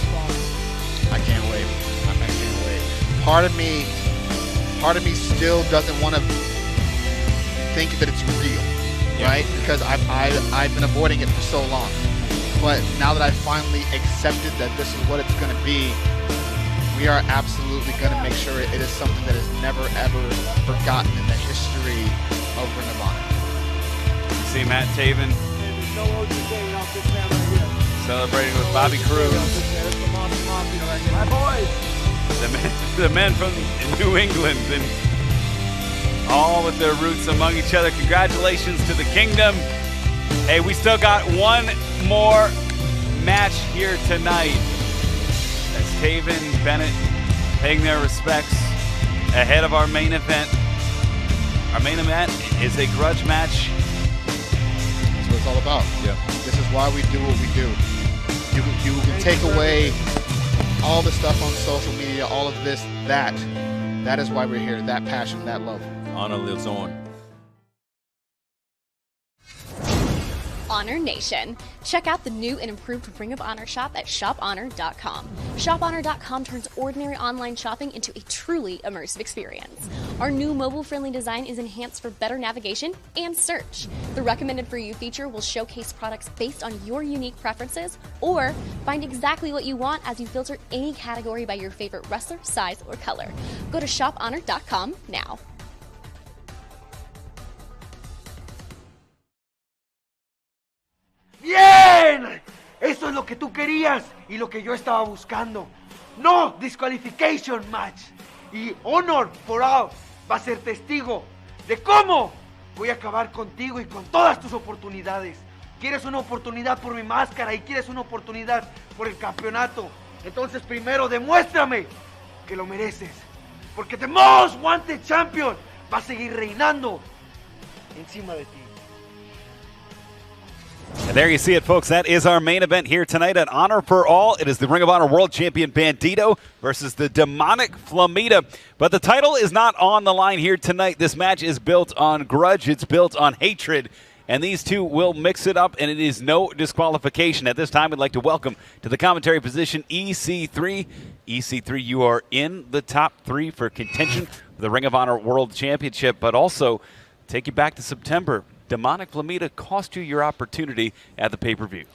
Speaker 17: I can't wait. I can't wait. Part of me still doesn't want to think that it's real, right? Because I've been avoiding it for so long. But now that I finally accepted that this is what it's going to be, we are absolutely going to make sure it is something that is never ever forgotten in the history of Ring of Honor.
Speaker 4: You see Matt Taven celebrating with Bobby Cruz.
Speaker 20: My boys.
Speaker 4: The men from New England, and all with their roots among each other. Congratulations to the Kingdom. Hey, we still got one more match here tonight. That's Taven, Bennett paying their respects ahead of our main event. Our main event is a grudge match.
Speaker 17: That's what it's all about.
Speaker 6: Yeah.
Speaker 17: This is why we do what we do. You can take away all the stuff on social media, all of this, that. That is why we're here. That passion, that love.
Speaker 6: Honor lives on.
Speaker 16: Honor Nation. Check out the new and improved Ring of Honor shop at shophonor.com. Shophonor.com turns ordinary online shopping into a truly immersive experience. Our new mobile-friendly design is enhanced for better navigation and search. The recommended for you feature will showcase products based on your unique preferences, or find exactly what you want as you filter any category by your favorite wrestler, size, or color. Go to shophonor.com now.
Speaker 21: ¡Bien! Eso es lo que tú querías y lo que yo estaba buscando. No disqualification match. Y Honor for All va a ser testigo de cómo voy a acabar contigo y con todas tus oportunidades. Quieres una oportunidad por mi máscara y quieres una oportunidad por el campeonato. Entonces primero demuéstrame que lo mereces. Porque The Most Wanted Champion va a seguir reinando encima de ti.
Speaker 4: And there you see it, folks. That is our main event here tonight at Honor for All. It is the Ring of Honor World Champion Bandito versus the demonic Flamita. But the title is not on the line here tonight. This match is built on grudge. It's built on hatred. And these two will mix it up, and it is no disqualification. At this time, we'd like to welcome to the commentary position EC3. EC3, you are in the top 3 for contention for the Ring of Honor World Championship, but also take you back to September. Demonic Flamita cost you your opportunity at the pay-per-view.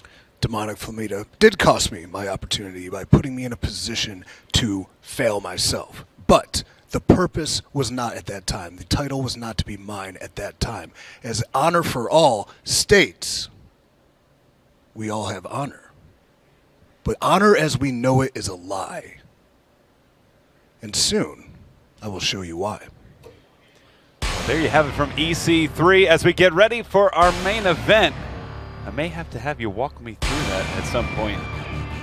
Speaker 22: Demonic Flamita did cost me my opportunity by putting me in a position to fail myself. But the purpose was not at that time. The title was not to be mine at that time. As Honor for All states, we all have honor. But honor as we know it is a lie. And soon, I will show you why.
Speaker 4: There you have it from EC3 as we get ready for our main event. I may have to have you walk me through that at some point,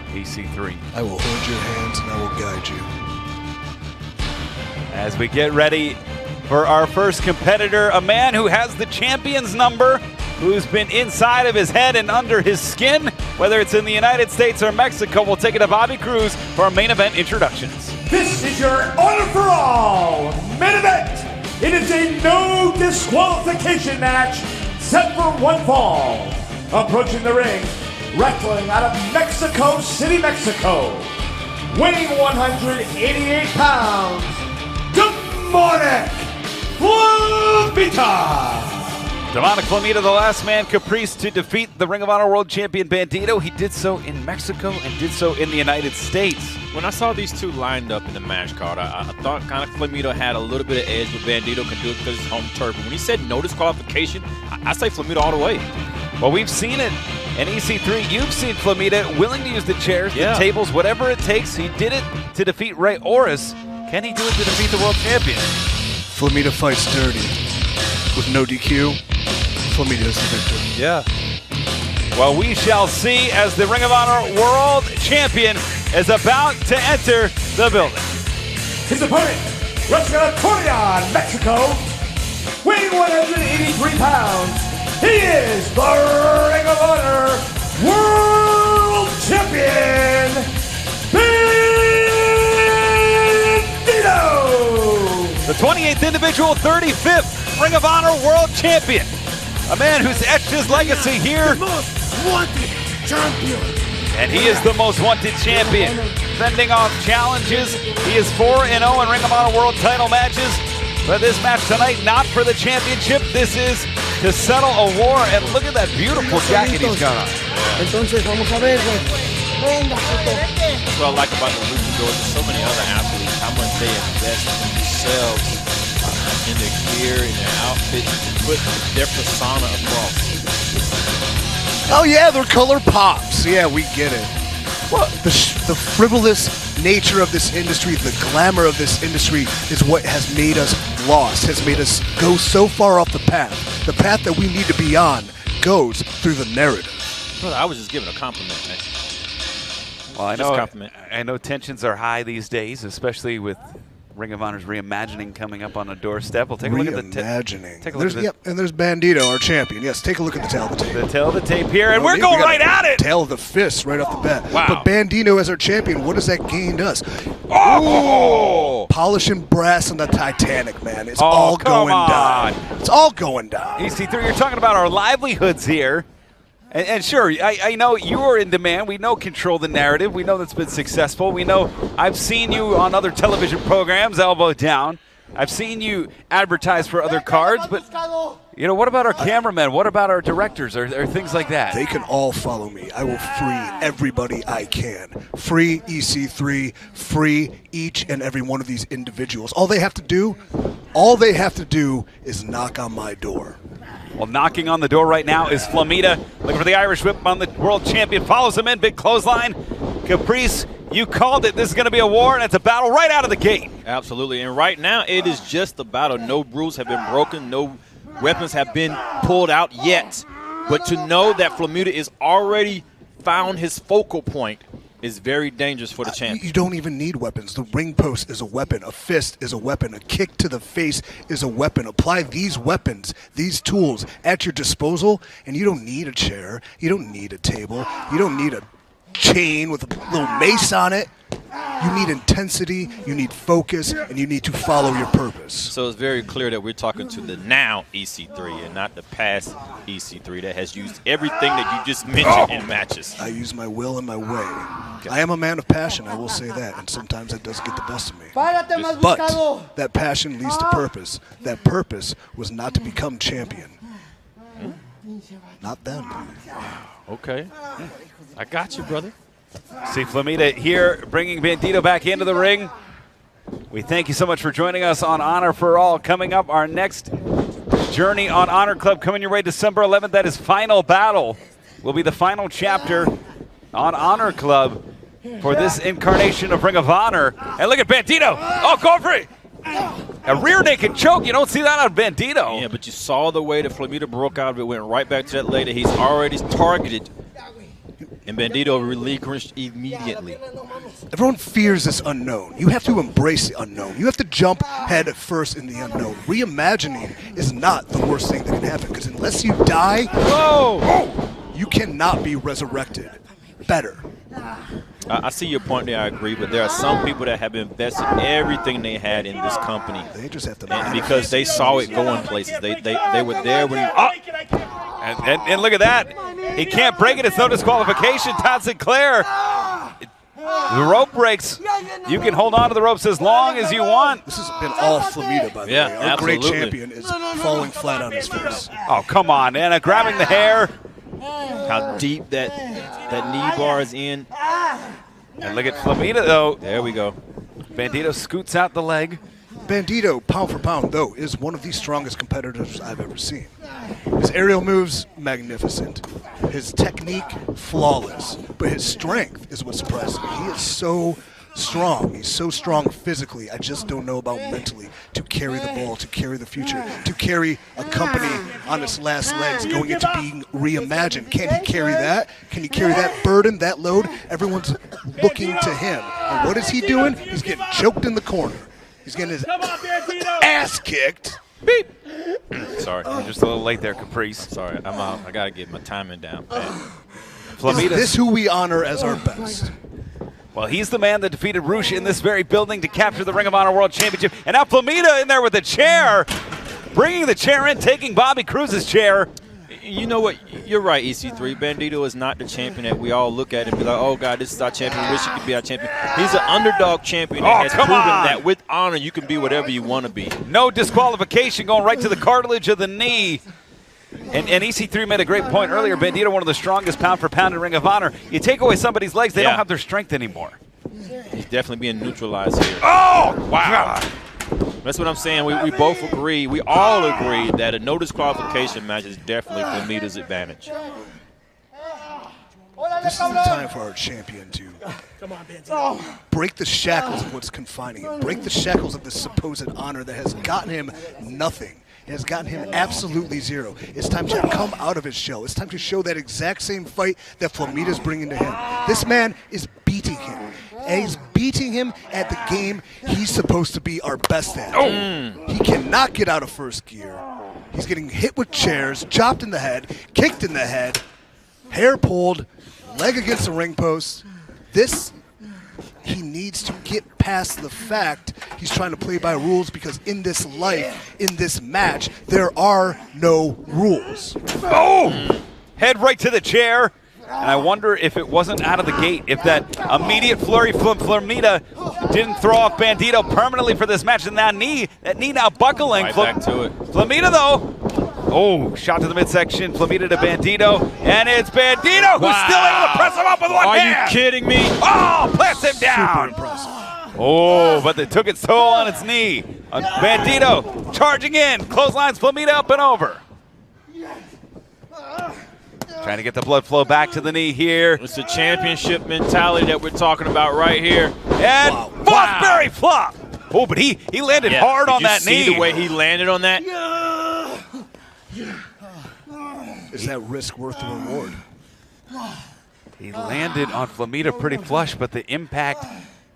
Speaker 4: EC3.
Speaker 22: I will hold your hands and I will guide you.
Speaker 4: As we get ready for our first competitor, a man who has the champion's number, who's been inside of his head and under his skin, whether it's in the United States or Mexico. We'll take it to Bobby Cruz for our main event introductions.
Speaker 3: This is your Honor for All main event. It is a no disqualification match set for one fall. Approaching the ring, wrestling out of Mexico City, Mexico, weighing 188 pounds, Demonic Flamita.
Speaker 4: Demonic Flamita, the last man, Caprice, to defeat the Ring of Honor World Champion Bandito. He did so in Mexico and did so in the United States.
Speaker 6: When I saw these two lined up in the match card, I thought kind of Flamita had a little bit of edge, but Bandito can do it because it's home turf. But when he said no disqualification, I say Flamita all the way.
Speaker 4: Well, we've seen it. And EC3, you've seen Flamita willing to use the chairs, the tables, whatever it takes. He did it to defeat Ray Oris. Can he do it to defeat the world champion?
Speaker 22: Flamita fights dirty with no DQ. Flamita is the victor.
Speaker 4: Yeah. Well, we shall see as the Ring of Honor World Champion is about to enter the building.
Speaker 3: His opponent, wrestling out of Torreon, Mexico, weighing 183 pounds, he is the Ring of Honor World Champion, Bandito!
Speaker 4: The 28th individual, 35th Ring of Honor World Champion. A man who's etched his legacy here.
Speaker 12: The most wanted champion.
Speaker 4: And he is the most wanted champion. Fending off challenges. He is 4-0 in Ring of Honor World title matches. But this match tonight, not for the championship. This is to settle a war. And look at that beautiful jacket he's got on.
Speaker 12: Entonces, vamos a ver, güey. Venga,
Speaker 6: That's what I like about the luchadors and so many other athletes, how much they invest in themselves, in their gear, in their outfit, to put their persona across.
Speaker 22: Oh yeah, their color pops. Yeah, we get it. Well, the frivolous nature of this industry, the glamour of this industry is what has made us lost, has made us go so far off the path. The path that we need to be on goes through the narrative.
Speaker 6: Brother, I was just giving a compliment, man.
Speaker 4: Well,
Speaker 6: compliment.
Speaker 4: I know tensions are high these days, especially with Ring of Honor's reimagining coming up on a doorstep. We'll take a look at the
Speaker 22: reimagining.
Speaker 4: Take a look at the,
Speaker 22: Yep, and there's Bandito, our champion. Yes, take a look at the tail of the tape.
Speaker 4: The tail of the tape here, and
Speaker 22: Oh,
Speaker 4: we're
Speaker 22: we
Speaker 4: going
Speaker 22: got
Speaker 4: right at it.
Speaker 22: Tail of the fist right off the bat.
Speaker 4: Wow.
Speaker 22: But Bandito as our champion, what has that gained us?
Speaker 4: Oh!
Speaker 22: Polishing brass on the Titanic, man. It's
Speaker 4: Oh,
Speaker 22: all
Speaker 4: come
Speaker 22: going
Speaker 4: on.
Speaker 22: down. It's all going down.
Speaker 4: EC3, you're talking about our livelihoods here. And sure, I know you are in demand. We know control the narrative. We know that's been successful. We know I've seen you on other television programs, elbow down. I've seen you advertise for other cards, but you know, what about our cameramen? What about our directors or things like that?
Speaker 22: They can all follow me. I will free everybody I can. Free EC3, free each and every one of these individuals. All they have to do is knock on my door.
Speaker 4: Well, knocking on the door right now is Flamita. Looking for the Irish whip on the world champion. Follows him in, big clothesline. Caprice, you called it. This is going to be a war, and it's a battle right out of the gate.
Speaker 6: Absolutely, and right now it is just a battle. No rules have been broken. No weapons have been pulled out yet. But to know that Flamita is already found his focal point is very dangerous for the champion.
Speaker 22: You don't even need weapons. The ring post is a weapon. A fist is a weapon. A kick to the face is a weapon. Apply these weapons, these tools at your disposal, and you don't need a chair. You don't need a table. You don't need a chain with a little mace on it. You need intensity, you need focus, and you need to follow your purpose.
Speaker 6: So it's very clear that we're talking to the now EC3 and not the past EC3 that has used everything that you just mentioned in matches.
Speaker 22: I use my will and my way. I am a man of passion, I will say that, and sometimes that does get the best of me. But that passion leads to purpose. That purpose was not to become champion. Not them.
Speaker 6: Okay. I got you, brother.
Speaker 4: See Flamita here bringing Bandito back into the ring. We thank you so much for joining us on Honor for All. Coming up, our next journey on Honor Club coming your way December 11th. That is Final Battle. Will be the final chapter on Honor Club for this incarnation of Ring of Honor. And look at Bandito. Oh, go for it. A rear naked choke. You don't see that on Bandito.
Speaker 6: Yeah, but you saw the way that Flamita broke out of it, went right back to that leg that he's already targeted. And Bandito relinquished immediately.
Speaker 22: Everyone fears this unknown. You have to embrace the unknown. You have to jump head first in the unknown. Reimagining is not the worst thing that can happen, because unless you die, you cannot be resurrected. Better.
Speaker 6: I see your point there, I agree, but there are some people that have invested everything they had in this company.
Speaker 22: They just have to
Speaker 6: because they saw it going places. They were there when
Speaker 4: And look at that. He can't break it. It's no disqualification. Todd Sinclair. The rope breaks. You can hold on to the ropes as long as you want.
Speaker 22: This has been all Flamita, by the way. Our great champion is falling flat on his face.
Speaker 4: Oh, come on, Anna. Grabbing the hair.
Speaker 6: How deep that knee bar is in.
Speaker 4: And look at Flamita, though.
Speaker 6: There we go.
Speaker 4: Bandito scoots out the leg.
Speaker 22: Bandito, pound for pound, though, is one of the strongest competitors I've ever seen. His aerial moves, magnificent. His technique, flawless. But his strength is what surprises me. He is so strong. He's so strong physically. I just don't know about mentally to carry the ball, to carry the future, to carry a company on its last legs going into being reimagined. Can he carry that? Can he carry that burden, that load? Everyone's looking to him. And what is he doing? He's getting choked in the corner. He's getting his ass kicked.
Speaker 6: Beep. Sorry,
Speaker 4: I'm just a little late there, Caprice.
Speaker 6: Sorry, I'm out. I got to get my timing down.
Speaker 22: Is this who we honor as our best?
Speaker 4: Well, he's the man that defeated Roosh in this very building to capture the Ring of Honor World Championship. And now Flamita in there with the chair, bringing the chair in, taking Bobby Cruz's chair.
Speaker 6: You know what? You're right, EC3. Bandito is not the champion that we all look at and be like, oh, God, this is our champion. We wish he could be our champion. He's an underdog champion that has proven that with honor you can be whatever you want to be.
Speaker 4: No disqualification, going right to the cartilage of the knee. And EC3 made a great point earlier. Bandito, one of the strongest pound for pound in Ring of Honor. You take away somebody's legs, they don't have their strength anymore.
Speaker 6: He's definitely being neutralized here.
Speaker 4: Oh, wow.
Speaker 6: That's what I'm saying. We both agree. We all agree that a no disqualification match is definitely Flamita's advantage.
Speaker 22: This is the time for our champion to break the shackles of what's confining him, break the shackles of this supposed honor that has gotten him nothing. It has gotten him absolutely zero. It's time to come out of his shell. It's time to show that exact same fight that Flamita's bringing to him. This man is beating him. And he's beating him at the game he's supposed to be our best at. He cannot get out of first gear. He's getting hit with chairs, chopped in the head, kicked in the head, hair pulled, leg against the ring post. He needs to get past the fact he's trying to play by rules, because in this life, in this match, there are no rules.
Speaker 4: Boom! Head right to the chair. And I wonder if it wasn't out of the gate, if that immediate flurry from Flamita didn't throw off Bandito permanently for this match. And that knee now buckling.
Speaker 6: Right back to it.
Speaker 4: Flamita, though. Oh, shot to the midsection. Flamita to Bandito. And it's Bandito who's still able to press him up with one hand.
Speaker 6: Are you kidding me?
Speaker 4: Oh, plants him down.
Speaker 22: Super impressive.
Speaker 4: Oh, but they took its toll on its knee. Bandito charging in. Clotheslines Flamita up and over. Trying to get the blood flow back to the knee here.
Speaker 6: It's the championship mentality that we're talking about right here.
Speaker 4: And Fosbury flop. Oh, but he landed hard on that knee.
Speaker 6: Did you see the way he landed on that?
Speaker 22: Is that risk worth the reward?
Speaker 4: He landed on Flamita pretty flush, but the impact,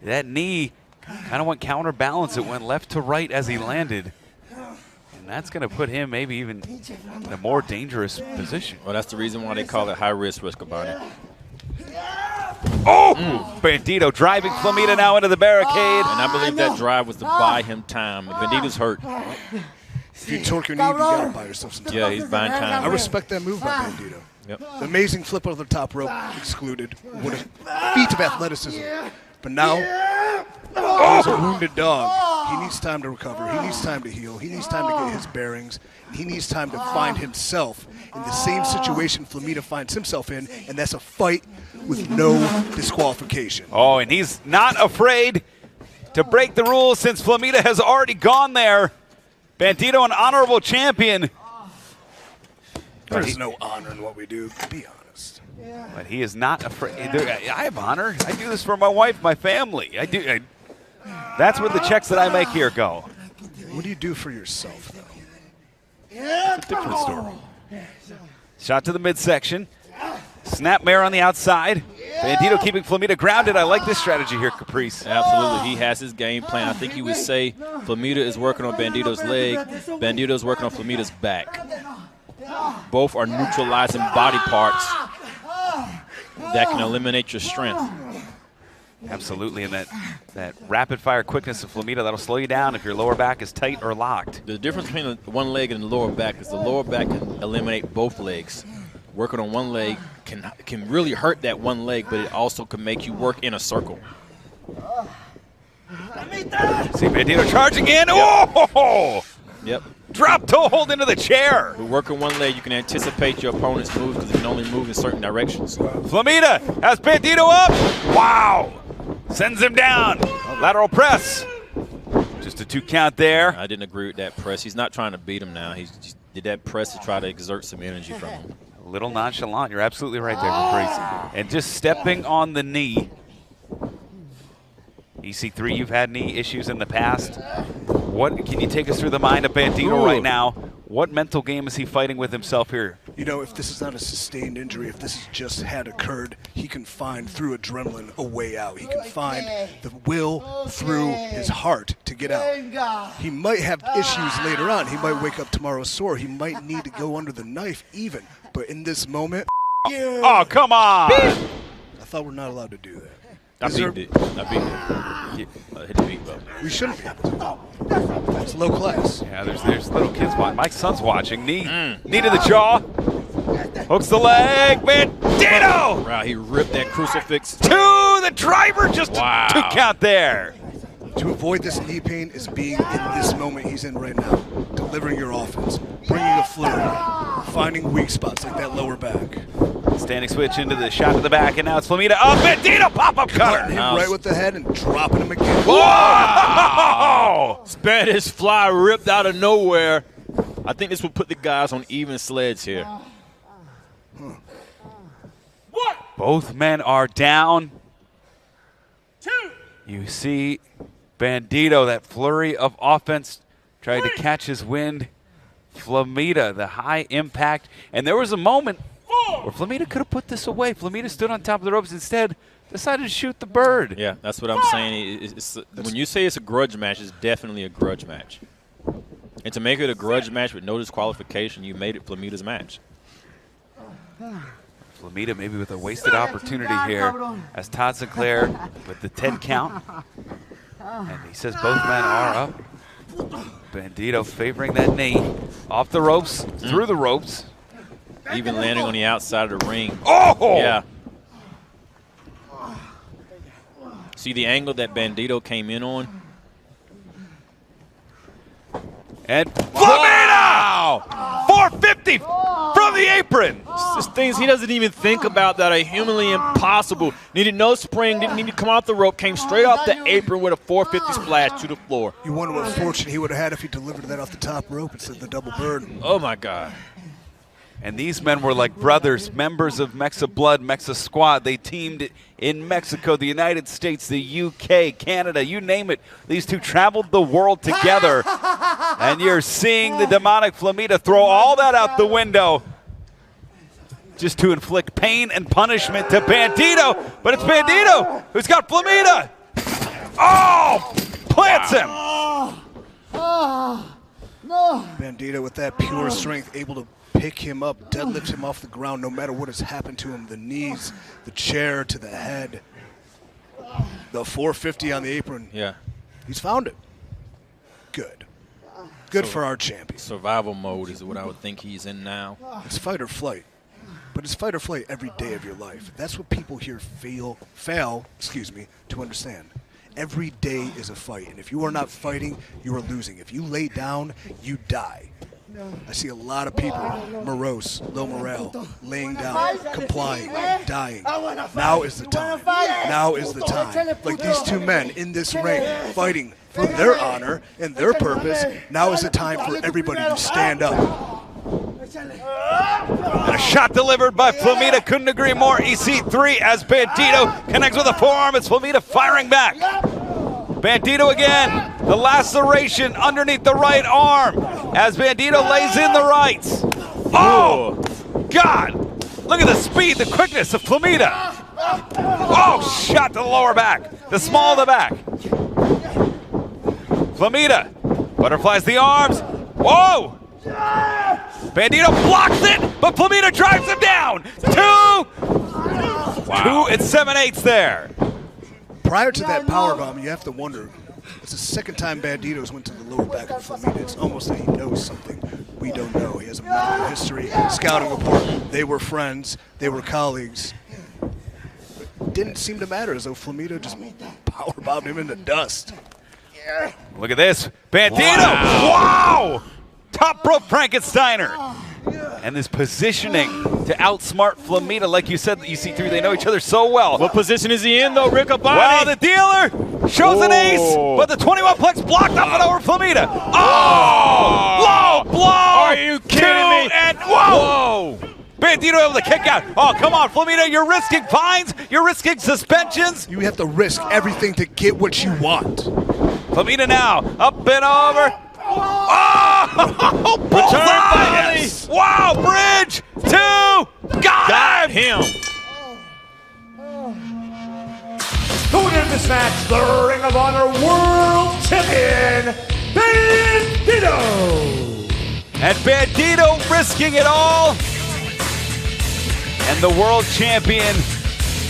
Speaker 4: that knee kind of went counterbalance. It went left to right as he landed. And that's going to put him maybe even in a more dangerous position.
Speaker 6: Well, that's the reason why they call it high-risk Riskabani.
Speaker 4: Oh! Bandito driving Flamita now into the barricade.
Speaker 6: And I believe that drive was to buy him time. Bandito's hurt.
Speaker 22: If you torque your knee, you got to buy yourself some time.
Speaker 6: Yeah, he's buying time.
Speaker 22: I respect that move by Bandito.
Speaker 6: Yep.
Speaker 22: The amazing flip over the top rope excluded. What a feat of athleticism. But now, he's a wounded dog. He needs time to recover. He needs time to heal. He needs time to get his bearings. He needs time to find himself in the same situation Flamita finds himself in, and that's a fight with no disqualification.
Speaker 4: Oh, and he's not afraid to break the rules since Flamita has already gone there. Bandito, an honorable champion.
Speaker 22: There's no honor in what we do, to be honest.
Speaker 4: But he is not afraid. I have honor. I do this for my wife, my family. That's where the checks that I make here go.
Speaker 22: What do you do for yourself, though?
Speaker 4: It's a different story. Shot to the midsection. Snapmare on the outside. Bandito keeping Flamita grounded. I like this strategy here, Caprice.
Speaker 6: Absolutely. He has his game plan. I think he would say Flamita is working on Bandito's leg. Bandito's working on Flamita's back. Both are neutralizing body parts that can eliminate your strength.
Speaker 4: Absolutely, and that rapid-fire quickness of Flamita, that'll slow you down if your lower back is tight or locked.
Speaker 6: The difference between the one leg and the lower back is the lower back can eliminate both legs. Working on one leg can really hurt that one leg, but it also can make you work in a circle.
Speaker 4: See Bandito charging in.
Speaker 6: Yep.
Speaker 4: Oh!
Speaker 6: Yep.
Speaker 4: Drop toe hold into the chair.
Speaker 6: With working one leg, you can anticipate your opponent's moves because it can only move in certain directions.
Speaker 4: Flamita has Bandito up. Wow. Sends him down. Lateral press. Just a 2 count there.
Speaker 6: I didn't agree with that press. He's not trying to beat him now. He just did that press to try to exert some energy from him.
Speaker 4: A little nonchalant. You're absolutely right there, Caprice. And just stepping on the knee. EC3, you've had knee issues in the past. What can you take us through the mind of Bandito right now? What mental game is he fighting with himself here?
Speaker 22: You know, if this is not a sustained injury, if this has just had occurred, he can find through adrenaline a way out. He can find the will through his heart to get out. He might have issues later on. He might wake up tomorrow sore. He might need to go under the knife even. But in this moment,
Speaker 4: oh, come on!
Speaker 22: I thought we're not allowed to do that.
Speaker 6: I beat it. Hit the beat button.
Speaker 22: We shouldn't be able to. It's low class.
Speaker 4: Yeah, there's little kids watching. My son's watching. Knee to the jaw. Hooks the leg. Bandito!
Speaker 6: Wow, he ripped that crucifix.
Speaker 4: To the driver, just a 2 count there.
Speaker 22: To avoid this knee pain is being in this moment he's in right now. Delivering your offense, bringing a flurry, finding weak spots like that lower back.
Speaker 4: Standing switch into the shot to the back, and now it's Flamita. Oh, Bandito, pop-up cutter.
Speaker 22: Cutting him right with the head and dropping him again.
Speaker 4: Whoa!
Speaker 6: Spanish fly ripped out of nowhere. I think this will put the guys on even sleds here.
Speaker 4: Both men are down. You see Bandito, that flurry of offense, tried to catch his wind. Flamita, the high impact. And there was a moment where Flamita could have put this away. Flamita stood on top of the ropes, instead decided to shoot the bird.
Speaker 6: Yeah, that's what I'm saying. When you say it's a grudge match, it's definitely a grudge match. And to make it a grudge match with no disqualification, you made it Flamita's match.
Speaker 4: Flamita maybe with a wasted opportunity here as Todd Sinclair with the 10 count. And he says both men are up. Bandito favoring that knee. Off the ropes, through the ropes.
Speaker 6: Even landing on the outside of the ring.
Speaker 4: Oh!
Speaker 6: Yeah. See the angle that Bandito came in on?
Speaker 4: And Flamita! 450 from the apron.
Speaker 6: Just things he doesn't even think about that are humanly impossible. Needed no spring, didn't need to come off the rope, came straight off the apron with a 450 splash to the floor.
Speaker 22: You wonder what fortune he would have had if he delivered that off the top rope instead of the double bird.
Speaker 6: Oh, my God.
Speaker 4: And these men were like brothers, members of Mexa Blood, Mexa Squad. They teamed in Mexico, the United States, the UK, Canada, you name it. These two traveled the world together. And you're seeing the demonic Flamita throw all that out the window just to inflict pain and punishment to Bandito. But it's Bandito who's got Flamita. Oh, plants him.
Speaker 22: Bandito with that pure strength, able to pick him up, deadlift him off the ground no matter what has happened to him. The knees, the chair to the head, the 450 on the apron.
Speaker 6: Yeah.
Speaker 22: He's found it. Good. Good for our champion.
Speaker 6: Survival mode is what I would think he's in now.
Speaker 22: It's fight or flight. But it's fight or flight every day of your life. That's what people here fail to understand. Every day is a fight. And if you are not fighting, you are losing. If you lay down, you die. I see a lot of people morose, low morale, laying down, complying, dying. Now is the time. Now is the time. Like these two men in this ring fighting for their honor and their purpose. Now is the time for everybody to stand up.
Speaker 4: And a shot delivered by Flamita. Couldn't agree more. EC3 as Bandito connects with a forearm. It's Flamita firing back. Bandito again. The laceration underneath the right arm as Bandito lays in the rights. Oh, God. Look at the speed, the quickness of Flamita. Oh, shot to the lower back. The small of the back. Flamita butterflies the arms. Whoa. Bandito blocks it, but Flamita drives him down. Two and 7/8 there.
Speaker 22: Prior to that powerbomb, you have to wonder, it's the second time Bandito's went to the lower back of Flamita. It's almost that he knows something we don't know. He has a medical history, scouting report. They were friends. They were colleagues. It didn't seem to matter, as though Flamita just powerbombed him into dust.
Speaker 4: Look at this. Bandito. Wow. Top rope Frankensteiner. And this positioning to outsmart Flamita. Like you said, EC3, they know each other so well.
Speaker 6: What position is he in, though, Rick?
Speaker 4: Well, the dealer shows an ace, but the 21-plex blocked up and over Flamita. Oh! Low blow!
Speaker 6: Are you kidding me?
Speaker 4: And whoa! Bandito able to kick out. Oh, come on, Flamita, you're risking fines. You're risking suspensions.
Speaker 22: You have to risk everything to get what you want.
Speaker 4: Flamita now, up and over. Oh! Bullseye!
Speaker 6: Yes.
Speaker 4: Wow, bridge! 2! Got
Speaker 6: him!
Speaker 3: The winner of this match, the Ring of Honor World Champion, Bandito!
Speaker 4: And Bandito risking it all. And the world champion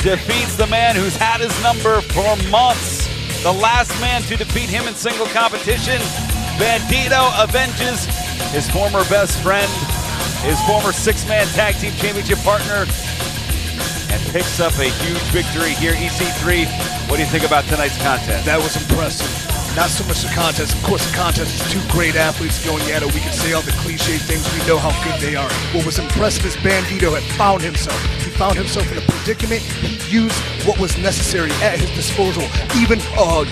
Speaker 4: defeats the man who's had his number for months. The last man to defeat him in single competition. Bandito avenges his former best friend, his former six-man tag team championship partner, and picks up a huge victory here. EC3, what do you think about tonight's contest?
Speaker 22: That was impressive. Not so much the contest. Of course, the contest is two great athletes going at it. We can say all the cliche things. We know how good they are. What was impressive is Bandito had found himself. He found himself in a predicament. He used what was necessary at his disposal. Even,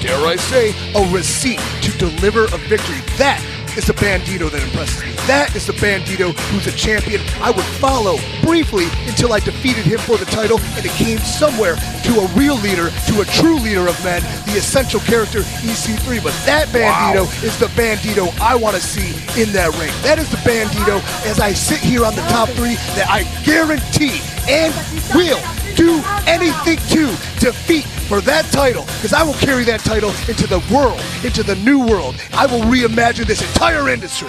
Speaker 22: dare I say, a receipt to deliver a victory. That is the Bandito that impresses me. That is the Bandito who's a champion I would follow briefly until I defeated him for the title, and it came somewhere to a real leader, to a true leader of men, the essential character EC3. But that Bandito is the Bandito I want to see in that ring. That is the Bandito, as I sit here on the top 3, that I guarantee and will do anything to defeat for that title, because I will carry that title into the world, into the new world. I will reimagine this entire industry.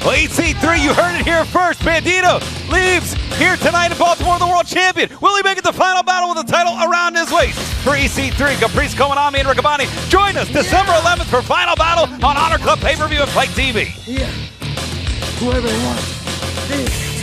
Speaker 4: Well, EC3, you heard it here first. Bandito leaves here tonight in Baltimore, the world champion. Will he make it the final battle with the title around his waist? For EC3, Caprice Komanami and Riccaboni, join us December 11th for final battle on Honor Club pay-per-view and Fight TV.
Speaker 12: Yeah, whoever wants this.